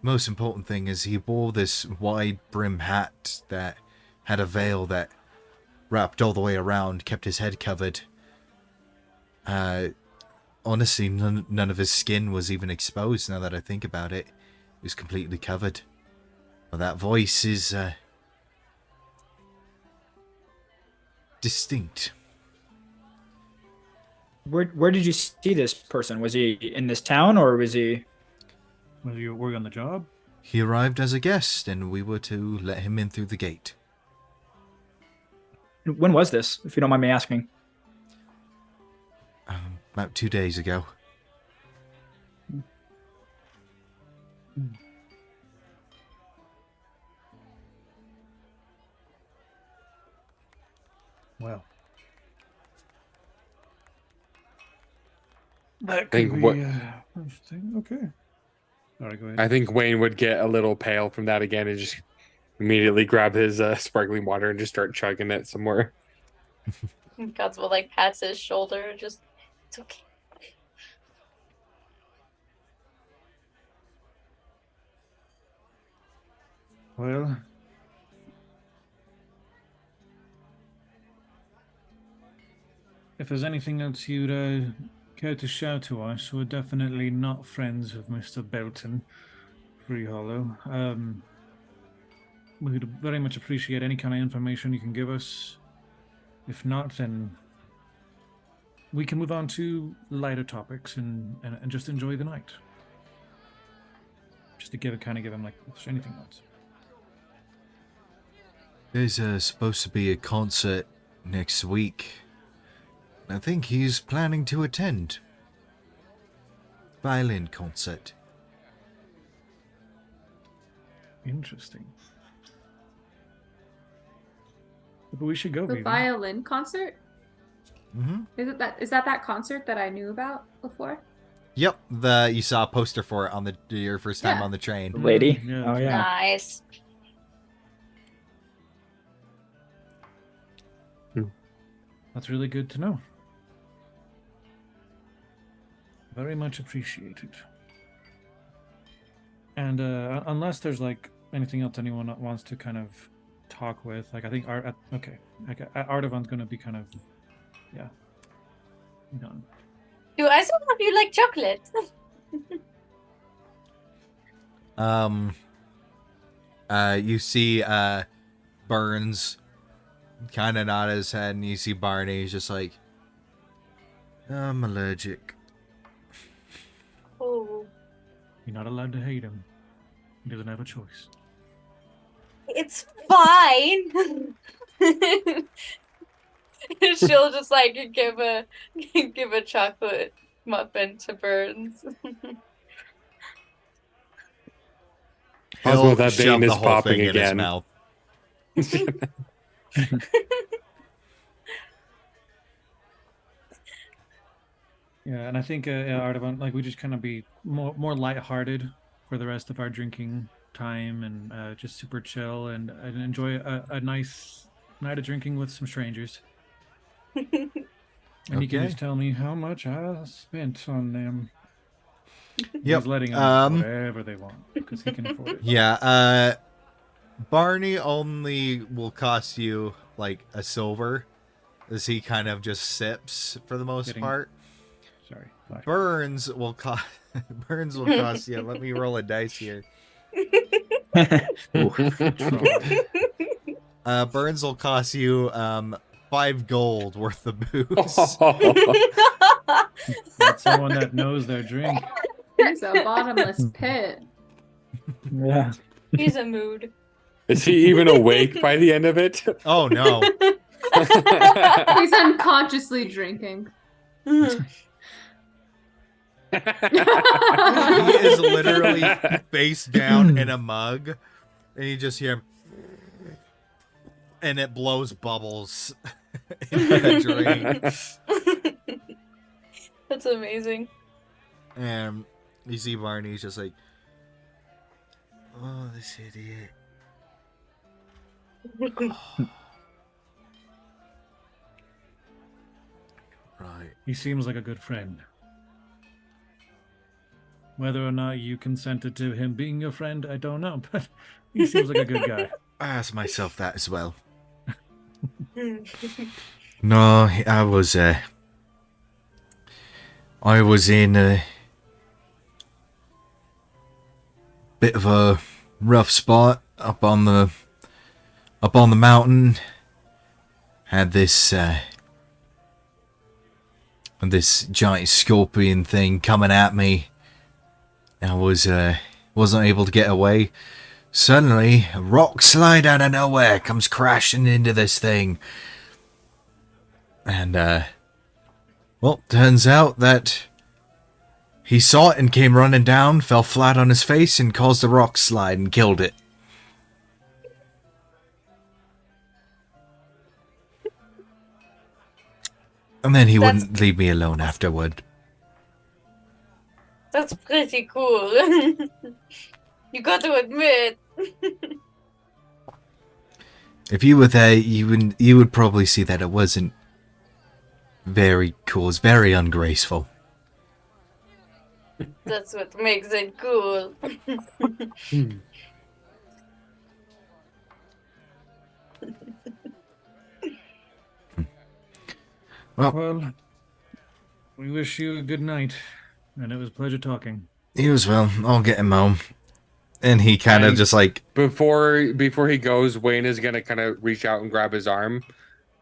most important thing is he wore this wide brim hat that had a veil that wrapped all the way around, kept his head covered. Honestly, none of his skin was even exposed. Now that I think about it, he was completely covered. Well, that voice is distinct. Where did you see this person? Was he in this town or was he? Was you work on the job? He arrived as a guest, and we were to let him in through the gate. When was this, if you don't mind me asking? About 2 days ago. Well, that Think could what- be interesting. Okay. All right, go ahead. I think Wayne would get a little pale from that again and just immediately grab his sparkling water and just start chugging it some more. Godswill like pats his shoulder and just, it's okay. Well, if there's anything else you'd care to shout to us, we're definitely not friends of Mr. Belton, Free Hollow. We'd very much appreciate any kind of information you can give us. If not, then we can move on to lighter topics and just enjoy the night. Just to give him like, if there's anything else. There's supposed to be a concert next week. I think he's planning to attend. Violin concert. Interesting. But we should go. The Vivian. violin concert? Mm-hmm. Is that concert that I knew about before? Yep, you saw a poster for it on your first time Yeah. on the train. Lady? Yeah, Oh, yeah. Nice. That's really good to know. Very much appreciated. And unless there's like anything else anyone wants to kind of talk with, like I think Artavan's gonna be kind of, yeah, done. Do either of you like chocolate? You see Burns kind of nod his head, and you see Barney. He's just like, I'm allergic. Oh, You're not allowed to hate him. He doesn't have a choice. it's fine. She'll just like give a chocolate muffin to Burns. Also, that shove vein the is whole popping thing in his again. mouth. Yeah, and I think Artavan, like we just kind of be more lighthearted for the rest of our drinking time, and just super chill and enjoy a nice night of drinking with some strangers. And you can Okay. just tell me how much I spent on them. Yep. He's letting them have Um, whatever they want because he can afford it. Yeah, Barney only will cost you like a silver, as he kind of just sips for the most Kidding. part. Sorry. Flash. Burns will cost Burns will cost you. Let me roll a dice here. Burns will cost you 5 gold worth of booze. That's someone that knows their drink. It's a bottomless pit. Yeah. He's a mood. Is he even awake by the end of it? Oh no. He's unconsciously drinking. He is literally face down in a mug, and you just hear him, and it blows bubbles in the drink. That's amazing. And you see Barney's just like, oh, this idiot. Right. He seems like a good friend. Whether or not you consented to him being your friend, I don't know, but he seems like a good guy. I asked myself that as well. No, I was in a bit of a rough spot up on the mountain. Had this giant scorpion thing coming at me. I wasn't able to get away. Suddenly, a rock slide out of nowhere comes crashing into this thing. And, well, turns out that he saw it and came running down, fell flat on his face, and caused a rock slide and killed it. And then he wouldn't leave me alone afterward. That's pretty cool. You got to admit. If you were there, you would probably see that it wasn't very cool. It's very ungraceful. That's what makes it cool. Well, we wish you a good night, and it was a pleasure talking. You as well. I'll get him home. And he kind of just like... Before he goes, Wayne is going to kind of reach out and grab his arm.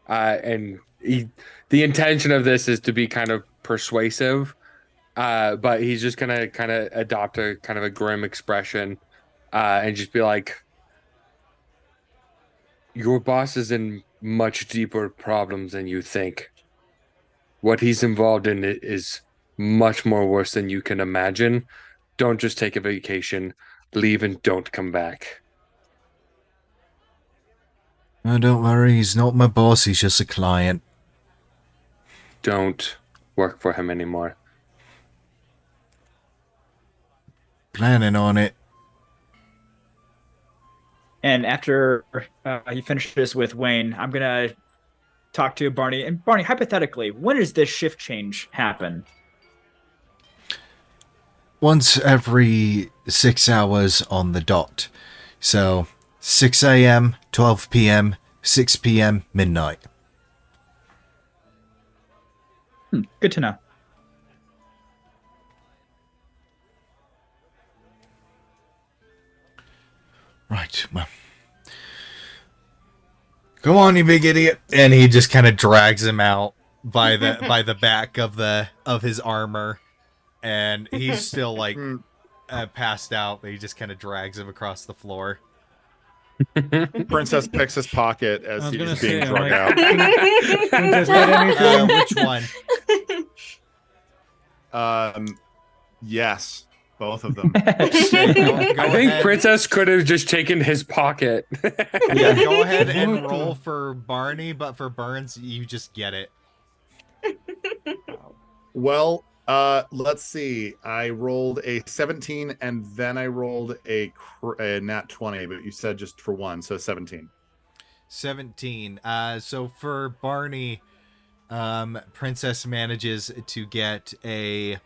And the intention of this is to be kind of persuasive. But he's just going to kind of adopt a kind of a grim expression and just be like, your boss is in much deeper problems than you think. What he's involved in is much more worse than you can imagine. Don't just take a vacation. Leave and don't come back. Oh, don't worry. He's not my boss. He's just a client. Don't work for him anymore. Planning on it. And after he finishes with Wayne, I'm going to talk to Barney. And Barney, hypothetically, when does this shift change happen? Once every 6 hours on the dot. So, 6 a.m., 12 p.m., 6 p.m., midnight. Good to know. Right, well. Come on, you big idiot. And he just kind of drags him out by the back of his armor. And he's still like passed out, but he just kind of drags him across the floor. Princess picks his pocket as he's being say, drug like, out. Princess, got anything? Which one? Yes, both of them. I think Princess could have just taken his pocket. Yeah, go ahead and roll for Barney, but for Burns, you just get it. Well, let's see. I rolled a 17 and then I rolled a nat 20, but you said just for one, so 17. 17. So for Barney, Princess manages to get a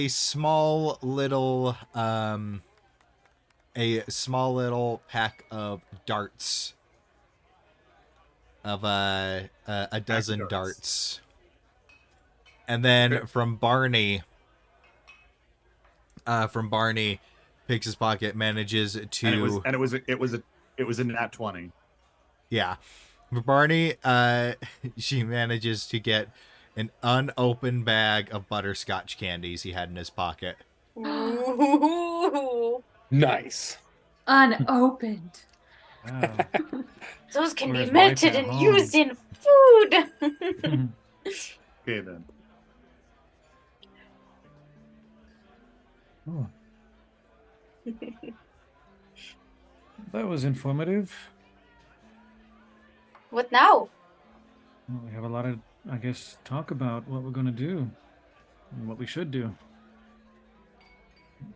small little pack of darts, of a dozen darts. And then from Barney, picks his pocket, manages to. And it was a nat 20. Yeah. For Barney, she manages to get an unopened bag of butterscotch candies he had in his pocket. Ooh. Nice. Unopened. Wow. Those can be Where's melted Wife at and home? used in food. Okay then. Oh. That was informative. What now? Well, we have a lot of, I guess, talk about what we're going to do and what we should do.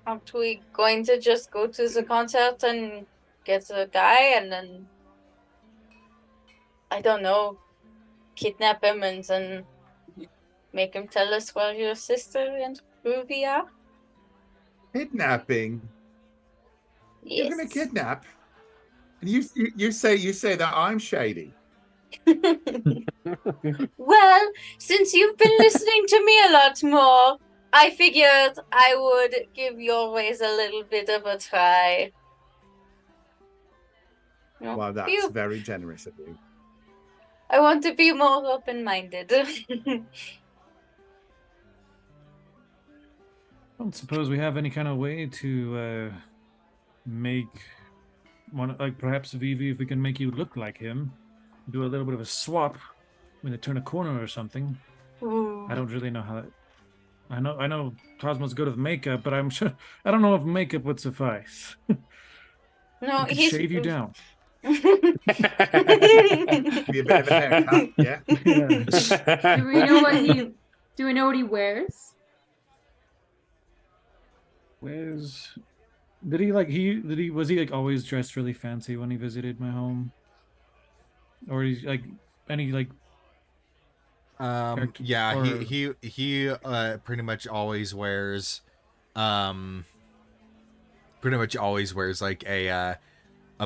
Aren't we going to just go to the concert and get the guy and then, I don't know, kidnap him and then make him tell us where your sister and Ruby are? Kidnapping. Yes. You're gonna kidnap. And you say that I'm shady. Well, since you've been listening to me a lot more, I figured I would give your ways a little bit of a try. You know, Well, that's phew. very generous of you. I want to be more open-minded. I don't suppose we have any kind of way to make one, like perhaps Vivi, if we can make you look like him, do a little bit of a swap when they turn a corner or something. Ooh. I don't really know how that. I know Cosmo's good with makeup, but I'm sure I don't know if makeup would suffice. No, We could he's shave you down. Be a bit of a haircut, yeah. Yeah. Do we know what he? Do we know what he wears? Was he like always dressed really fancy when he visited my home? Or he's like any like character- Yeah, or- he pretty much always wears like a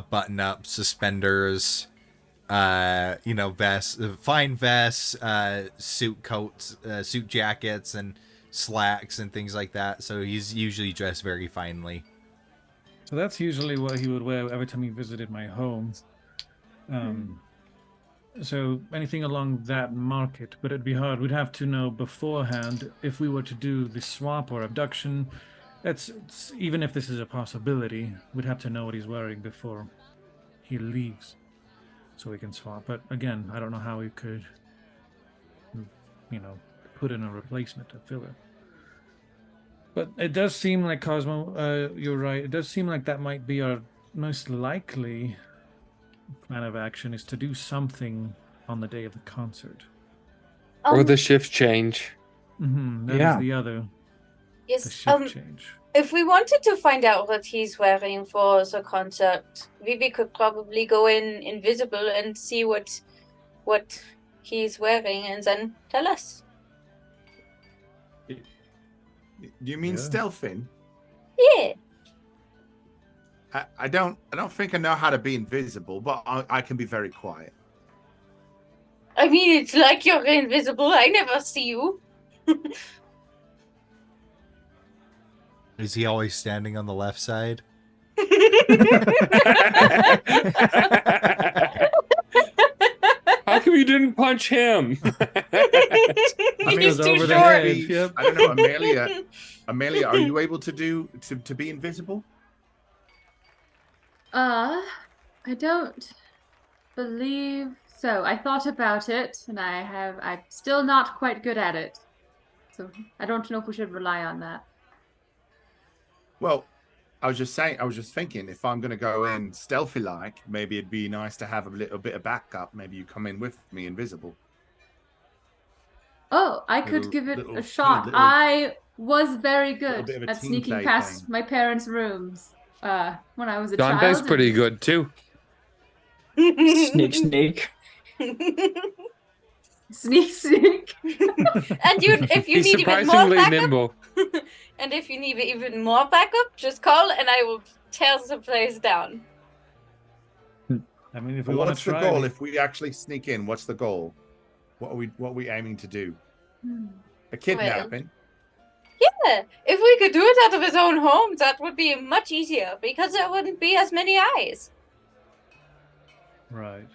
button up, suspenders, vest, fine vests, suit coats, suit jackets, and slacks and things like that. So he's usually dressed very finely. So that's usually what he would wear every time he visited my home. So anything along that market, but it'd be hard. We'd have to know beforehand if we were to do the swap or abduction. Even if this is a possibility, we'd have to know what he's wearing before he leaves, so we can swap. But again, I don't know how we could, put in a replacement to fill it. But it does seem like Cosmo, you're right. It does seem like that might be our most likely plan of action, is to do something on the day of the concert. Or the shift change. That is Yeah. the other. The Yes. shift change. If we wanted to find out what he's wearing for the concert, Vivi could probably go in invisible and see what he's wearing, and then tell us. Do you mean Yeah. stealthing? Yeah. I don't think I know how to be invisible, but I can be very quiet. I mean, it's like you're invisible. I never see you. Is he always standing on the left side? How come you didn't punch him? He's goes too over the short. head. Yep. I don't know, Amelia. Amelia, are you able to be invisible? I don't believe so. I thought about it, and I'm still not quite good at it. So I don't know if we should rely on that. Well, I was just thinking, if I'm going to go in stealthy like, maybe it'd be nice to have a little bit of backup. Maybe you come in with me invisible. Oh, I could Little- give it little- a shot. little- I was very little good bit of a at team sneaking play past thing. my parents' rooms when I was a John child. Bay's pretty good too. Sneak, sneak. Sneak, sneak. And if you He's need even more surprisingly backup, nimble. and if you need even more backup, just call and I will tear the place down. I mean, if we But want what's to the try. goal? If we actually sneak in, what's the goal? What are we aiming to do? A kidnapping. Yeah, if we could do it out of his own home, that would be much easier because there wouldn't be as many eyes. Right.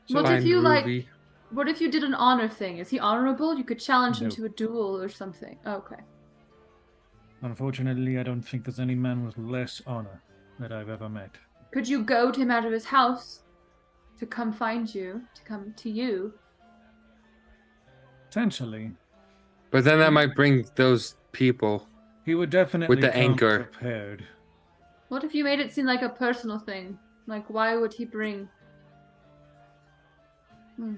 What Find if you Ruby. What if you did an honor thing? Is he honorable? You could challenge him No. to a duel or something. Okay. Unfortunately, I don't think there's any man with less honor that I've ever met. Could you goad him out of his house to come find you, to come to you? Potentially. But then that might bring those people. He would definitely the come anchor. prepared. What if you made it seem like a personal thing? Like, why would he bring...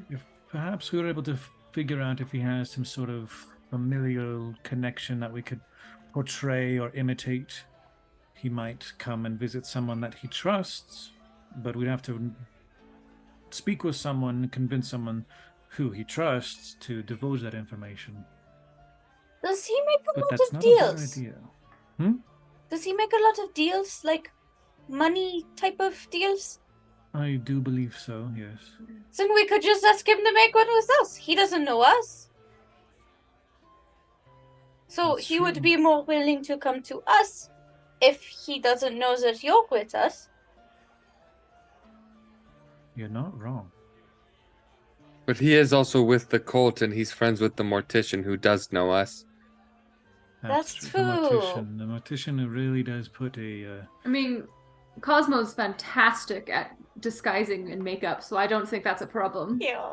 If perhaps we were able to figure out if he has some sort of familial connection that we could portray or imitate, he might come and visit someone that he trusts, but we'd have to speak with someone, convince someone who he trusts to divulge that information. Does he make a But lot that's of not a bad deals? idea. Does he make a lot of deals, like money type of deals? I do believe so, yes. Then we could just ask him to make one with us. He doesn't know us. So That's he would true. be more willing to come to us if he doesn't know that you're with us. You're not wrong. But he is also with the cult, and he's friends with the mortician who does know us. That's The true. mortician who really does put a... I mean, Cosmo's fantastic at disguising and makeup, so I don't think that's a problem. Yeah.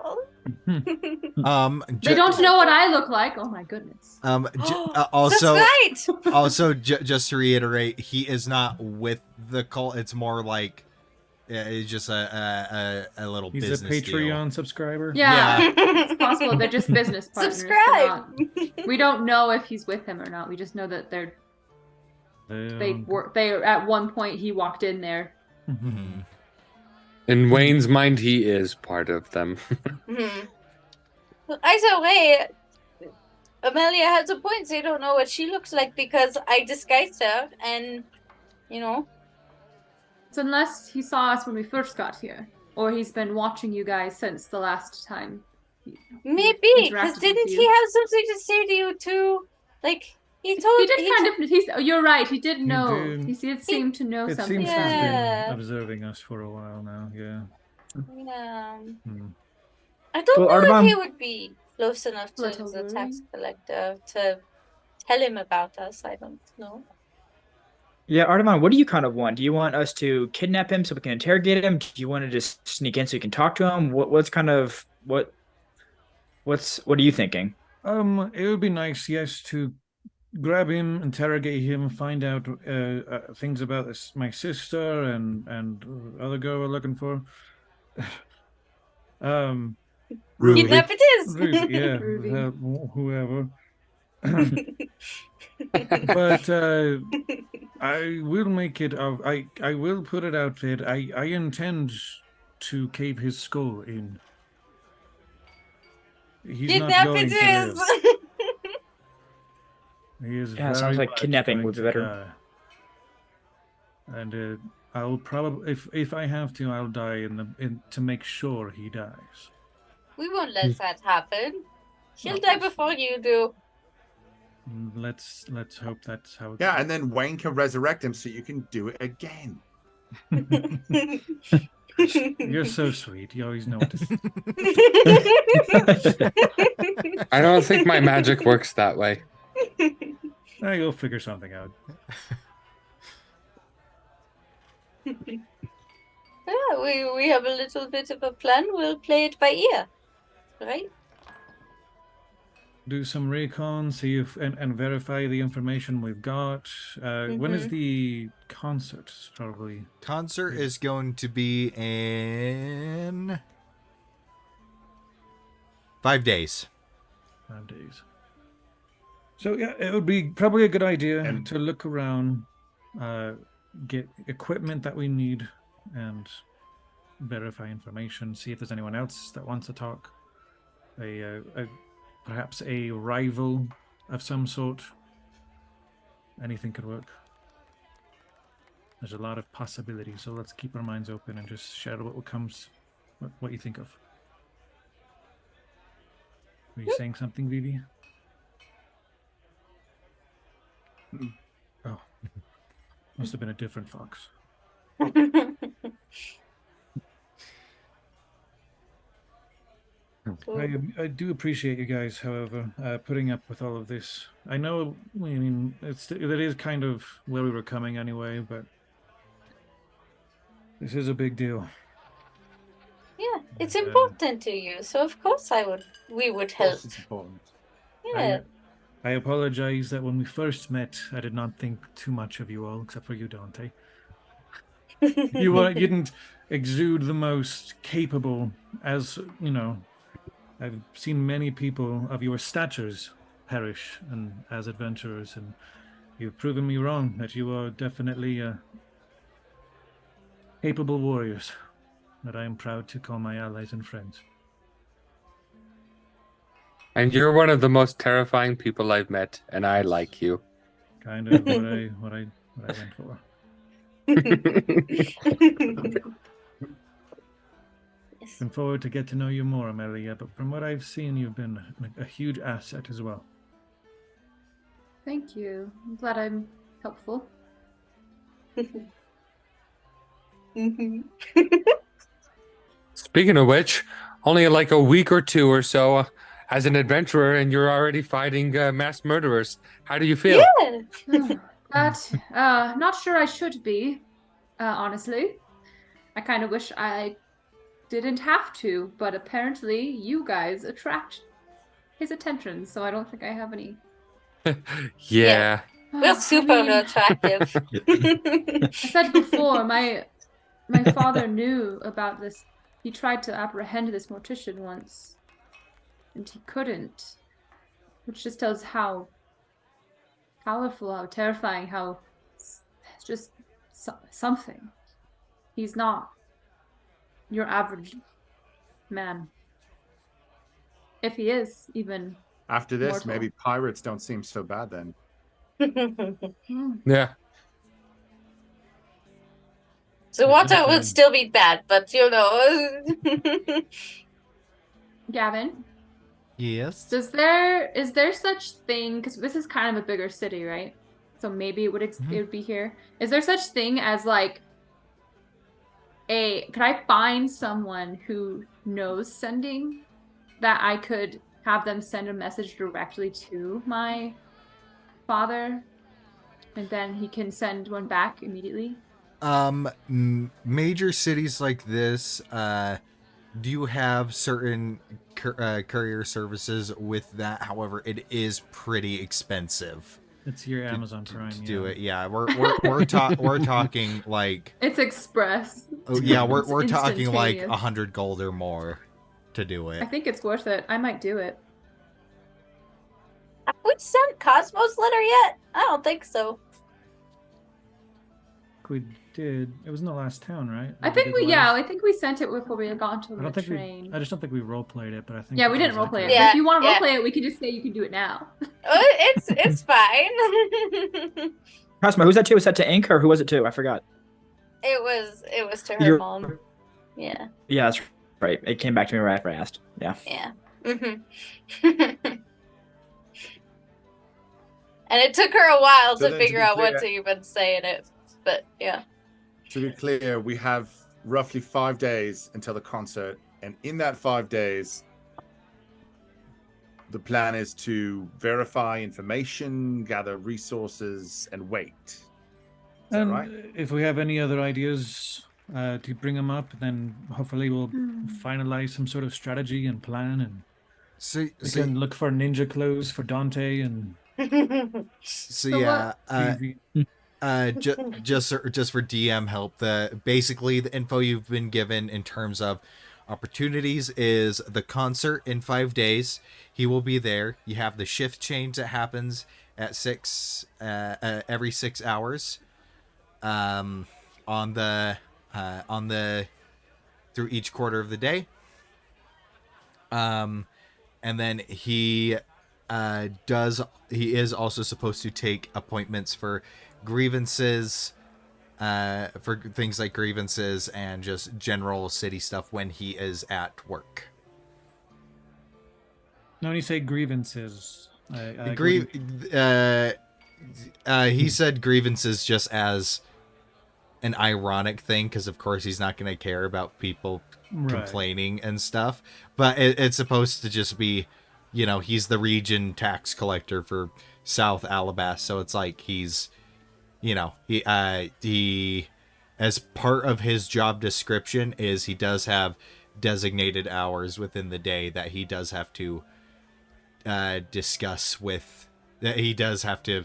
They don't know what I look like. Oh my goodness. Also, That's right. also, just to reiterate, he is not with the cult. It's more like it's just a little He's a business Patreon deal. subscriber? Yeah, it's possible they're just business partners. Subscribe. We don't know if he's with him or not. We just know that they were. At one point he walked in there. Mhm. In Wayne's mind, he is part of them. Well, either way, Amelia has a point. They don't know what she looks like because I disguised her, and you know. So unless he saw us when we first got here, or he's been watching you guys since the last time. Maybe, because interacted didn't with he you. have something to say to you too? Like he told. He did kind of. You're right. He did know. did. He did seem to know It something. seems he's Yeah. been observing us for a while now, yeah. Yeah. Hmm. I don't Well, know if he Artaban- would be close enough to Little the worried. tax collector to tell him about us. I don't know. Yeah, Artaban, what do you kind of want? Do you want us to kidnap him so we can interrogate him? Do you want to just sneak in so you can talk to him? What are you thinking? It would be nice, yes, to grab him, interrogate him, find out things about my sister and other girl we're looking for. Ruby. Kidnap it is. Ruby, yeah, Ruby. whoever. But I will make it. I will put it out there. I intend to cave his skull in. He's not Kidnap going it to is. live. He is Yeah, sounds very like much kidnapping going would be to better. die. And I'll probably, if I have to, I'll die to make sure he dies. We won't let that happen. He'll die before you do. Let's hope that's how. Yeah, and then Wayne can resurrect him so you can do it again. You're so sweet. You always know what to say. I don't think my magic works that way. You'll figure something out. Yeah, we have a little bit of a plan. We'll play it by ear, right? Do some recon, see if and verify the information we've got. When is the concert? Probably. Concert is going to be in 5 days. 5 days. So yeah, it would be probably a good idea And- to look around, get equipment that we need, and verify information. See if there's anyone else that wants to talk. Perhaps a rival of some sort. Anything could work. There's a lot of possibilities, so let's keep our minds open and just share what comes. What you think of? Were you saying something, Vivi? Oh, must have been a different fox. I do appreciate you guys, however, putting up with all of this. I know, I mean, it is kind of where we were coming anyway, but this is a big deal. Yeah, it's And, important to you, so of course we would Of help. course, it's important. Yeah. I apologize that when we first met, I did not think too much of you all, except for you, Dante. You didn't exude the most capable, as you know. I've seen many people of your statures perish and as adventurers, and you've proven me wrong that you are definitely capable warriors that I am proud to call my allies and friends. And you're one of the most terrifying people I've met, and I like you. Kind of what I went for. Looking forward to get to know you more, Amelia, but from what I've seen, you've been a huge asset as well. Thank you. I'm glad I'm helpful. Speaking of which, only like a week or two or so as an adventurer, and you're already fighting mass murderers. How do you feel? Yeah. Not sure I should be, honestly. I kind of wish I didn't have to, but apparently you guys attract his attention, so I don't think I have any. Yeah. We're super I mean, attractive. I said before, my father knew about this. He tried to apprehend this mortician once, and he couldn't. Which just tells how powerful, how terrifying, how just something. He's not your average man. If he is, even. After this, Mortal. maybe pirates don't seem so bad then. Yeah. So water would still be bad, but you know. Gavin, Yes. is there such thing? Because this is kind of a bigger city, right? So maybe it would be here. Is there such thing as like could I find someone who knows sending that I could have them send a message directly to my father, and then he can send one back immediately? Major cities like this do have certain courier services with that. However, it is pretty expensive It's your Amazon Prime. to do it. Yeah, we're talking like It's express. oh yeah, we're It's talking like instantaneous. 100 gold or more to do I it. think it's worth it. I might do it. Have we sent Cosmo's letter yet? I don't think so. We did. It was in the last town, right? I think I think we sent it before we had gone to I the don't think train. I just don't think we role played it, but I think. Yeah, we that didn't was roleplay it. accurate. But if you want to Yeah. roleplay it, we can just say you can do it now. It's fine. Cosmo, who's that to? Was that to Ink or who was it to? I forgot. It was to her Your- mom. Yeah. Yeah, that's right. It came back to me right after I asked. Yeah. Yeah. And it took her a while So to then to figure be out what clear- to even say in it. But yeah. To be clear, we have roughly 5 days until the concert, and in that 5 days, the plan is to verify information, gather resources, and wait. Is that And right? if we have any other ideas to bring them up, then hopefully we'll finalize some sort of strategy and plan, and So we can look for ninja clothes for Dante and so So yeah. Stevie. Just for DM help, basically the info you've been given in terms of opportunities is the concert in 5 days. He will be there. You have the shift change that happens at every 6 hours, on the through each quarter of the day. And then he is also supposed to take appointments for grievances, for things like grievances and just general city stuff when he is at work. Now, when you say grievances, he said grievances just as an ironic thing, because of course he's not going to care about people complaining and stuff. But it's supposed to just be, he's the region tax collector for South Alabasta, so it's like he's, he as part of his job description is he does have designated hours within the day that he does have to discuss with, that he does have to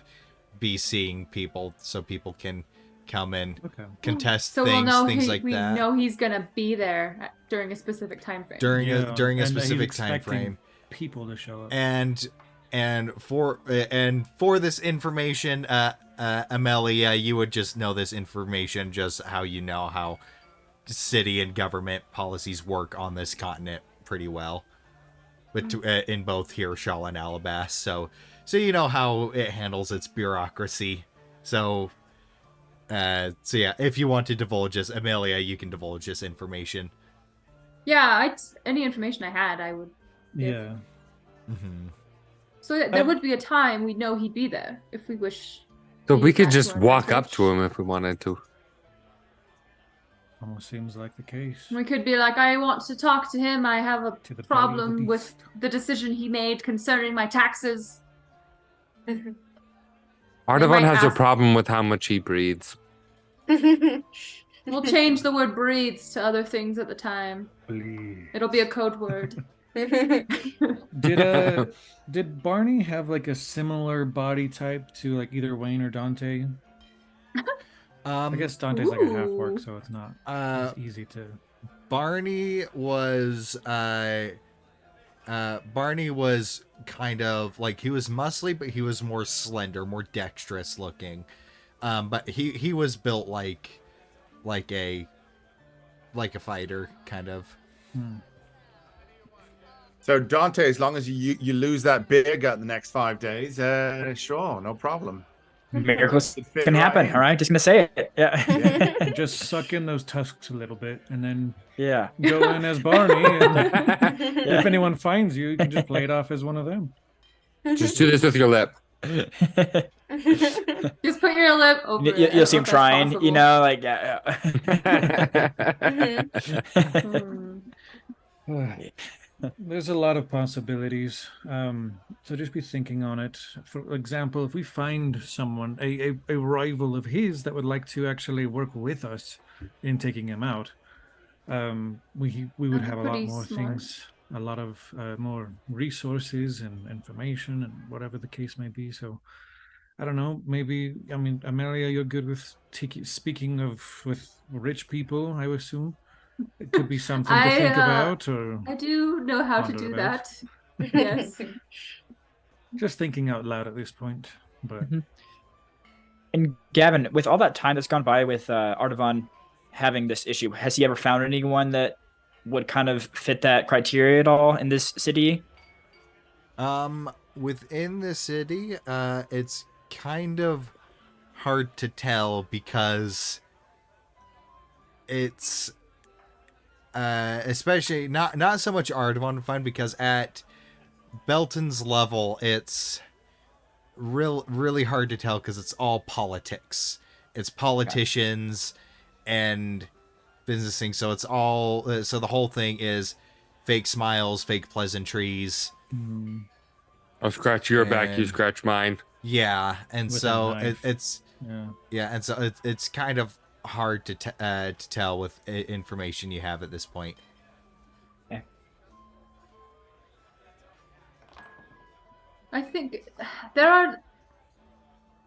be seeing people so people can come and contest so things, we'll know things he, like we that. know he's gonna be there during a specific time frame. During a and specific he's time expecting frame. people to show up. And for this information, Amelia, you would just know this information just how you know how city and government policies work on this continent pretty well, but in both Hirschall and Alabasta. So you know how it handles its bureaucracy. So yeah, if you want to divulge this, Amelia, you can divulge this information. Yeah, any information I had, I would. Yeah. Mm-hmm. So there would be a time we'd know he'd be there if we wish. So to we use could that just to our walk up advantage. to him if we wanted to. Almost seems like the case. We could be like, I want to talk to him. I have a To the belly of the problem with beast. the decision he made concerning my taxes. Artavan might has a ask- problem with how much he breathes. We'll change the word breeds to other things at the time. Please. It'll be a code word. Did Barney have like a similar body type to like either Wayne or Dante? I guess Dante's like a half orc, Ooh. so it's not Uh, as easy to. Barney was kind of like, he was muscly, but he was more slender, more dexterous looking. But he was built like a fighter kind of. So Dante, as long as you lose that beer gut the next 5 days, sure, no problem. Miracles It fit can happen. right in. All right, just gonna say it. Yeah. Just suck in those tusks a little bit, and then Yeah. go in as Barney. And Yeah. if anyone finds you, you can just play it off as one of them. Just do this with your lip. Just put your lip over it. You'll see him if that's trying, possible. like Hmm. There's a lot of possibilities. So just be thinking on it. For example, if we find someone, a rival of his that would like to actually work with us in taking him out, we would That's have a lot pretty more smart. things, a lot of more resources and information and whatever the case may be. So I don't know. Maybe, I mean, Amelia, you're good with speaking with rich people, I would assume. It could be something to think about, or I do know how to Ponder do about. that. Yes. just thinking out loud at this point. But And Gavin, with all that time that's gone by with Artavan having this issue, has he ever found anyone that would kind of fit that criteria at all in this city? Within the city, it's kind of hard to tell because it's especially not so much Artavan fun, because at Belton's level it's really hard to tell because it's all politics. It's politicians and business things, so it's all so the whole thing is fake smiles, fake pleasantries. I'll scratch your back, you And- scratch mine. Yeah, and With a so knife. it's yeah. and so it's kind of hard to tell with information you have at this point. I think there are.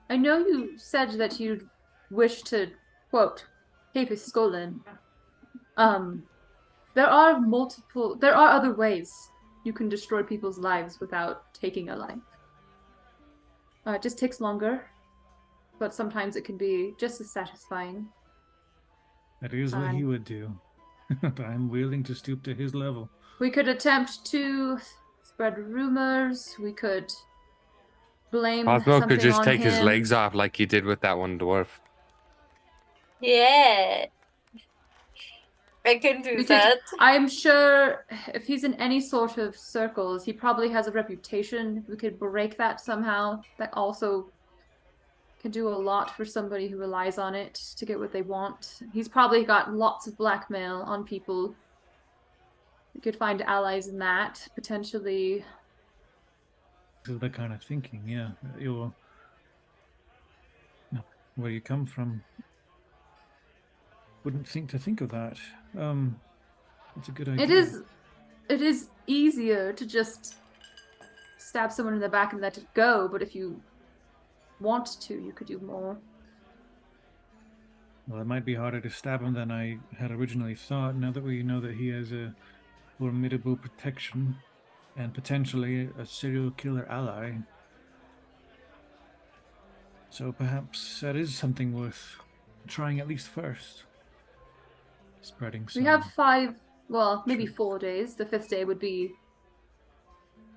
I know you said that you wish to quote take his skull in. There are other ways you can destroy people's lives without taking a life. It just takes longer, but sometimes it can be just as satisfying. That is what he would do. I'm willing to stoop to his level. We could attempt to spread rumors. We could blame Cosmo something could just on take his him. legs off like he did with that one dwarf. Yeah. I can do We could- that. I'm sure if he's in any sort of circles, he probably has a reputation. If we could break that somehow, that also can do a lot for somebody who relies on it to get what they want. He's probably got lots of blackmail on people. We could find allies in that, potentially. This is the kind of thinking, yeah. Where you come from. Wouldn't think of that. It's a good idea. It is easier to just stab someone in the back and let it go, but if you want to, you could do more. Well, it might be harder to stab him than I had originally thought, now that we know that he has a formidable protection and potentially a serial killer ally. So perhaps that is something worth trying at least first. Spreading some... We have 5, well, maybe 4 days. The 5th day would be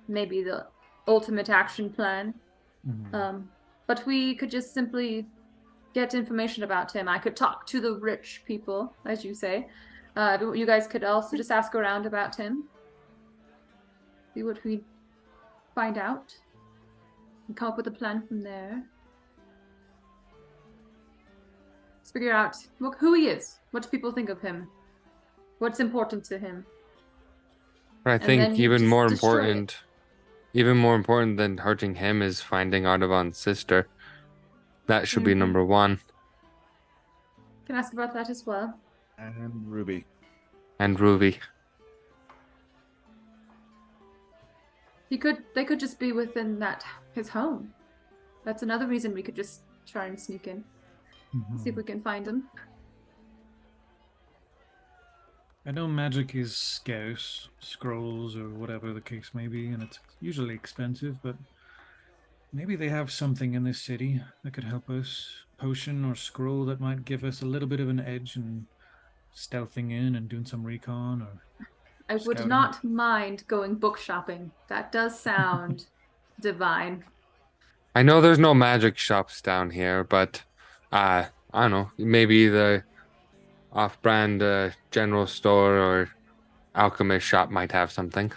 maybe the ultimate action plan. But we could just simply get information about him. I could talk to the rich people, as you say. You guys could also just ask around about him. See what we find out. And come up with a plan from there. Let's figure out who he is. What do people think of him? What's important to him? I think even more important than hurting him is finding Artavan's sister. That should be number 1. Can I ask about that as well? And Ruby. And Ruby. They could just be within his home. That's another reason we could just try and sneak in. See if we can find him. I know magic is scarce, scrolls or whatever the case may be, and it's usually expensive, but maybe they have something in this city that could help us. Potion or scroll that might give us a little bit of an edge in stealthing in and doing some recon or I would scouting. not mind going book shopping. That does sound divine. I know there's no magic shops down here, but I don't know, maybe the off-brand general store or alchemist shop might have something.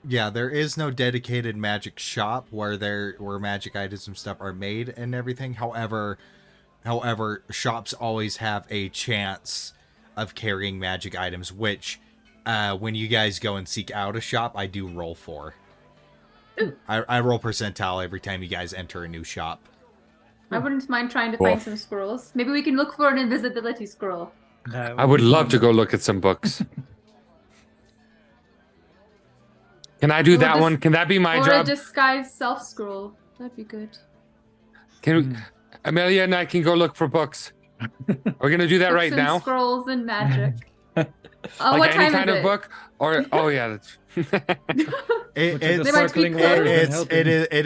Yeah, there is no dedicated magic shop where magic items and stuff are made and everything. However, shops always have a chance of carrying magic items, which when you guys go and seek out a shop, I do roll for. I roll percentile every time you guys enter a new shop. I wouldn't mind trying to find some scrolls. Maybe we can look for an invisibility scroll. I would love to go look at some books. Can I do that one? Can that be my job? Or a disguised self scroll. That'd be good. Can Amelia and I can go look for books. We're gonna do that Books right and now. Scrolls and magic. Like what any time kind is of it? book, or yeah, that's. It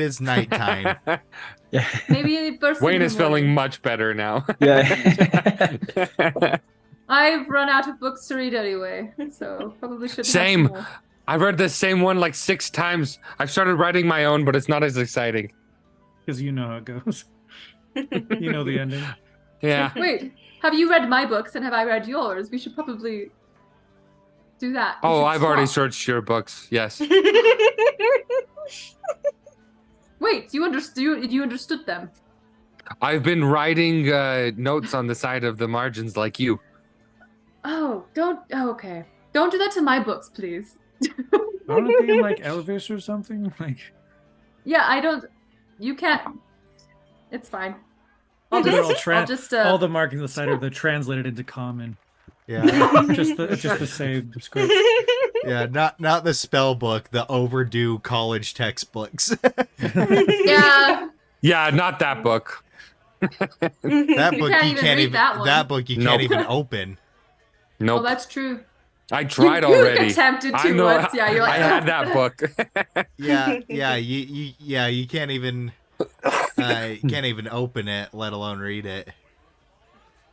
is nighttime. Yeah. Maybe first Wayne thing in is the morning. feeling much better now. Yeah. I've run out of books to read anyway, so probably should. Same. Have some more. I've read the same one like 6 times. I've started writing my own, but it's not as exciting. Because you know how it goes. You know the ending. Yeah. Wait, have you read my books and have I read yours? We should probably do that. We Oh, should I've already swap. searched your books. Yes. Wait, you understood them? I've been writing notes on the side of the margins like you. Oh, don't. Oh, okay. Don't do that to my books, please. Aren't they in like Elvish or something? Like, Yeah, I don't. You can't. It's fine. I'll they're all, just. all the markings on the side are they're translated into common. Yeah, just the saved script. yeah, not the spell book, the overdue college textbooks. Yeah. Yeah, not that book. That book can't you even can't read even. that one. That book you Nope. can't even open. Nope. Oh, that's true. I tried you already. attempted I to know. once. Yeah, you're like. I had that book. You can't even. You can't even open it, let alone read it.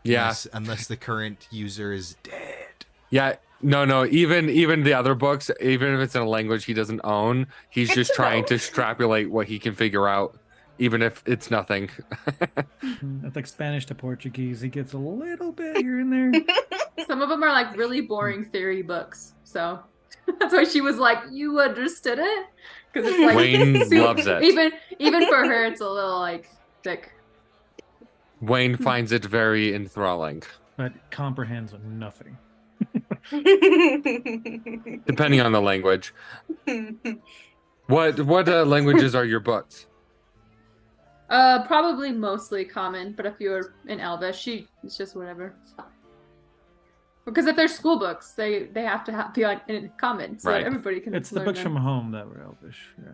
Yeah. Unless the current user is dead. Yeah. No. Even the other books, even if it's in a language he doesn't own, he's just trying to extrapolate what he can figure out, even if it's nothing. It's like Spanish to Portuguese. He gets a little bit here and there. Some of them are like really boring theory books, so that's why she was like, "You understood it," Because it's like Wayne loves it. Even for her, it's a little like thick. Wayne finds it very enthralling, But comprehends nothing. depending on the language. What languages are your books? Probably mostly common, but if you're in Elvish, it's just whatever. Because if they're school books, they have to be in common, so Right. that everybody can. It's the learn books them. from home that were Elvish. Yeah.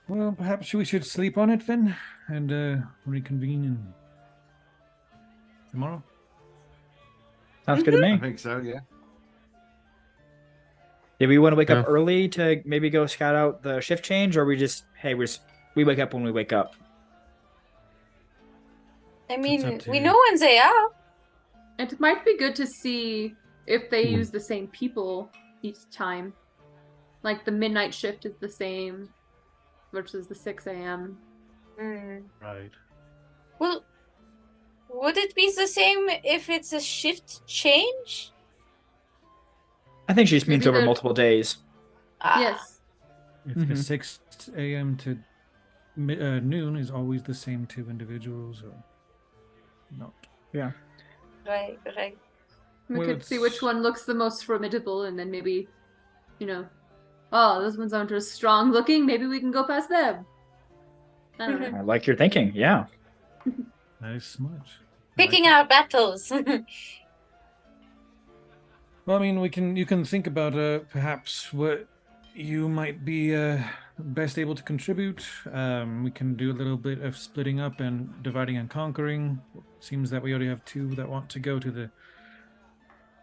Well, perhaps we should sleep on it then, and reconvene tomorrow. Sounds good to I me. think so, yeah. Did we want to wake Yeah. up early to maybe go scout out the shift change, or we just we wake up when we wake up? I It's mean, up to we you. know when they are. It might be good to see if they Hmm. use the same people each time. Like the midnight shift is the same versus the 6 a.m. Hmm. Right. Well, would it be the same if it's a shift change? I think she just means Maybe over they're- multiple days. Ah, Yes. If Mhm. the 6 a.m. to noon is always the same two individuals, or not. right, right. We Well, could see which it's- one looks the most formidable, and then maybe, oh, those ones aren't as strong looking. Maybe we can go past them. I don't know. I like your thinking. Yeah. Nice much. Picking our battles. Well, I mean, you can think about perhaps what you might be best able to contribute. We can do a little bit of splitting up and dividing and conquering. Seems that we already have two that want to go to the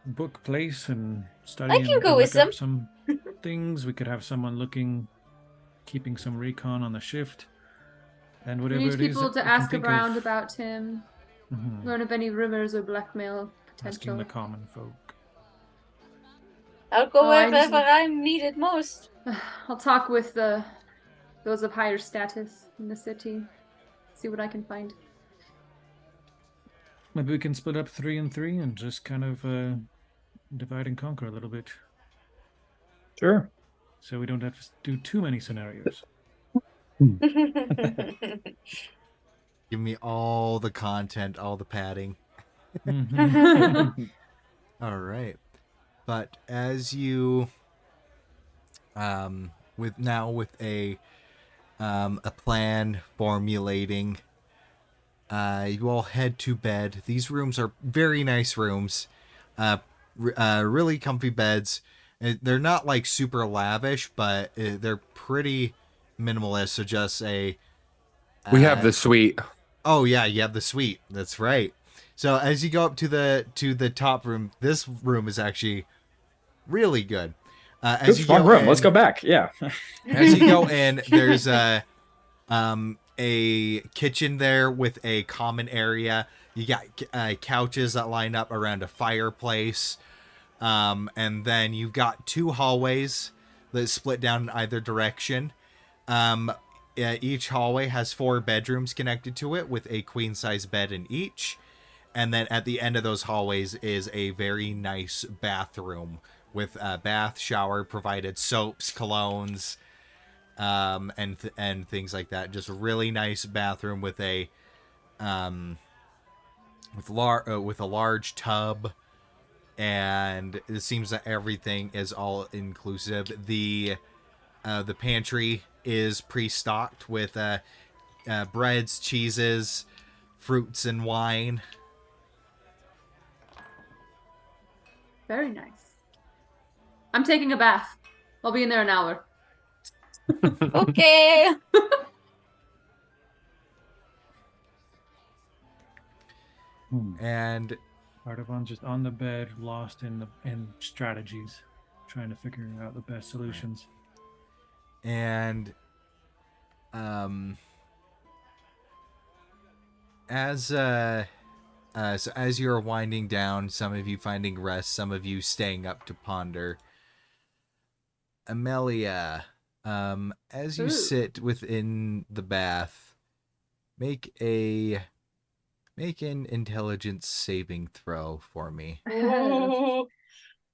book place and study can and go with look up them. some things. We could have someone keeping some recon on the shift, and We whatever need it is people that to we can ask think around of. about him, Mhm. learn of any rumors or blackmail Asking potential. the common folk. I'll go Oh, I just- wherever I'm needed most. I'll talk with those of higher status in the city. See what I can find. Maybe we can split up 3 and 3 and just kind of divide and conquer a little bit, Sure. so we don't have to do too many scenarios. Give me all the content, all the padding. Mhm. All right. But as you with a plan formulating, you all head to bed. These rooms are very nice rooms. Really comfy beds. They're not like super lavish, but they're pretty minimalist, so just a We have the suite. Oh yeah, you have the suite. That's right. So as you go up to the top room, this room is actually really good. As Good, you strong go room. in, Let's go back. Yeah. As you go in, there's a kitchen there with a common area. You got couches that line up around a fireplace, and then you've got two hallways that split down in either direction. Each hallway has 4 bedrooms connected to it with a queen size bed in each. And then at the end of those hallways is a very nice bathroom with a bath, shower provided, soaps, colognes, and things like that. Just a really nice bathroom with a with a large tub, and it seems that everything is all inclusive. The pantry is pre-stocked with breads, cheeses, fruits, and wine. Very nice. I'm taking a bath. I'll be in there an hour. Okay. And Artavan's just on the bed, lost in strategies, trying to figure out the best solutions. So as you're winding down, some of you finding rest, some of you staying up to ponder. Amelia, as you Ooh. sit within the bath, make an intelligence saving throw for me. Ooh.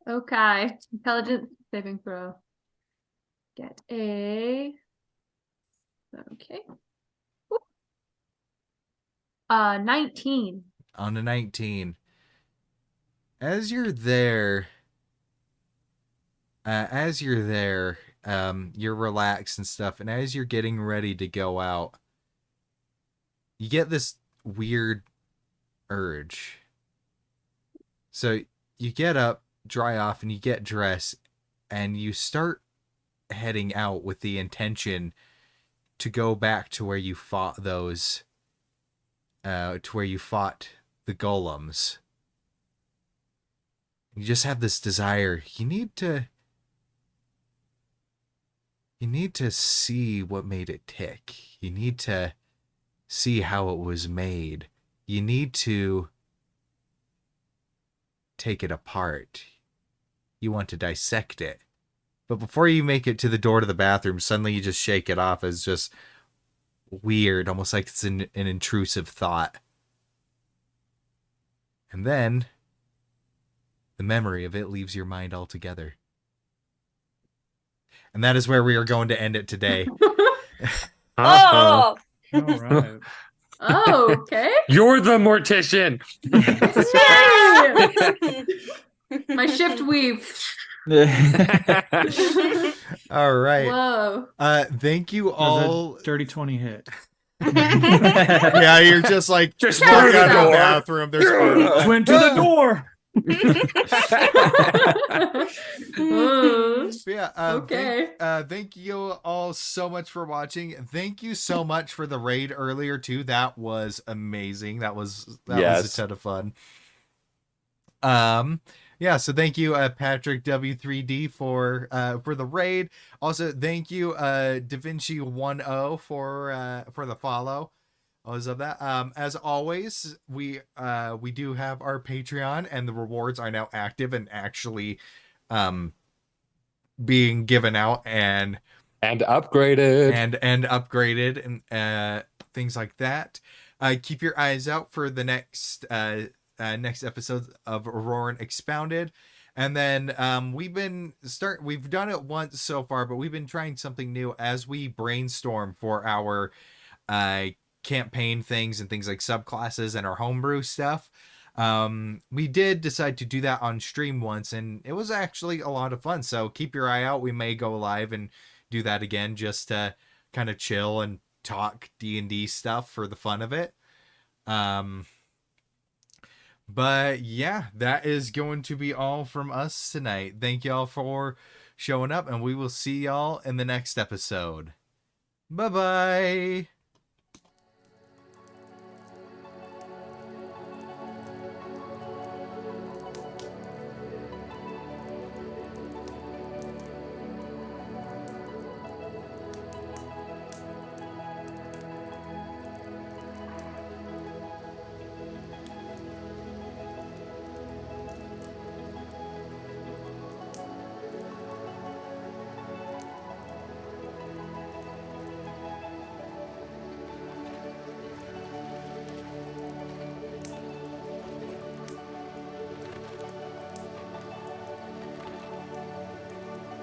Okay. Intelligence saving throw. Get a. Okay. 19. On a 19. As you're there, you're relaxed and stuff, and as you're getting ready to go out, you get this weird urge. So you get up, dry off, and you get dressed, and you start heading out with the intention to go back to where you fought those, to where you fought the golems. You just have this desire. You need to see what made it tick. You need to see how it was made. You need to take it apart. You want to dissect it. But before you make it to the door to the bathroom, suddenly you just shake it off as just weird, almost like it's an intrusive thought. And then the memory of it leaves your mind altogether. And that is where we are going to end it today. Oh! All right. Oh, okay. You're the mortician. Yay! My shift weave. All right. Whoa. Thank you Does all. a dirty 20 hit? Yeah, you're just like Just walk through the out of the door. bathroom. There's Went to the door. yeah. Okay. Thank you all so much for watching. Thank you so much for the raid earlier too. That was amazing. That was a Yes. ton of fun. Yeah, so thank you, Patrick W3D for the raid. Also, thank you, DaVinci10 for the follow. Always love that. As always, we do have our Patreon, and the rewards are now active and actually being given out and upgraded. and upgraded and things like that. Keep your eyes out for the next episode of Auroran Expounded. And then we've done it once so far, but we've been trying something new as we brainstorm for our campaign things and things like subclasses and our homebrew stuff. We did decide to do that on stream once, and it was actually a lot of fun. So keep your eye out. We may go live and do that again, just to kind of chill and talk D&D stuff for the fun of it. But yeah, that is going to be all from us tonight. Thank y'all for showing up, and we will see y'all in the next episode. Bye-bye.